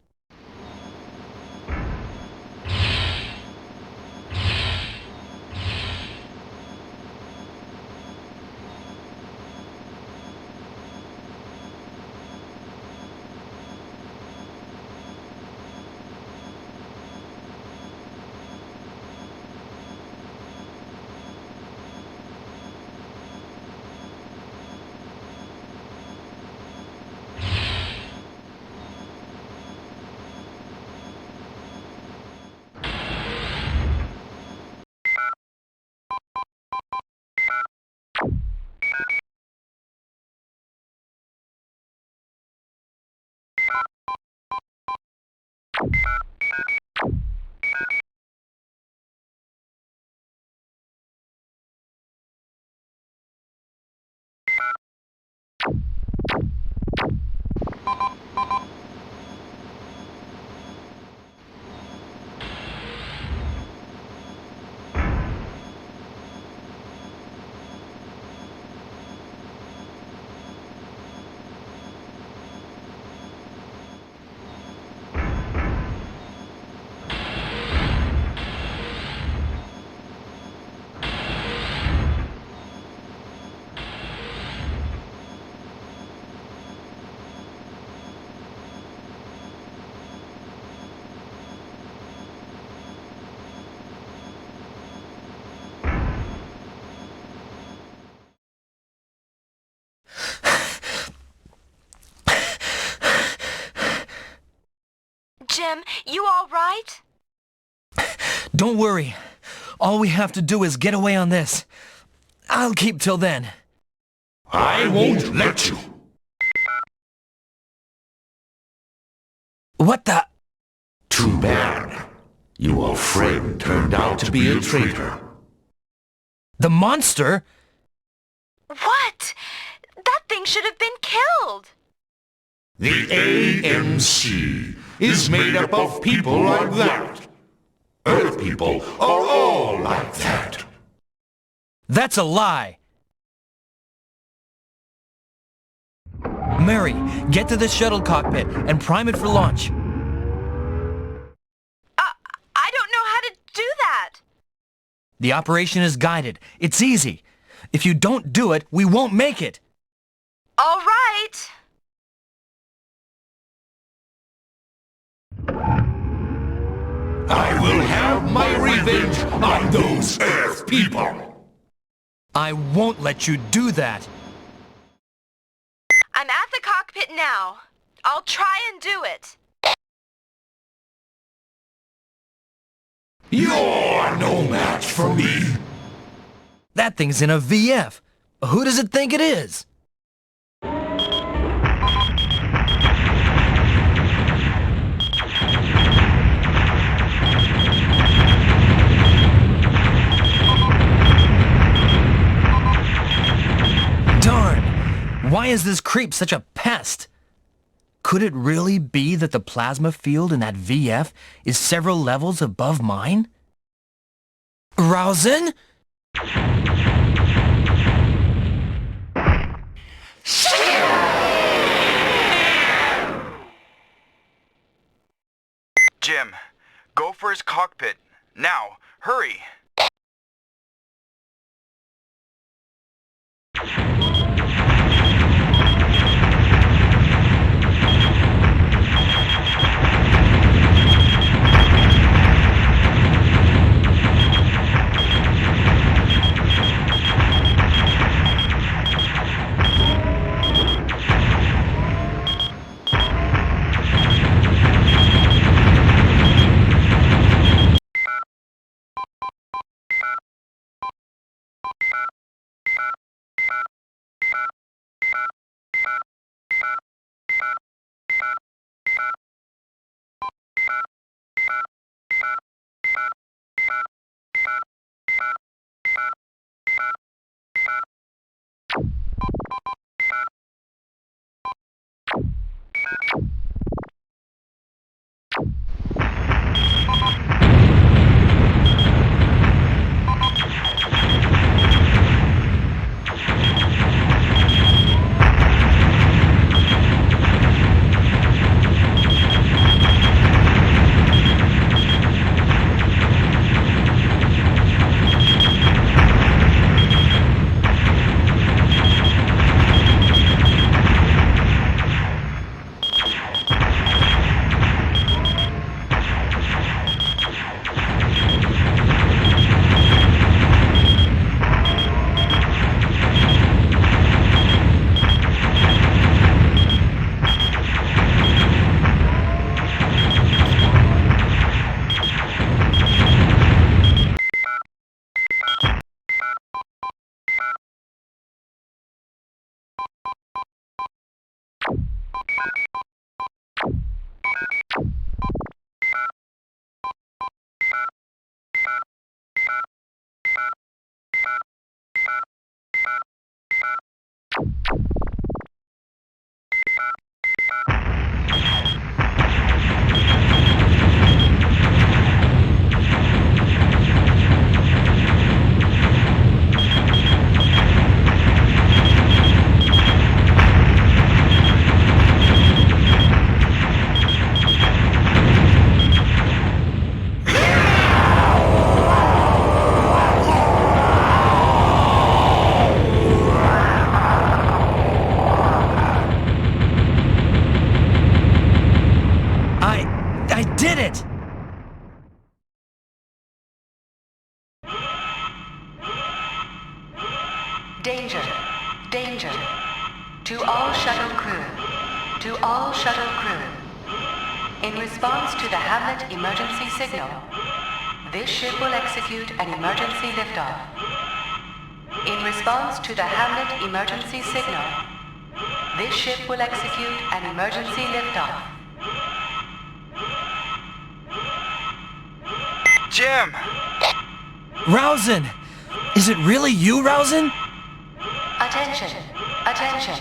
Speaker 7: Jim, you all right?
Speaker 3: Don't worry. All we have to do is get away on this. I'll keep till then.
Speaker 11: I won't let you.
Speaker 3: What the...
Speaker 11: Too bad. Your friend turned out to be a traitor.
Speaker 3: The monster?
Speaker 7: What? That thing should have been killed.
Speaker 11: The AMC is made up of people like that. Earth people are all like that.
Speaker 3: That's a lie. Mary, get to the shuttle cockpit and prime it for launch.
Speaker 7: I don't know how to do that.
Speaker 3: The operation is guided. It's easy. If you don't do it, we won't make it.
Speaker 7: All right.
Speaker 11: I will have my revenge on those Earth people.
Speaker 3: I won't let you do that.
Speaker 7: I'm at the cockpit now. I'll try and do it.
Speaker 11: You're no match for me.
Speaker 3: That thing's in a VF. Who does it think it is? Darn! Why is this creep such a pest? Could it really be that the plasma field in that VF is several levels above mine? Rousing?
Speaker 5: Jim, go for his cockpit. Now, hurry!
Speaker 3: I did it!
Speaker 9: Danger! Danger! To all shuttle crew. To all shuttle crew. In response to the Hamlet emergency signal, this ship will execute an emergency liftoff. In response to the Hamlet emergency signal, this ship will execute an emergency liftoff.
Speaker 5: Jim!
Speaker 3: Rowson! Is it really you, Rowson?
Speaker 9: Attention! Attention!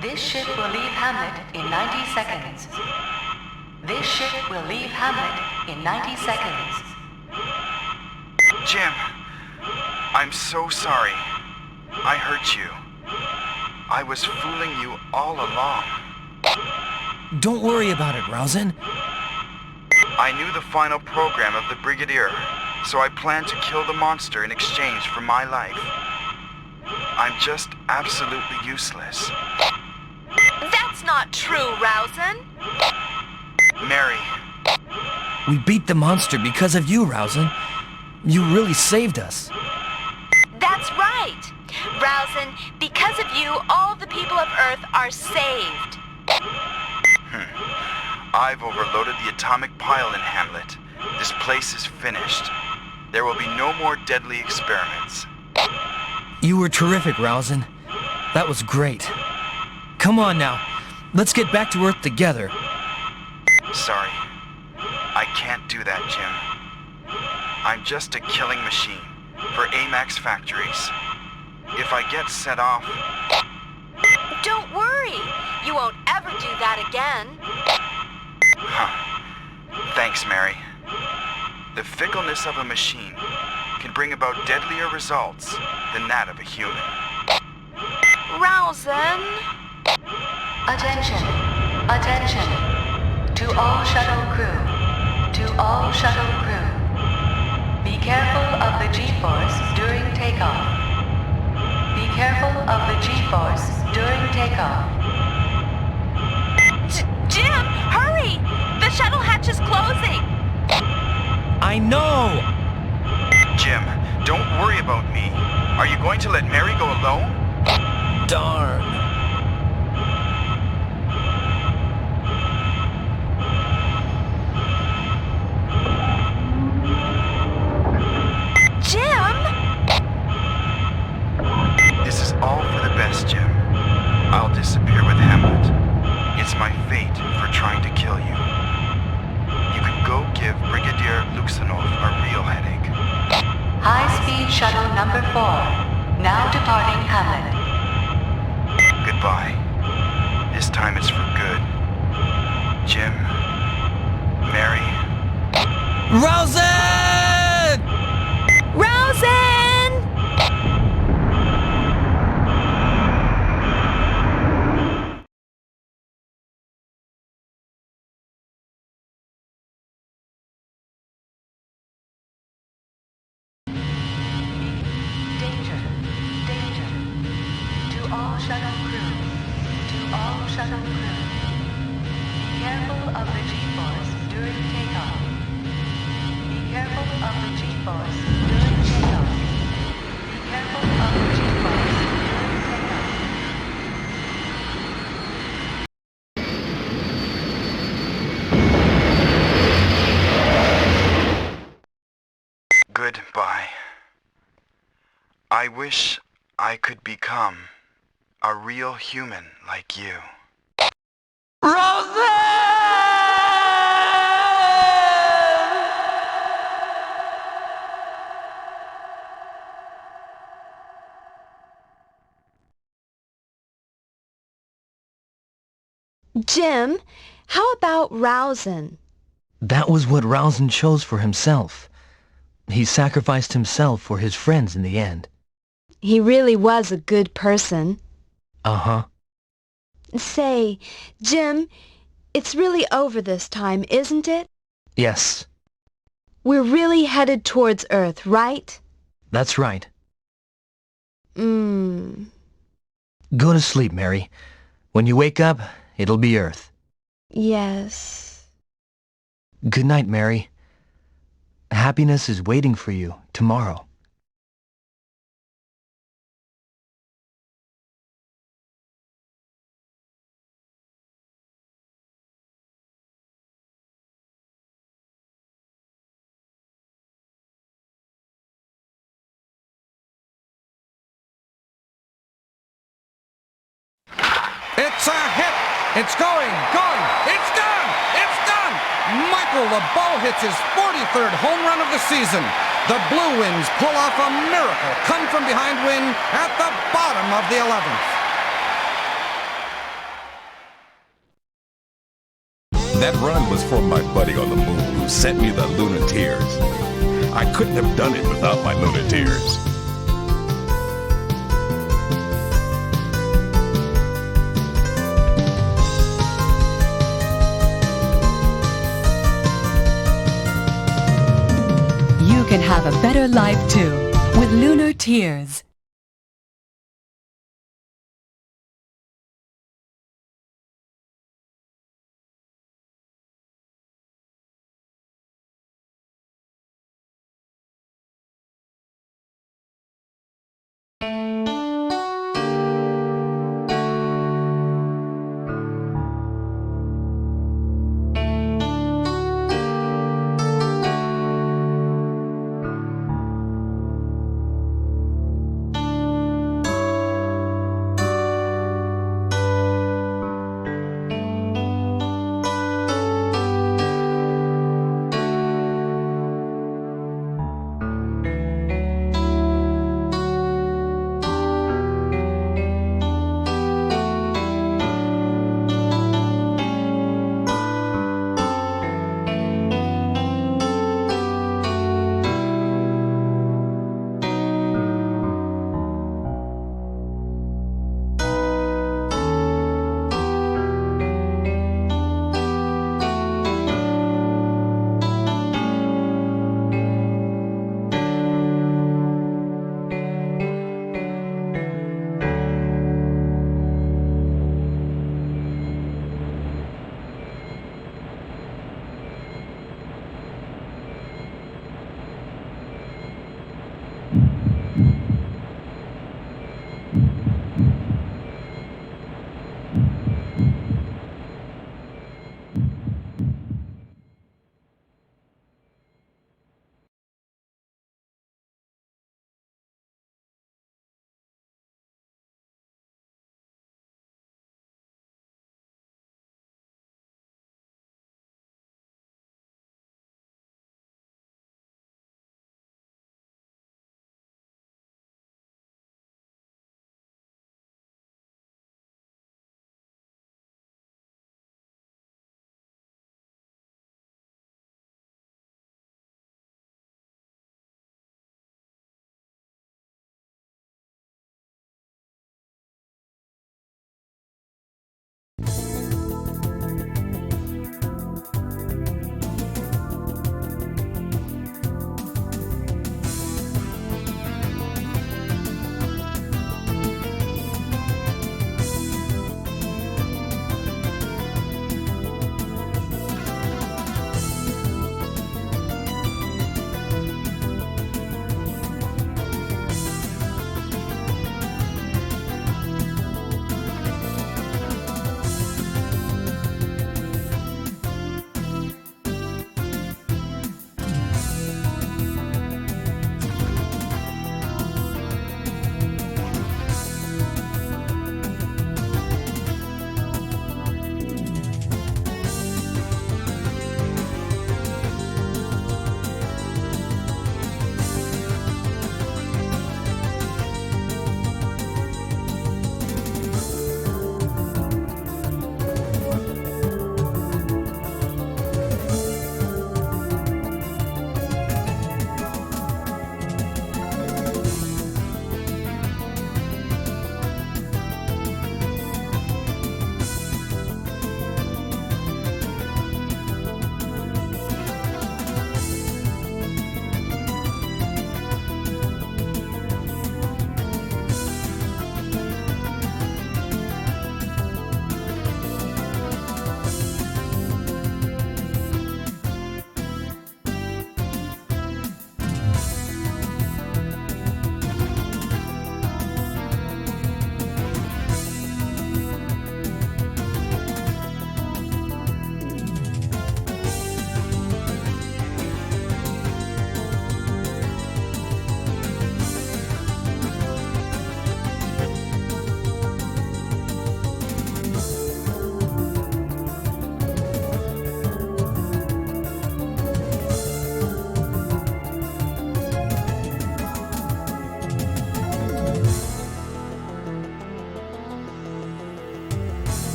Speaker 9: This ship will leave Hamlet in 90 seconds. This ship will leave Hamlet in 90 seconds.
Speaker 5: Jim! I'm so sorry. I hurt you. I was fooling you all along.
Speaker 3: Don't worry about it, Rowson.
Speaker 5: I knew the final program of the Brigadier, so I planned to kill the monster in exchange for my life. I'm just absolutely useless.
Speaker 7: That's not true, Rowson.
Speaker 5: Mary,
Speaker 3: We beat the monster because of you, Rowson. You really saved us.
Speaker 7: That's right. Rowson, because of you, all the people of Earth are saved.
Speaker 5: I've overloaded the atomic pile in Hamlet. This place is finished. There will be no more deadly experiments.
Speaker 3: You were terrific, Rowson. That was great. Come on now. Let's get back to Earth together.
Speaker 5: Sorry. I can't do that, Jim. I'm just a killing machine for AMAX factories. If I get set off...
Speaker 7: Don't worry. You won't ever do that again.
Speaker 5: Thanks, Mary. The fickleness of a machine can bring about deadlier results than that of a human.
Speaker 7: Rowson.
Speaker 9: Attention! Attention! To all shuttle crew. To all shuttle crew. Be careful of the G-force during takeoff. Be careful of the G-force during takeoff.
Speaker 7: Jim, hurry! The shuttle hatch is closing.
Speaker 3: I know!
Speaker 5: Jim, don't worry about me. Are you going to let Mary go alone?
Speaker 3: Darn.
Speaker 7: Jim!
Speaker 5: This is all for the best, Jim. I'll disappear with Hamlet. It's my fate for trying to kill you. You can go give Brigadier Luxanov a real headache.
Speaker 9: High-speed shuttle number 4. Now departing Hamlet.
Speaker 5: Goodbye. This time it's for good. Jim, Mary.
Speaker 3: Rowson!
Speaker 7: Rowson!
Speaker 9: Danger! Danger! To all shuttle crew. To all shuttle crew. Be careful of the G-force during takeoff. Be careful of the G-force during takeoff. Be careful of the G-force during takeoff.
Speaker 5: Goodbye. I wish I could become a real human like you.
Speaker 7: Jim, how about Rousen?
Speaker 3: That was what Rousen chose for himself. He sacrificed himself for his friends in the end.
Speaker 7: He really was a good person.
Speaker 3: Uh-huh.
Speaker 7: Say, Jim, it's really over this time, isn't it?
Speaker 3: Yes,
Speaker 7: We're really headed towards Earth, right?
Speaker 3: that's right.
Speaker 7: Mmm.
Speaker 3: Go to sleep, Mary. When you wake up, it'll be Earth.
Speaker 7: Yes.
Speaker 3: Good night, Mary. Happiness is waiting for you tomorrow.
Speaker 13: It's a hit! It's going! It's done! It's done! Michael LeBeau hits his 43rd home run of the season. The Blue Wings pull off a miracle come-from-behind win at the bottom of the 11th.
Speaker 11: That run was from my buddy on the moon who sent me the Lunar Tears. I couldn't have done it without my Lunar Tears.
Speaker 6: You can have a better life too with Lunar Tears.